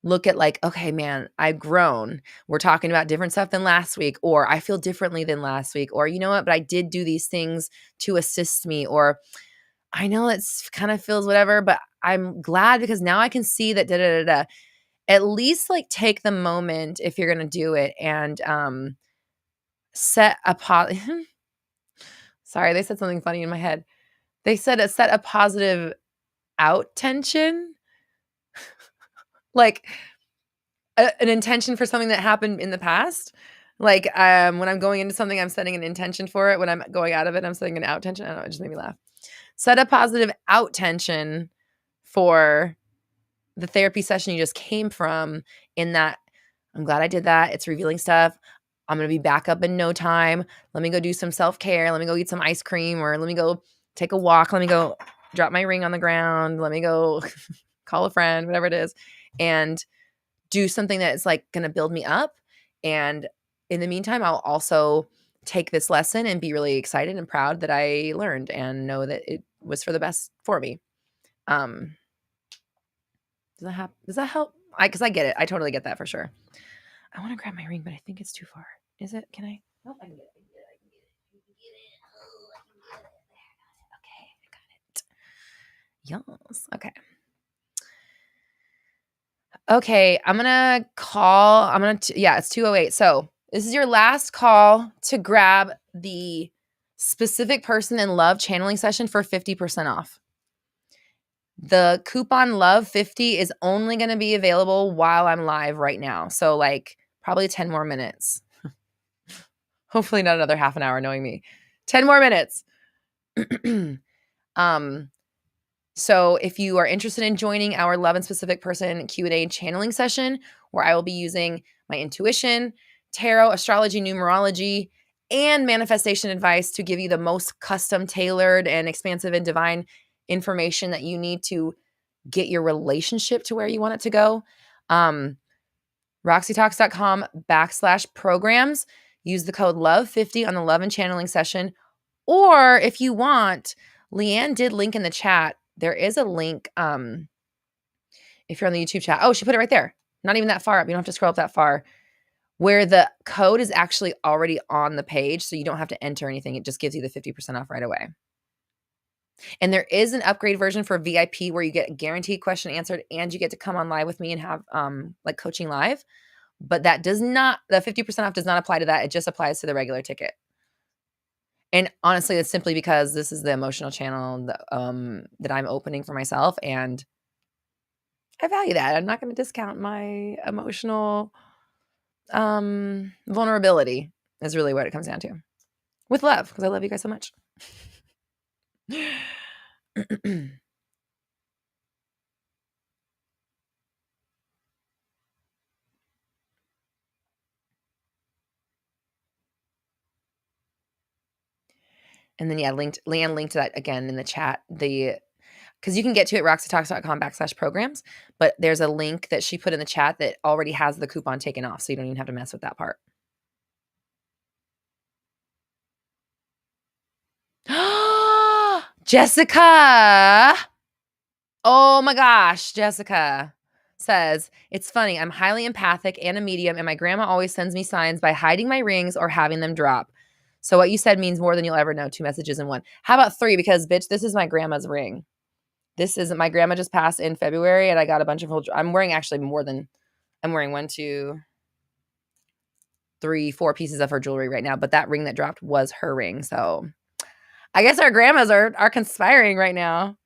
look at like, okay, man, I've grown. We're talking about different stuff than last week, or I feel differently than last week, or you know what, but I did do these things to assist me, or I know it's kind of feels whatever, but I'm glad because now I can see that da da da da. At least like take the moment if you're gonna do it and set a sorry, they said something funny in my head. They said set a positive out tension. Like an intention for something that happened in the past. Like when I'm going into something, I'm setting an intention for it. When I'm going out of it, I'm setting an out tension. I don't know, it just made me laugh. Set a positive out tension for the therapy session you just came from, in that I'm glad I did that. It's revealing stuff. I'm going to be back up in no time. Let me go do some self-care. Let me go eat some ice cream, or let me go take a walk. Let me go drop my ring on the ground. Let me go call a friend, whatever it is, and do something that is like going to build me up. And in the meantime, I'll also take this lesson and be really excited and proud that I learned and know that it was for the best for me. Does that help? Because I get it. I totally get that for sure. I want to grab my ring, but I think it's too far. Is it? Can I? Nope, I can get it. I can get it. Oh, I can get it. Okay, I got it. Yes. Okay. Okay, I'm gonna call. Yeah, it's 2:08. So this is your last call to grab the specific person in love channeling session for 50% off. The coupon love 50 is only going to be available while I'm live right now. So like probably 10 more minutes. Hopefully not another half an hour, knowing me. 10 more minutes. So if you are interested in joining our love and specific person Q&A channeling session, where I will be using my intuition, tarot, astrology, numerology, and manifestation advice to give you the most custom tailored and expansive and divine information that you need to get your relationship to where you want it to go. RoxyTalks.com/programs. Use the code LOVE50 on the love and channeling session. Or if you want, Leanne did link in the chat. There is a link if you're on the YouTube chat. Oh, she put it right there. Not even that far up. You don't have to scroll up that far. Where the code is actually already on the page, so you don't have to enter anything. It just gives you the 50% off right away. And there is an upgrade version for VIP where you get a guaranteed question answered and you get to come on live with me and have like coaching live. But that does not, the 50% off does not apply to that. It just applies to the regular ticket. And honestly, it's simply because this is the emotional channel that I'm opening for myself. And I value that. I'm not going to discount my emotional vulnerability is really what it comes down to. With love, because I love you guys so much. And then, yeah, Leanne linked that again in the chat. Because you can get to it roxytalks.com/programs, but there's a link that she put in the chat that already has the coupon taken off. So you don't even have to mess with that part. Jessica. Oh my gosh, Jessica says, it's funny. I'm highly empathic and a medium, and my grandma always sends me signs by hiding my rings or having them drop. So what you said means more than you'll ever know. 2 messages in one. How about 3? Because bitch, this is my grandma's ring. This isn't my grandma just passed in February, and I got a bunch of I'm wearing actually more than I'm wearing 1, 2, 3, 4 pieces of her jewelry right now. But that ring that dropped was her ring. So I guess our grandmas are conspiring right now.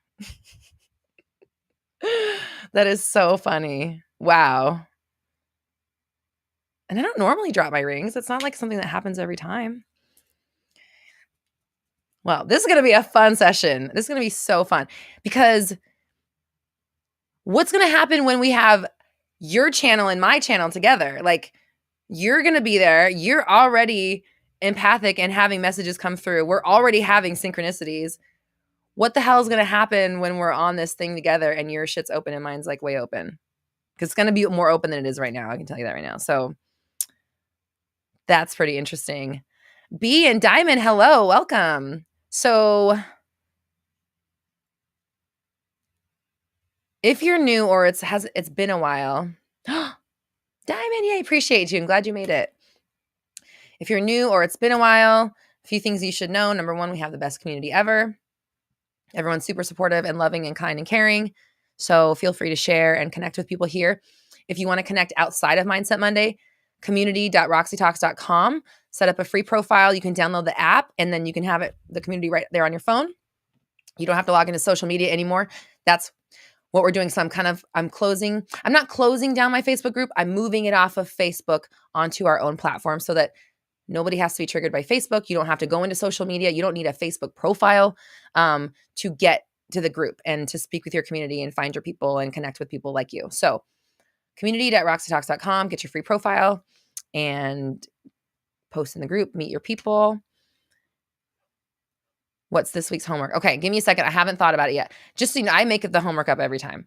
That is so funny. Wow. And I don't normally drop my rings. It's not like something that happens every time. Well, this is going to be a fun session. This is going to be so fun because what's going to happen when we have your channel and my channel together? Like, you're going to be there. You're already empathic and having messages come through. We're already having synchronicities. What the hell is going to happen when we're on this thing together and your shit's open and mine's like way open? Because it's going to be more open than it is right now. I can tell you that right now. So that's pretty interesting. B and Diamond, hello, welcome. So if you're new or it's been a while, Diamond, yay, appreciate you. I'm glad you made it. If you're new or it's been a while, a few things you should know. Number 1, we have the best community ever. Everyone's super supportive and loving and kind and caring. So feel free to share and connect with people here. If you want to connect outside of Mindset Monday, community.roxytalks.com. Set up a free profile. You can download the app and then you can have the community right there on your phone. You don't have to log into social media anymore. That's what we're doing. So I'm not closing down my Facebook group. I'm moving it off of Facebook onto our own platform so that nobody has to be triggered by Facebook. You don't have to go into social media. You don't need a Facebook profile to get to the group and to speak with your community and find your people and connect with people like you. So community.roxytalks.com, get your free profile and post in the group, meet your people. What's this week's homework? Okay, give me a second. I haven't thought about it yet. Just so you know, I make the homework up every time.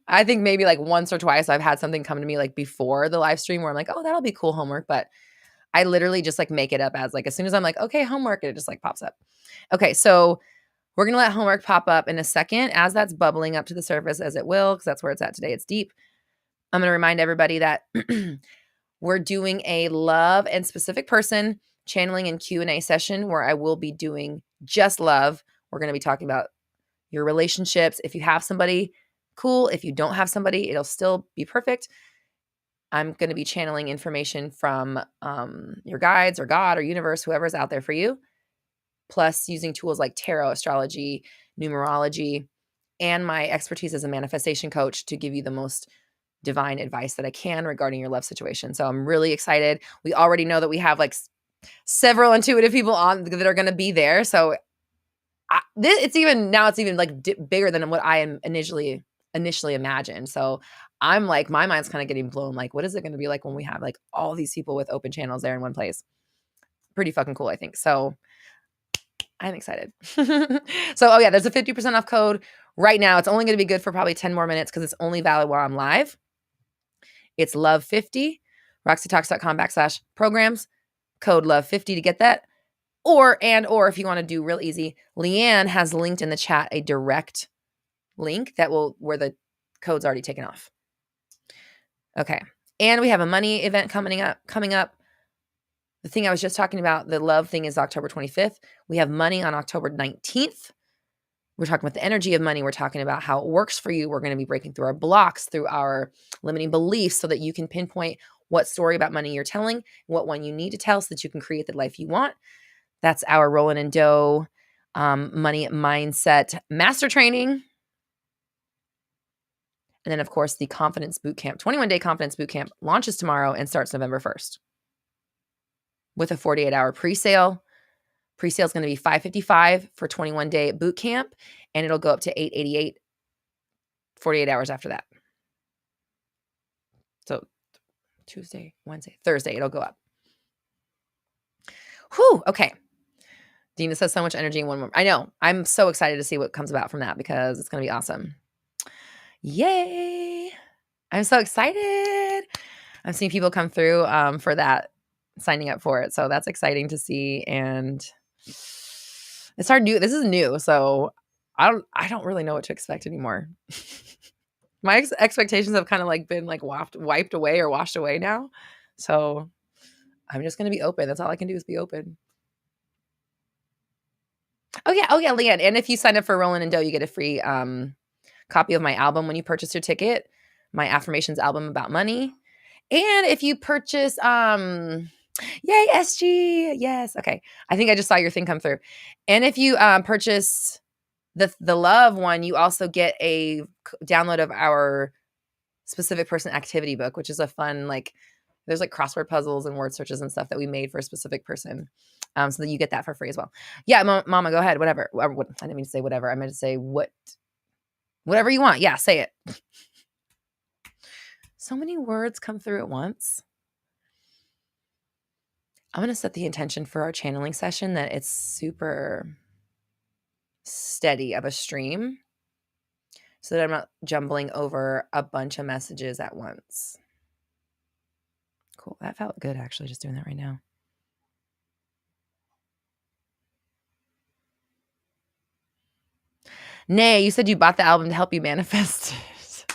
I think maybe like once or twice I've had something come to me like before the live stream where I'm like, oh, that'll be cool homework. But I literally just like make it up as like, as soon as I'm like, okay, homework, it just like pops up. Okay, so we're going to let homework pop up in a second as that's bubbling up to the surface, as it will, because that's where it's at today. It's deep. I'm going to remind everybody that we're doing a love and specific person channeling and Q&A session where I will be doing just love. We're going to be talking about your relationships. If you have somebody, cool. If you don't have somebody, it'll still be perfect. I'm going to be channeling information from your guides or God or universe, whoever's out there for you, plus using tools like tarot, astrology, numerology, and my expertise as a manifestation coach to give you the most divine advice that I can regarding your love situation. So I'm really excited. We already know that we have like several intuitive people on that are going to be there. So it's even like bigger than what I am initially imagined. So I'm like, my mind's kind of getting blown. Like, what is it going to be like when we have like all these people with open channels there in one place? Pretty fucking cool, I think. So I'm excited. So, oh yeah, there's a 50% off code right now. It's only going to be good for probably 10 more minutes because it's only valid while I'm live. It's love50, roxytalks.com/programs, code love50 to get that. Or if you want to do real easy, Leanne has linked in the chat a direct link where the code's already taken off. Okay. And we have a money event coming up. The thing I was just talking about, the love thing, is October 25th. We have money on October 19th. We're talking about the energy of money. We're talking about how it works for you. We're going to be breaking through our blocks, through our limiting beliefs so that you can pinpoint what story about money you're telling, what one you need to tell so that you can create the life you want. That's our Roland and Doe money mindset master training. And then, of course, the Confidence Bootcamp, 21-day Confidence Bootcamp launches tomorrow and starts November 1st with a 48-hour pre-sale. Pre-sale is going to be $555 for 21-day bootcamp, and it'll go up to $888 48 hours after that. So Tuesday, Wednesday, Thursday, it'll go up. Whew, okay. Dina says so much energy in one moment. I know. I'm so excited to see what comes about from that because it's going to be awesome. Yay. I'm so excited. I'm seeing people come through for that, signing up for it. So that's exciting to see. And it's our new, this is new. So I don't really know what to expect anymore. My expectations have kind of like been like wiped away or washed away now. So I'm just going to be open. That's all I can do is be open. Oh yeah, Leanne. And if you sign up for Roland and Doe, you get a free copy of my album when you purchase your ticket, my affirmations album about money. And if you purchase yay, SG. Yes. Okay. I think I just saw your thing come through. And if you purchase the love one, you also get a download of our specific person activity book, which is a fun, like, there's like crossword puzzles and word searches and stuff that we made for a specific person. So that you get that for free as well. Yeah, Mama, go ahead. Whatever. I didn't mean to say whatever. I meant to say whatever you want. Yeah, say it. So many words come through at once. I'm going to set the intention for our channeling session that it's super steady of a stream so that I'm not jumbling over a bunch of messages at once. Cool. That felt good, actually, just doing that right now. Nay, you said you bought the album to help you manifest it.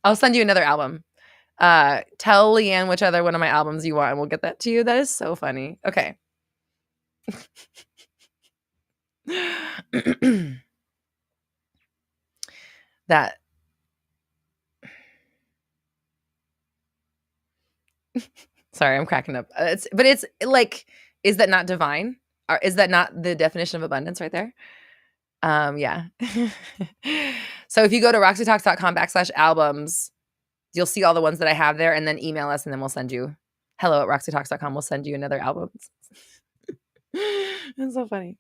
I'll send you another album. Tell Leanne which other one of my albums you want, and we'll get that to you. That is so funny. Okay. That. Sorry, I'm cracking up. It's like, is that not divine? Or is that not the definition of abundance right there? Yeah. So if you go to roxytalks.com/albums, you'll see all the ones that I have there, and then email us, and then we'll send you hello@roxytalks.com. We'll send you another album. It's so funny.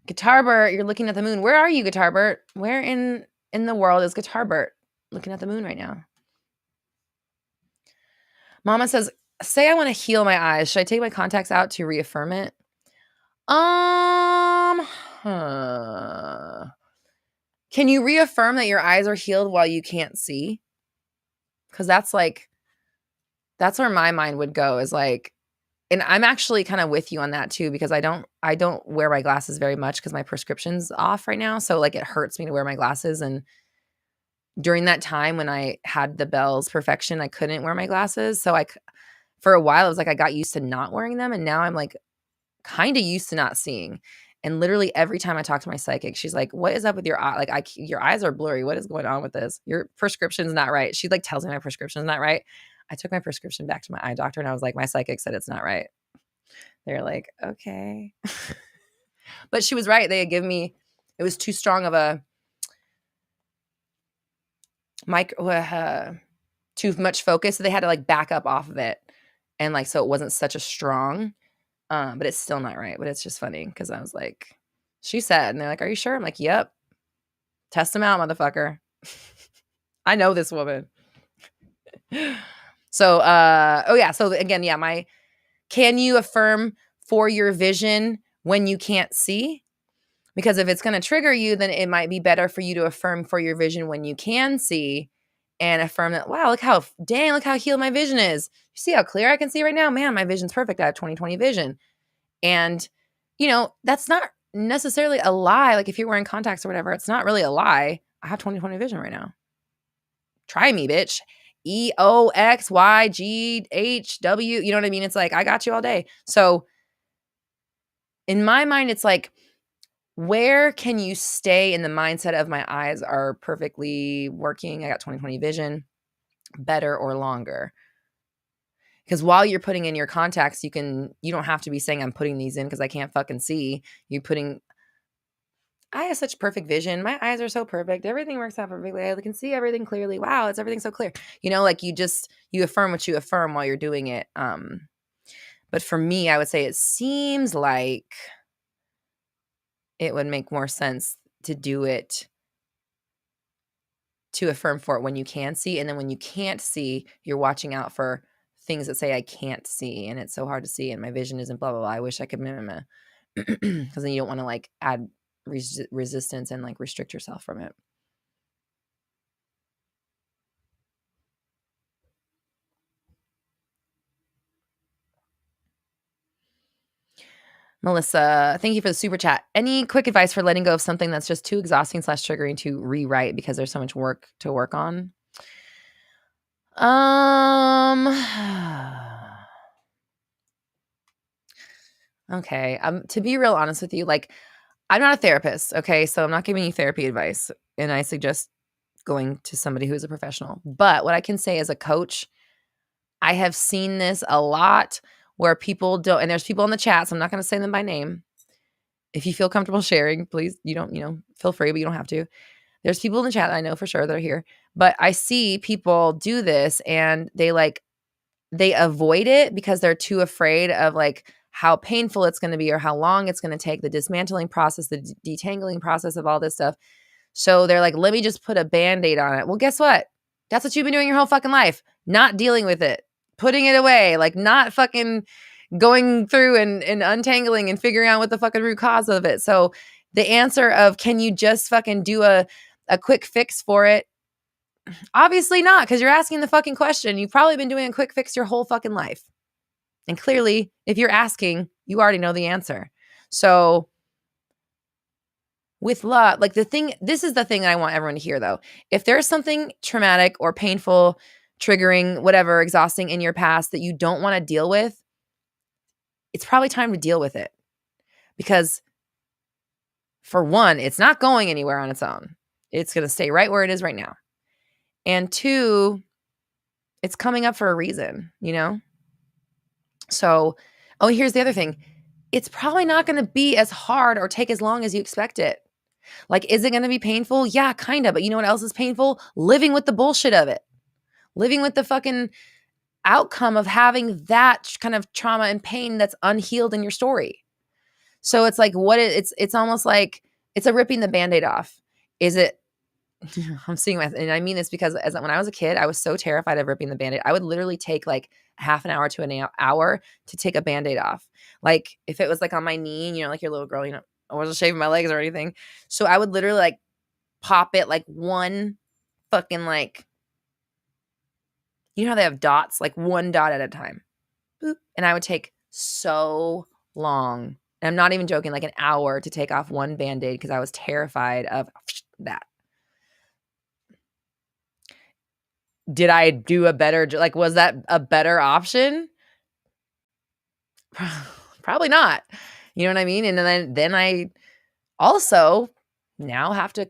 Guitar Bert, you're looking at the moon. Where are you, Guitar Bert? Where in the world is Guitar Bert looking at the moon right now? Mama says, say I want to heal my eyes. Should I take my contacts out to reaffirm it? Can you reaffirm that your eyes are healed while you can't see? Because that's where my mind would go, is like, and I'm actually kind of with you on that too, because I don't wear my glasses very much because my prescription's off right now. So like it hurts me to wear my glasses. And during that time when I had the Bell's Perfection, I couldn't wear my glasses. So for a while, it was like I got used to not wearing them. And now I'm like kind of used to not seeing. And literally every time I talk to my psychic, she's like, what is up with your eye? Like your eyes are blurry. What is going on with this? Your prescription's not right. She like tells me my prescription's not right. I took my prescription back to my eye doctor and I was like, my psychic said it's not right. They're like, okay. But she was right. They had given me, it was too strong of a too much focus. So they had to like back up off of it. And like, so it wasn't such a strong, but it's still not right. But it's just funny because I was like, she said, and they're like, are you sure? I'm like, yep. Test them out, motherfucker. I know this woman. So, so again, yeah, can you affirm for your vision when you can't see? Because if it's going to trigger you, then it might be better for you to affirm for your vision when you can see, and affirm that, wow, look how healed my vision is. You see how clear I can see right now? Man, my vision's perfect. I have 20/20 vision. And, that's not necessarily a lie. Like if you're wearing contacts or whatever, it's not really a lie. I have 20/20 vision right now. Try me, bitch. EOXYGHW. You know what I mean? It's like, I got you all day. So in my mind, it's like, where can you stay in the mindset of my eyes are perfectly working? I got 20/20 vision, better or longer. Because while you're putting in your contacts, you don't have to be saying I'm putting these in because I can't fucking see. I have such perfect vision. My eyes are so perfect. Everything works out perfectly. I can see everything clearly. Wow, everything's so clear. Like you affirm what you affirm while you're doing it. But for me, I would say it seems like it would make more sense to do it, to affirm for it when you can see. And then when you can't see, you're watching out for things that say I can't see and it's so hard to see and my vision isn't blah, blah, blah. I wish I could, because then you don't want to like add resistance and like restrict yourself from it. Melissa, thank you for the super chat. Any quick advice for letting go of something that's just too exhausting / triggering to rewrite because there's so much work to work on? Okay. To be real honest with you, like I'm not a therapist, okay? So I'm not giving you therapy advice, and I suggest going to somebody who's a professional. But what I can say as a coach, I have seen this a lot where people don't, and there's people in the chat, so I'm not going to say them by name. If you feel comfortable sharing, please, you don't, feel free, but you don't have to. There's people in the chat that I know for sure that are here, but I see people do this and they avoid it because they're too afraid of like how painful it's going to be or how long it's going to take, the dismantling process, the detangling process of all this stuff. So they're like, let me just put a Band-Aid on it. Well, guess what? That's what you've been doing your whole fucking life. Not dealing with it, putting it away, like not fucking going through and untangling and figuring out what the fucking root cause of it. So the answer of, can you just fucking do a quick fix for it? Obviously not, because you're asking the fucking question. You've probably been doing a quick fix your whole fucking life. And clearly, if you're asking, you already know the answer. So with love, like this is the thing that I want everyone to hear though. If there's something traumatic or painful, triggering, whatever, exhausting in your past that you don't want to deal with, it's probably time to deal with it. Because for one, it's not going anywhere on its own. It's going to stay right where it is right now. And two, it's coming up for a reason, So, here's the other thing. It's probably not going to be as hard or take as long as you expect it. Like, is it going to be painful? Yeah, kind of. But you know what else is painful? Living with the bullshit of it. Living with the fucking outcome of having that kind of trauma and pain that's unhealed in your story. So it's like, it's almost like it's a ripping the Band-Aid off. Is it? I'm seeing and I mean this because when I was a kid, I was so terrified of ripping the Band-Aid. I would literally take like half an hour to an hour to take a Band-Aid off. Like if it was like on my knee, like your little girl, I wasn't shaving my legs or anything. So I would literally like pop it like one fucking like, how they have dots, like one dot at a time. Boop. And I would take so long. And I'm not even joking, like an hour to take off one Band-Aid because I was terrified of that. Did I do a better, like, was that a better option? Probably not. You know what I mean? And then I also now have to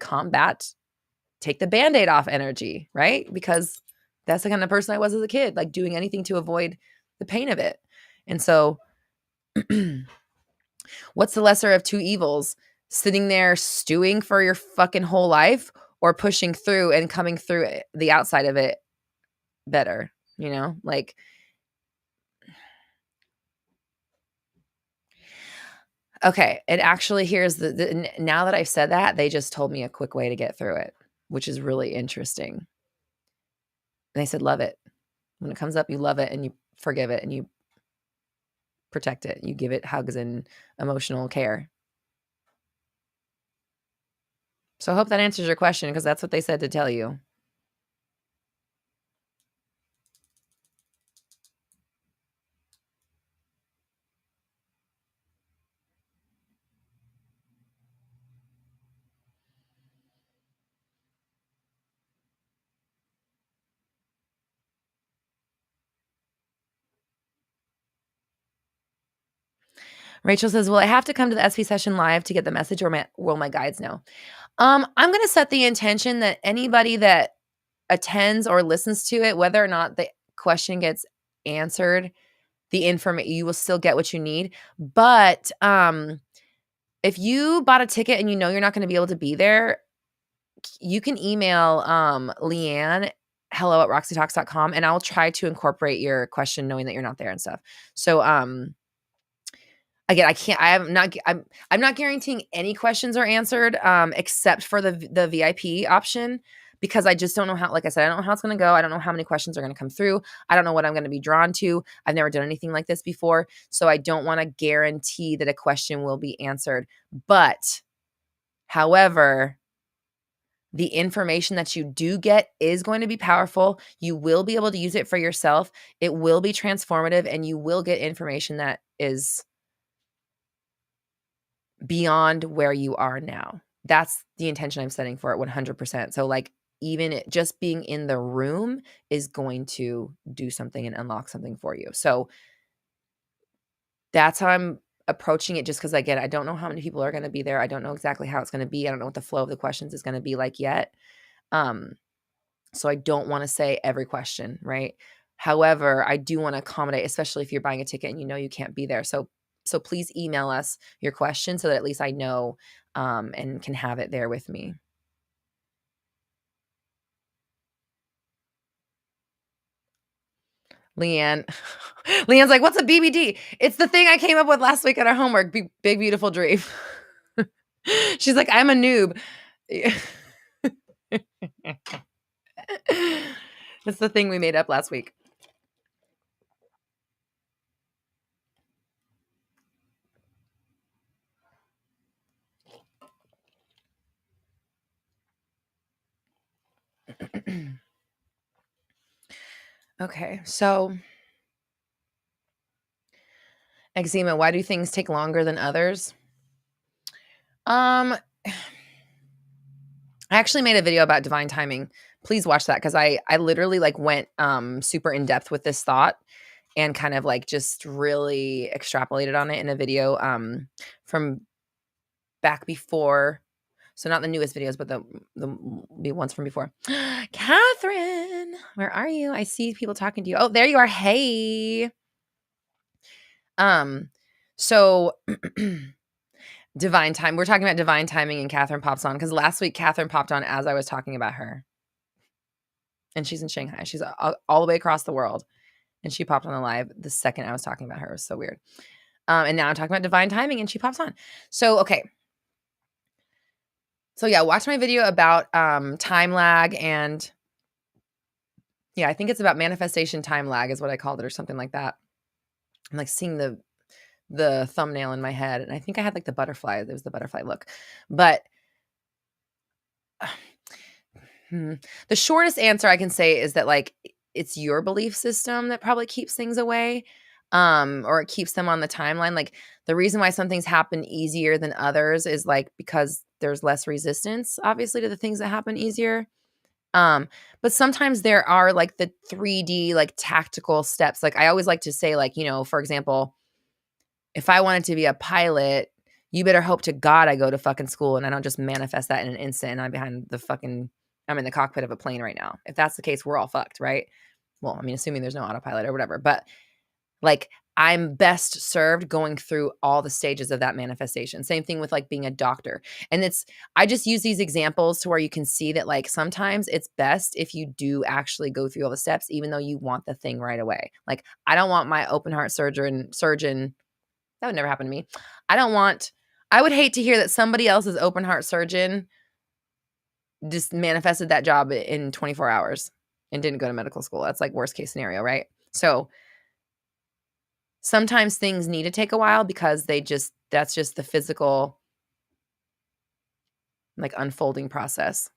take the Band-Aid off energy, right? Because that's the kind of person I was as a kid, like doing anything to avoid the pain of it. And so what's the lesser of two evils? Sitting there stewing for your fucking whole life or pushing through and coming through the outside of it better, like, okay. And actually here's now that I've said that, they just told me a quick way to get through it, which is really interesting. And they said, love it. When it comes up, you love it and you forgive it and you protect it. You give it hugs and emotional care. So I hope that answers your question because that's what they said to tell you. Rachel says, will I have to come to the SP session live to get the message or will my guides know? I'm going to set the intention that anybody that attends or listens to it, whether or not the question gets answered, the information, you will still get what you need. But if you bought a ticket and you're not going to be able to be there, you can email Leanne, hello@roxytalks.com, and I'll try to incorporate your question knowing that you're not there and stuff. So again, I'm not guaranteeing any questions are answered except for the VIP option. because I just don't know how, like I said, I don't know how it's going to go. I don't know how many questions are going to come through. I don't know what I'm going to be drawn to. I've never done anything like this before. So I don't want to guarantee that a question will be answered. But however, the information that you do get is going to be powerful. You will be able to use it for yourself. It will be transformative, and you will get information that is beyond where you are now. That's the intention I'm setting for it 100%. So like even just being in the room is going to do something and unlock something for you. So that's how I'm approaching it, just because again, I don't know how many people are going to be there. I don't know exactly how it's going to be. I don't know what the flow of the questions is going to be like yet. So I don't want to say every question, right? However, I do want to accommodate, especially if you're buying a ticket and you know you can't be there. So please email us your question so that at least I know and can have it there with me. Leanne's like, what's a BBD? It's the thing I came up with last week at our homework. Big beautiful dream. She's like, I'm a noob. It's the thing we made up last week. Okay, so eczema, why do things take longer than others? I actually made a video about divine timing. Please watch that, because I literally like went super in depth with this thought and kind of like just really extrapolated on it in a video from back before. So not the newest videos, but the ones from before. Catherine, where are you? I see people talking to you. Oh, there you are. Hey. So divine time. We're talking about divine timing, and Catherine pops on because last week Catherine popped on as I was talking about her. And she's in Shanghai. She's all the way across the world. And she popped on the live the second I was talking about her. It was so weird. And now I'm talking about divine timing, and she pops on. So, okay. So yeah, watch my video about time lag, and yeah, I think it's about manifestation time lag is what I called it, or something like that. I'm like seeing the thumbnail in my head, and I think I had like the butterfly. There was the butterfly look. But the shortest answer I can say is that like it's your belief system that probably keeps things away, or it keeps them on the timeline. Like the reason why some things happen easier than others is like because there's less resistance, obviously, to the things that happen easier. But sometimes there are like the 3D like tactical steps. Like I always like to say, like, you know, for example, if I wanted to be a pilot, you better hope to God I go to fucking school and I don't just manifest that in an instant and I'm in the cockpit of a plane right now. If that's the case, we're all fucked, right? Well, I mean, assuming there's no autopilot or whatever, but like I'm best served going through all the stages of that manifestation. Same thing with like being a doctor. And I just use these examples to where you can see that like sometimes it's best if you do actually go through all the steps, even though you want the thing right away. Like I don't want my open heart surgeon, that would never happen to me. I would hate to hear that somebody else's open heart surgeon just manifested that job in 24 hours and didn't go to medical school. That's like worst case scenario, right? So sometimes things need to take a while because that's just the physical like unfolding process.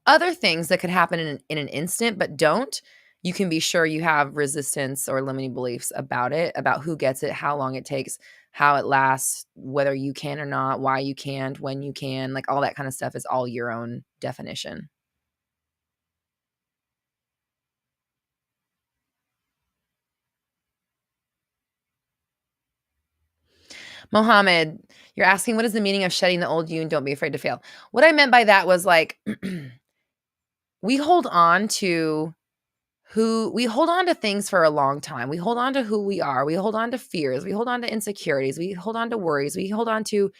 Other things that could happen in an instant but don't, you can be sure you have resistance or limiting beliefs about it, about who gets it, how long it takes, how it lasts, whether you can or not, why you can't, when you can, like all that kind of stuff is all your own definition. Mohammed, you're asking, what is the meaning of shedding the old you and don't be afraid to fail? What I meant by that was like, we hold on to things for a long time. We hold on to who we are. We hold on to fears. We hold on to insecurities. We hold on to worries. We hold on to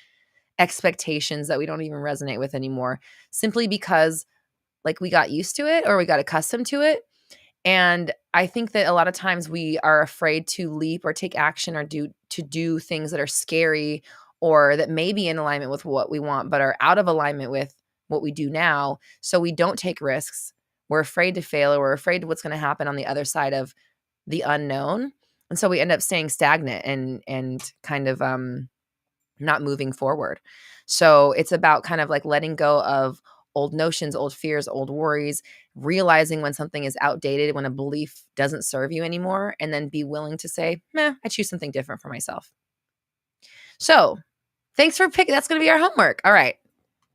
expectations that we don't even resonate with anymore, simply because like we got used to it or we got accustomed to it. And I think that a lot of times we are afraid to leap or take action or do things that are scary or that may be in alignment with what we want, but are out of alignment with what we do now. So we don't take risks. We're afraid to fail, or we're afraid of what's going to happen on the other side of the unknown. And so we end up staying stagnant and kind of not moving forward. So it's about kind of like letting go of old notions, old fears, old worries, realizing when something is outdated, when a belief doesn't serve you anymore, and then be willing to say, meh, I choose something different for myself. So thanks for picking. That's going to be our homework. All right.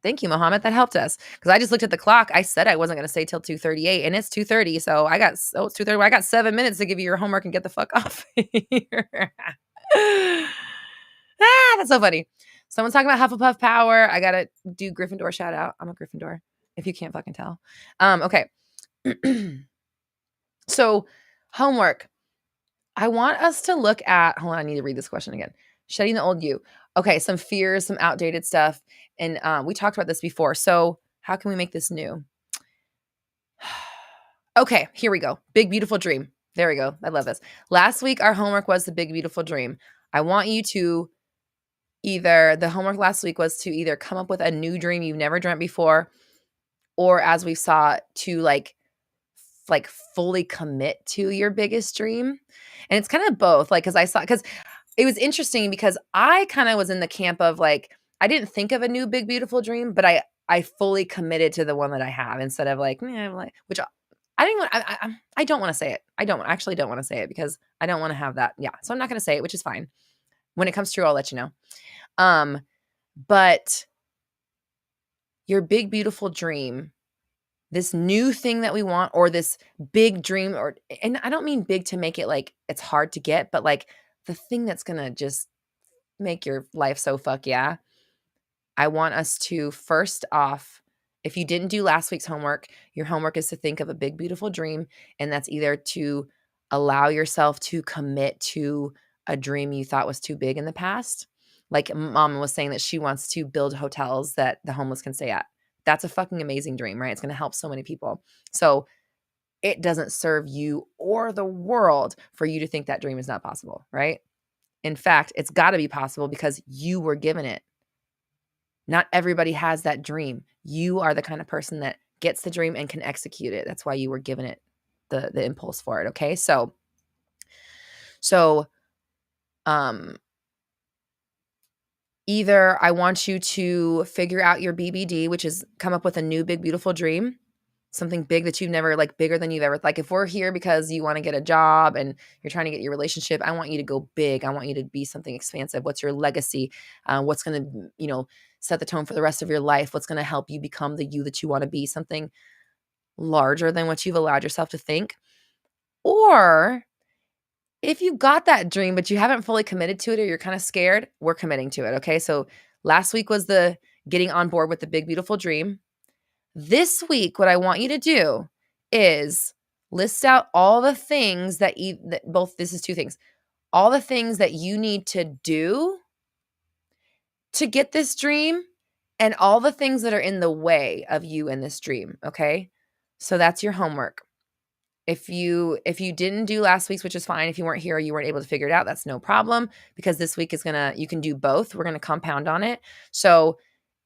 Thank you, Mohammed. That helped us, because I just looked at the clock. I said I wasn't going to stay till 2:38, and it's 2:30. So it's 2:30. I got 7 minutes to give you your homework and get the fuck off here. That's so funny. Someone's talking about Hufflepuff power. I gotta do Gryffindor shout out. I'm a Gryffindor, if you can't fucking tell. Okay. So homework. I want us to look at, hold on, I need to read this question again. Shedding the old you. Okay, some fears, some outdated stuff. And we talked about this before. So how can we make this new? Okay, here we go. Big, beautiful dream. There we go. I love this. Last week, our homework was the big, beautiful dream. I want you to the homework last week was to either come up with a new dream you've never dreamt before, or as we saw, to like fully commit to your biggest dream. And it's kind of both, like, because it was interesting, because I kind of was in the camp of like, I didn't think of a new big beautiful dream, but I fully committed to the one that I have, instead of like, which I didn't want. I don't want to say it. Actually don't want to say it, because I don't want to have that. Yeah, so I'm not going to say it, which is fine. When it comes true, I'll let you know. But your big beautiful dream, this new thing that we want, or this big dream, and I don't mean big to make it like it's hard to get, but like the thing that's gonna just make your life so fuck yeah. I want us to, first off, if you didn't do last week's homework, your homework is to think of a big beautiful dream, and that's either to allow yourself to commit to a dream you thought was too big in the past. Like Mom was saying that she wants to build hotels that the homeless can stay at. That's a fucking amazing dream, right? It's going to help so many people. So it doesn't serve you or the world for you to think that dream is not possible, right? In fact, it's got to be possible, because you were given it. Not everybody has that dream. You are the kind of person that gets the dream and can execute it. That's why you were given it, the impulse for it. Okay. So either I want you to figure out your BBD, which is come up with a new big beautiful dream, something big that you've never, like bigger than you've ever, like if we're here because you want to get a job and you're trying to get your relationship, I want you to go big. I want you to be something expansive. What's your legacy? What's going to, set the tone for the rest of your life? What's going to help you become the you that you want to be? Something larger than what you've allowed yourself to think. Or if you got that dream, but you haven't fully committed to it, or you're kind of scared, we're committing to it. Okay. So last week was the getting on board with the big, beautiful dream. This week, what I want you to do is list out all the things this is two things, all the things that you need to do to get this dream, and all the things that are in the way of you in this dream. Okay. So that's your homework. If you didn't do last week's, which is fine. If you weren't here or you weren't able to figure it out, that's no problem, because this week you can do both. We're going to compound on it. So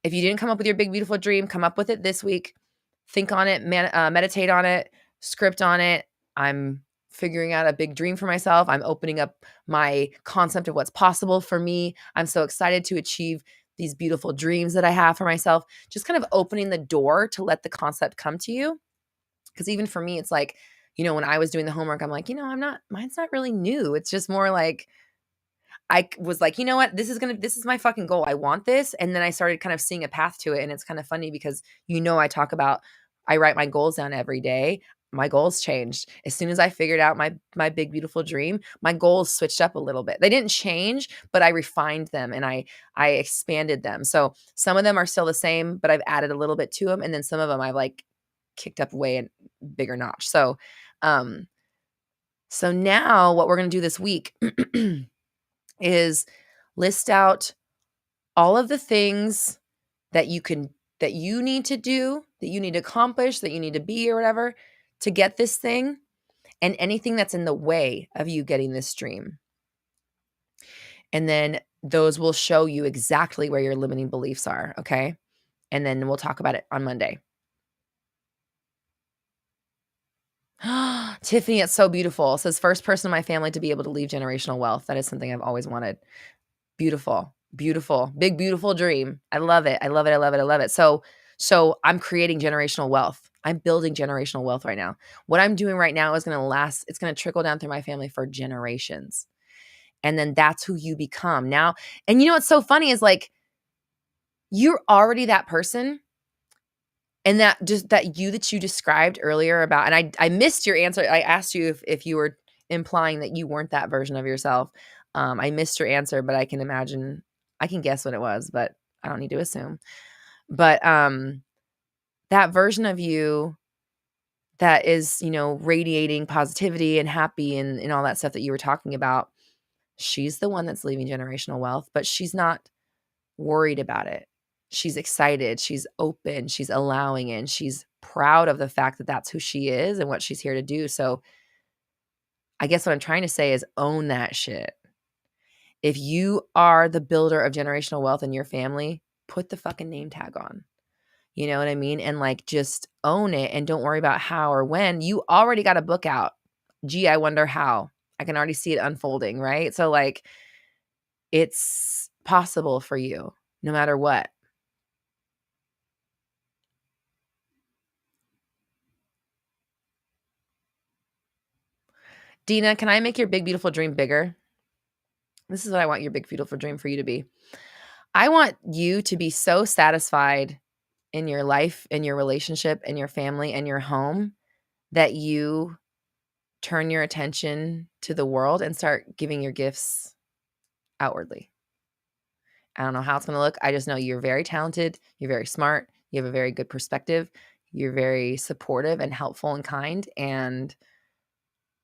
if you didn't come up with your big, beautiful dream, come up with it this week. Think on it, meditate on it, script on it. I'm figuring out a big dream for myself. I'm opening up my concept of what's possible for me. I'm so excited to achieve these beautiful dreams that I have for myself. Just kind of opening the door to let the concept come to you. Because even for me, it's like, when I was doing the homework, I'm like, mine's not really new. It's just more like, I was like, you know what, this is my fucking goal. I want this. And then I started kind of seeing a path to it. And it's kind of funny, because, I write my goals down every day. My goals changed. As soon as I figured out my big, beautiful dream, my goals switched up a little bit. They didn't change, but I refined them and I expanded them. So some of them are still the same, but I've added a little bit to them. And then some of them I've like kicked up way a bigger notch. So now what we're going to do this week is list out all of the things that you need to do, that you need to accomplish, that you need to be, or whatever, to get this thing, and anything that's in the way of you getting this dream. And then those will show you exactly where your limiting beliefs are. Okay. And then we'll talk about it on Monday. Tiffany, it's so beautiful. It says, first person in my family to be able to leave generational wealth. That is something I've always wanted. Beautiful, beautiful, big, beautiful dream. I love it. I love it. I love it. I love it. So I'm creating generational wealth. I'm building generational wealth right now. What I'm doing right now is going to last. It's going to trickle down through my family for generations. And then that's who you become now. And you know, what's so funny is like, you're already that person. And that just that you described earlier about, and I missed your answer. I asked you if you were implying that you weren't that version of yourself. I missed your answer, but I can imagine, I can guess what it was, but I don't need to assume. But that version of you that is, you know, radiating positivity and happy and all that stuff that you were talking about, she's the one that's leaving generational wealth, but she's not worried about it. She's excited, she's open, she's allowing it, and she's proud of the fact that that's who she is and what she's here to do. So I guess what I'm trying to say is own that shit. If you are the builder of generational wealth in your family, put the fucking name tag on. You know what I mean? And like, just own it and don't worry about how or when. You already got a book out. Gee, I wonder how. I can already see it unfolding, right? So like, it's possible for you no matter what. Dina, can I make your big, beautiful dream bigger? This is what I want your big, beautiful dream for you to be. I want you to be so satisfied in your life, in your relationship, in your family, and your home that you turn your attention to the world and start giving your gifts outwardly. I don't know how it's going to look. I just know you're very talented. You're very smart. You have a very good perspective. You're very supportive and helpful and kind. And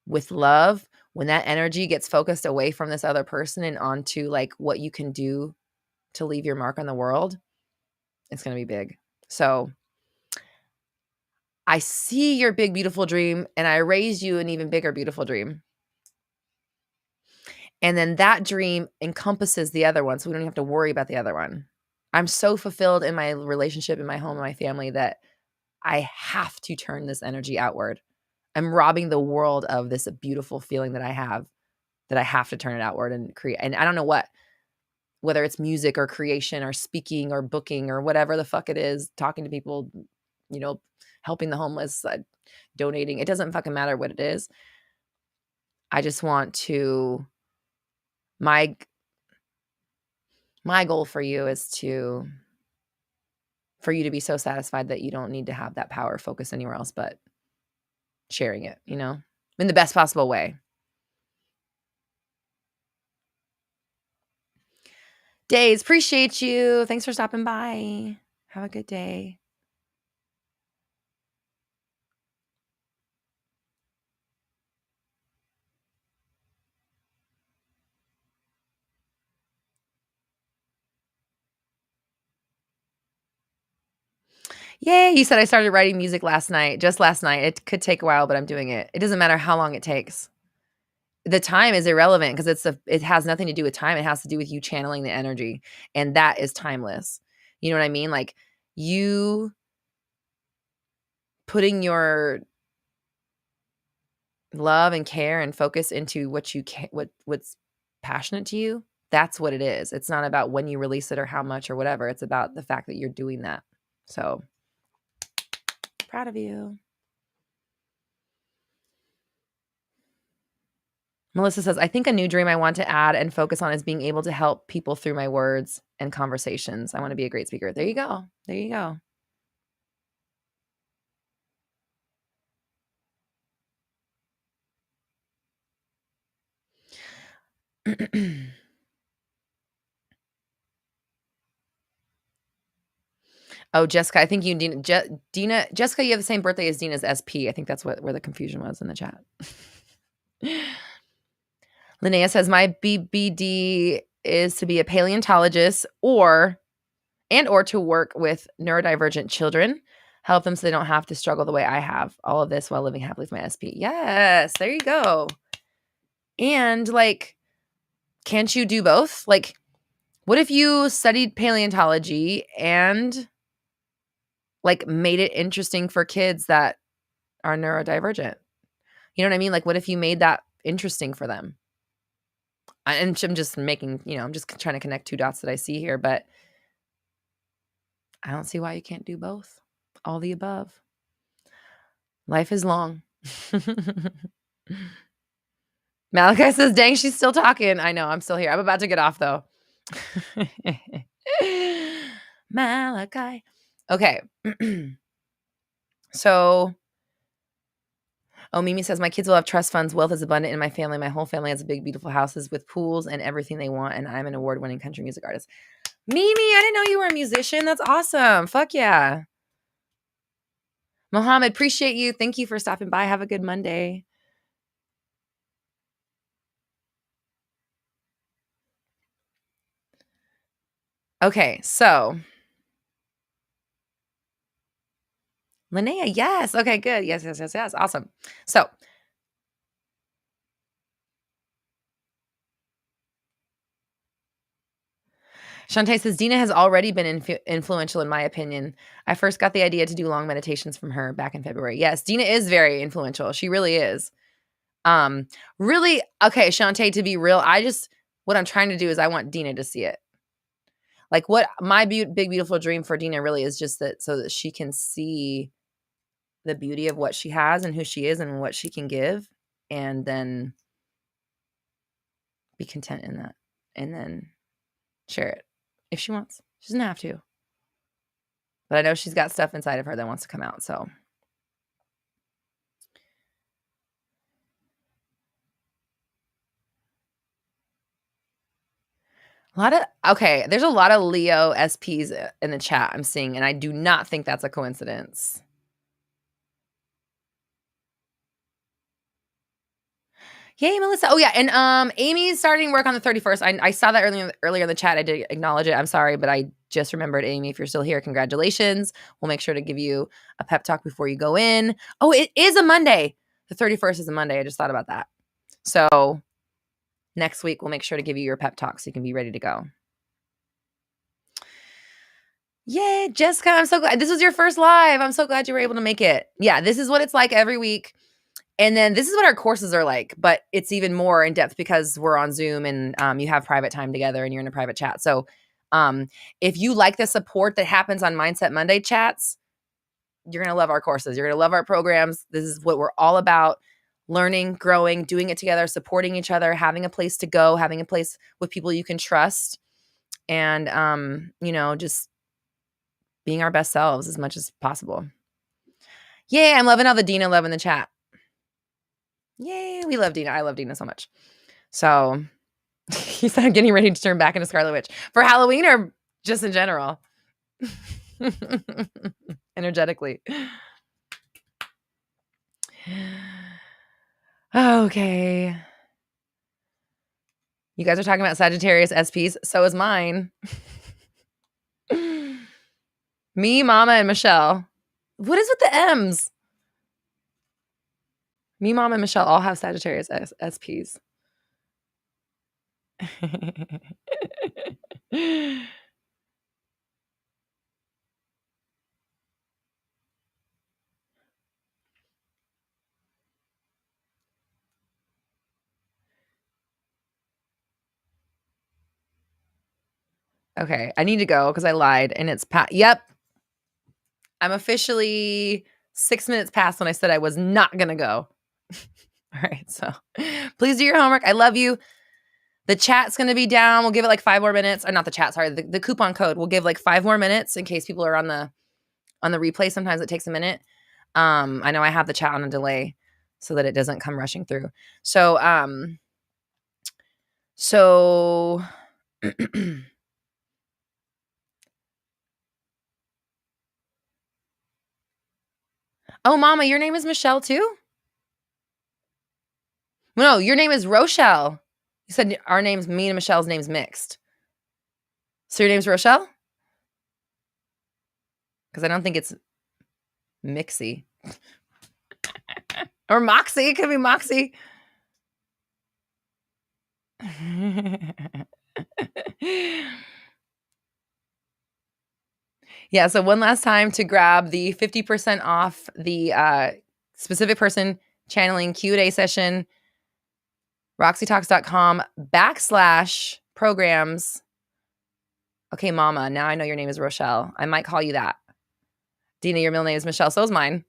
with love, when that energy gets focused away from this other person and onto like what you can do to leave your mark on the world, it's going to be big. So I see your big, beautiful dream, and I raise you an even bigger, beautiful dream. And then that dream encompasses the other one, so we don't have to worry about the other one. I'm so fulfilled in my relationship, in my home, in my family that I have to turn this energy outward. I'm robbing the world of this beautiful feeling that I have to turn it outward and create. And I don't know what, whether it's music or creation or speaking or booking or whatever the fuck it is, talking to people, you know, helping the homeless, donating. It doesn't fucking matter what it is. I just want to, my goal for you is for you to be so satisfied that you don't need to have that power focus anywhere else but sharing it, you know, in the best possible way. Days, appreciate you. Thanks for stopping by. Have a good day. Yay, you said I started writing music last night, just last night. It could take a while, but I'm doing it. It doesn't matter how long it takes. The time is irrelevant because it has nothing to do with time. It has to do with you channeling the energy, and that is timeless. You know what I mean? Like, you putting your love and care and focus into what you can, what's passionate to you. That's what it is. It's not about when you release it or how much or whatever. It's about the fact that you're doing that. So proud of you. Melissa says, I think a new dream I want to add and focus on is being able to help people through my words and conversations. I want to be a great speaker. There you go. There you go. Oh, Jessica, I think you, Dina, Jessica, you have the same birthday as Dina's SP. I think that's where the confusion was in the chat. Linnea says, my BBD is to be a paleontologist or to work with neurodivergent children, help them so they don't have to struggle the way I have. All of this while living happily with my SP. Yes, there you go. And like, can't you do both? Like, what if you studied paleontology and like made it interesting for kids that are neurodivergent? You know what I mean? Like, what if you made that interesting for them? And I'm just making, I'm just trying to connect two dots that I see here, but I don't see why you can't do both. All the above. Life is long. Malachi says, dang, she's still talking. I know, I'm still here. I'm about to get off though. Malachi. Okay. So, Mimi says, my kids will have trust funds. Wealth is abundant in my family. My whole family has big, beautiful houses with pools and everything they want. And I'm an award-winning country music artist. Mimi, I didn't know you were a musician. That's awesome. Fuck yeah. Mohammed, appreciate you. Thank you for stopping by. Have a good Monday. Okay, so Linnea, yes. Okay, good. Yes. Awesome. So Shantae says, Dina has already been influential in my opinion. I first got the idea to do long meditations from her back in February. Yes, Dina is very influential. She really is. Really, okay, Shantae, to be real, what I'm trying to do is I want Dina to see it. Like what my big, beautiful dream for Dina really is just that so that she can see the beauty of what she has and who she is and what she can give, and then be content in that, and then share it if she wants. She doesn't have to. But I know she's got stuff inside of her that wants to come out, so. There's a lot of Leo SPs in the chat I'm seeing, and I do not think that's a coincidence. Yay, Melissa. Oh, yeah, and Amy's starting work on the 31st. I saw that earlier in the chat. I did acknowledge it. I'm sorry, but I just remembered, Amy, if you're still here, congratulations. We'll make sure to give you a pep talk before you go in. Oh, it is a Monday. The 31st is a Monday. I just thought about that. So next week, we'll make sure to give you your pep talk so you can be ready to go. Yay, Jessica, I'm so glad. This was your first live. I'm so glad you were able to make it. Yeah, this is what it's like every week. And then this is what our courses are like, but it's even more in depth because we're on Zoom and you have private time together and you're in a private chat. So if you like the support that happens on Mindset Monday chats, you're going to love our courses. You're going to love our programs. This is what we're all about: learning, growing, doing it together, supporting each other, having a place to go, having a place with people you can trust, and, just being our best selves as much as possible. Yay, I'm loving all the Dina love in the chat. Yay, we love Dina. I love Dina so much. So he said, I'm getting ready to turn back into Scarlet Witch. For Halloween or just in general? Energetically. Okay. You guys are talking about Sagittarius SPs. So is mine. Me, Mama, and Michelle. What is with the M's? Me, Mama, and Michelle all have Sagittarius SPs. Okay, I need to go because I lied and it's Yep. I'm officially 6 minutes past when I said I was not going to go. All right, so please do your homework. I love you. The chat's going to be down. We'll give it like 5 more minutes. Or not the chat, sorry. The coupon code. We'll give like 5 more minutes in case people are on the replay. Sometimes it takes a minute. I know I have the chat on a delay so that it doesn't come rushing through. So, oh, Mama, your name is Michelle too? No, your name is Rochelle. You said our names, me and Michelle's name's mixed. So your name's Rochelle? Because I don't think it's Mixie. Or Moxie. It could be Moxie. Yeah, so one last time to grab the 50% off the specific person channeling Q&A session, roxytalks.com/programs. Okay, mama, now I know your name is Rochelle. I might call you that. Dina, your middle name is Michelle. So is mine.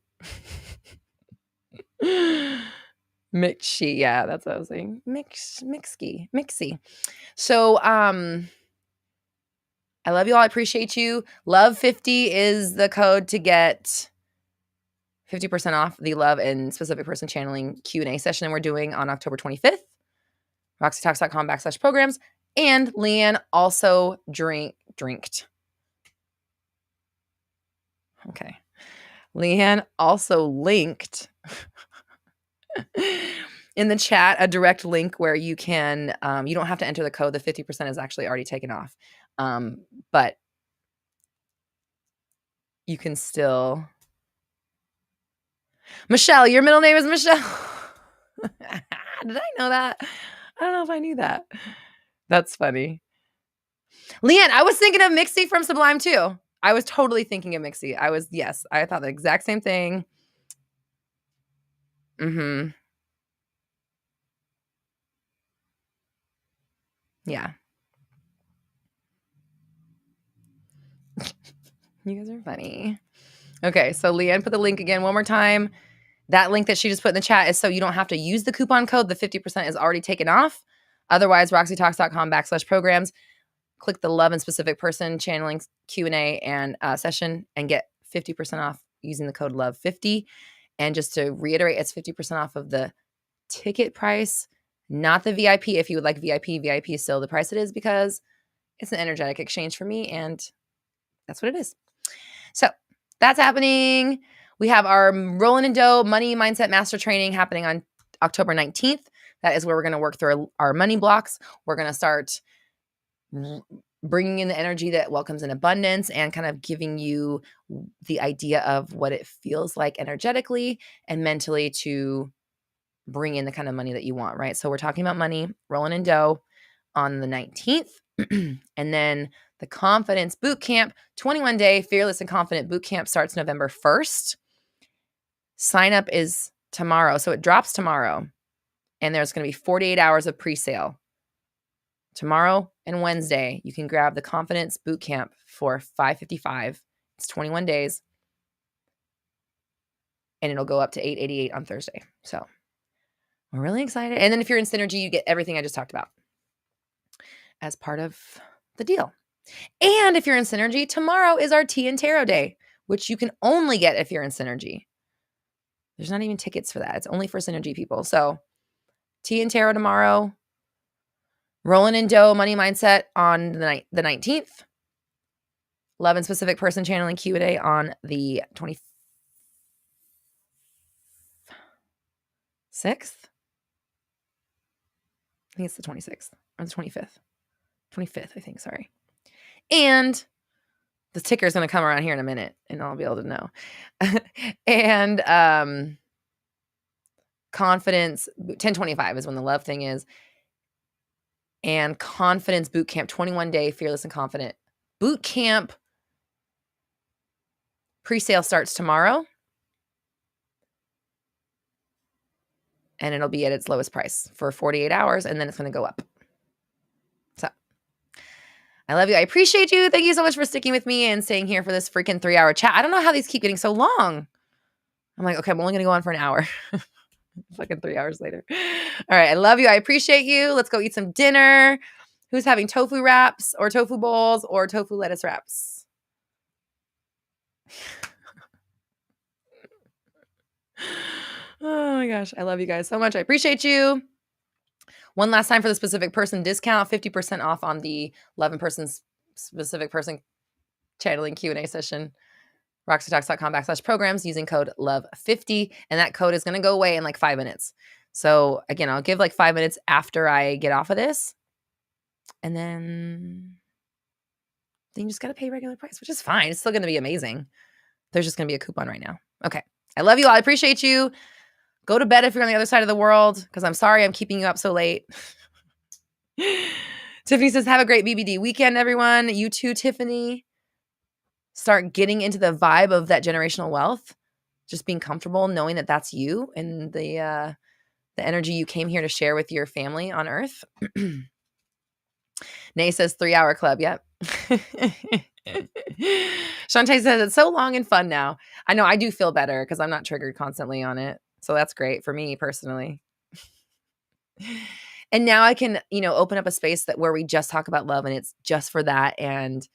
Mixy, yeah, that's what I was saying. Mixy. So, I love you all. I appreciate you. Love 50 is the code to get 50% off the love and specific person channeling Q&A session we're doing on October 25th. roxytalks.com/programs. And Leanne also drinked. Okay. Leanne also linked in the chat a direct link where you can, you don't have to enter the code. The 50% is actually already taken off. But you can still. Michelle, your middle name is Michelle. Did I know that? I don't know if I knew that. That's funny. Leanne, I was thinking of Mixie from Sublime too. I was totally thinking of Mixie. I thought the exact same thing. Mm-hmm. Yeah. You guys are funny. Okay, so Leanne put the link again one more time. That link that she just put in the chat is so you don't have to use the coupon code. The 50% is already taken off. Otherwise, roxytalks.com/programs. Click the love and specific person channeling Q&A and session and get 50% off using the code LOVE50. And just to reiterate, it's 50% off of the ticket price, not the VIP. If you would like VIP is still the price it is because it's an energetic exchange for me, and that's what it is. So that's happening. We have our Rollin' in Dough Money Mindset Master Training happening on October 19th. That is where we're going to work through our money blocks. We're going to start bringing in the energy that welcomes in abundance and kind of giving you the idea of what it feels like energetically and mentally to bring in the kind of money that you want, right? So we're talking about money, Rollin' in Dough on the 19th. And then the Confidence Bootcamp, 21-day Fearless and Confident Bootcamp starts November 1st. Sign up is tomorrow. So it drops tomorrow. And there's going to be 48 hours of pre-sale. Tomorrow and Wednesday, you can grab the Confidence Bootcamp for $555. It's 21 days. And it'll go up to $888 on Thursday. So we're really excited. And then if you're in Synergy, you get everything I just talked about as part of the deal. And if you're in Synergy, tomorrow is our Tea and Tarot Day, which you can only get if you're in Synergy. There's not even tickets for that. It's only for Synergy people. So Tea and Tarot tomorrow. Rollin' in Dough Money Mindset on the 19th. Love and Specific Person Channeling Q&A on the 26th. I think it's the 26th or the 25th. 25th, I think, sorry. And the ticker is going to come around here in a minute and I'll be able to know. And Confidence, 10/25 is when the love thing is. And Confidence Bootcamp, 21-day Fearless and Confident Bootcamp. Pre-sale starts tomorrow. And it'll be at its lowest price for 48 hours, and then it's going to go up. So I love you. I appreciate you. Thank you so much for sticking with me and staying here for this freaking 3-hour chat. I don't know how these keep getting so long. I'm like, okay, I'm only going to go on for an hour. Fucking 3 hours later. All right. I love you. I appreciate you. Let's go eat some dinner. Who's having tofu wraps or tofu bowls or tofu lettuce wraps? Oh my gosh. I love you guys so much. I appreciate you. One last time for the specific person discount, 50% off on the 11 person's specific person channeling Q&A session. roxytalks.com/programs using code LOVE50. And that code is going to go away in like 5 minutes. So again, I'll give like 5 minutes after I get off of this. And then you just got to pay regular price, which is fine. It's still going to be amazing. There's just going to be a coupon right now. Okay. I love you all. I appreciate you. Go to bed if you're on the other side of the world, because I'm sorry I'm keeping you up so late. Tiffany says, have a great BBD weekend, everyone. You too, Tiffany. start getting into the vibe of that generational wealth, just being comfortable knowing that that's you and the energy you came here to share with your family on earth. Nay says 3-hour club. Yep. Shantae says it's so long and fun now. I know I do feel better because I'm not triggered constantly on it. So that's great for me personally. And now I can, open up a space where we just talk about love and it's just for that. And,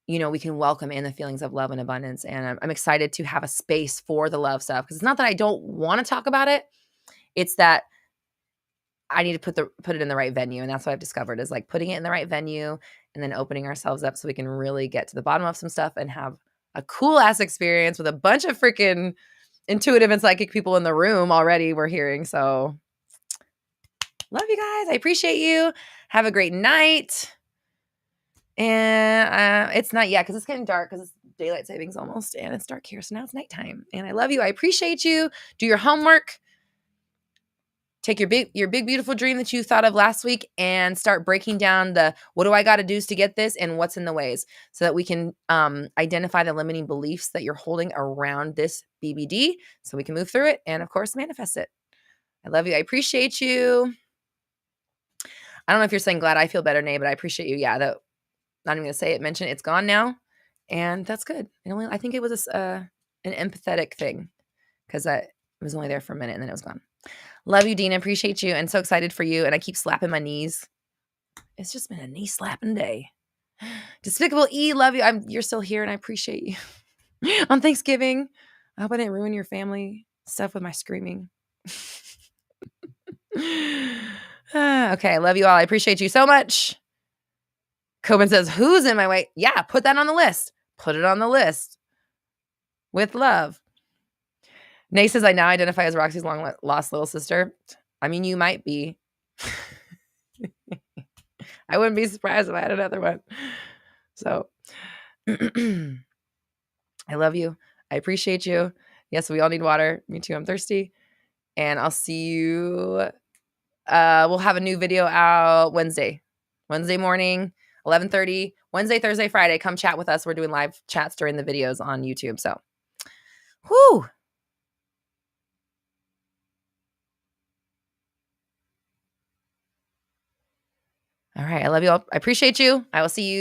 we can welcome in the feelings of love and abundance. And I'm excited to have a space for the love stuff because it's not that I don't want to talk about it. It's that I need to put it in the right venue. And that's what I've discovered is like putting it in the right venue and then opening ourselves up so we can really get to the bottom of some stuff and have a cool ass experience with a bunch of freaking intuitive and psychic people in the room already we're hearing. So love you guys. I appreciate you. Have a great night. And it's not yet because it's getting dark because it's daylight savings almost and it's dark here. So now it's nighttime. And I love you. I appreciate you. Do your homework. Take your big, beautiful dream that you thought of last week and start breaking down what do I got to do to get this and what's in the ways so that we can identify the limiting beliefs that you're holding around this BBD so we can move through it and, of course, manifest it. I love you. I appreciate you. I don't know if you're saying glad I feel better, Nay, but I appreciate you. Yeah, not even going to say it. Mention it's gone now, and that's good. I think it was an empathetic thing because it was only there for a minute and then it was gone. Love you, Dina. Appreciate you. And so excited for you. And I keep slapping my knees. It's just been a knee slapping day. Despicable E, love you. You're still here and I appreciate you. On Thanksgiving, I hope I didn't ruin your family stuff with my screaming. Okay, I love you all. I appreciate you so much. Coben says, who's in my way? Yeah, put that on the list. Put it on the list. With love. Nay says, I now identify as Roxy's long lost little sister. I mean, you might be. I wouldn't be surprised if I had another one. So I love you. I appreciate you. Yes, we all need water. Me too. I'm thirsty. And I'll see you. We'll have a new video out Wednesday morning, 11:30. Wednesday, Thursday, Friday. Come chat with us. We're doing live chats during the videos on YouTube. So, whoo. All right. I love you all. I appreciate you. I will see you.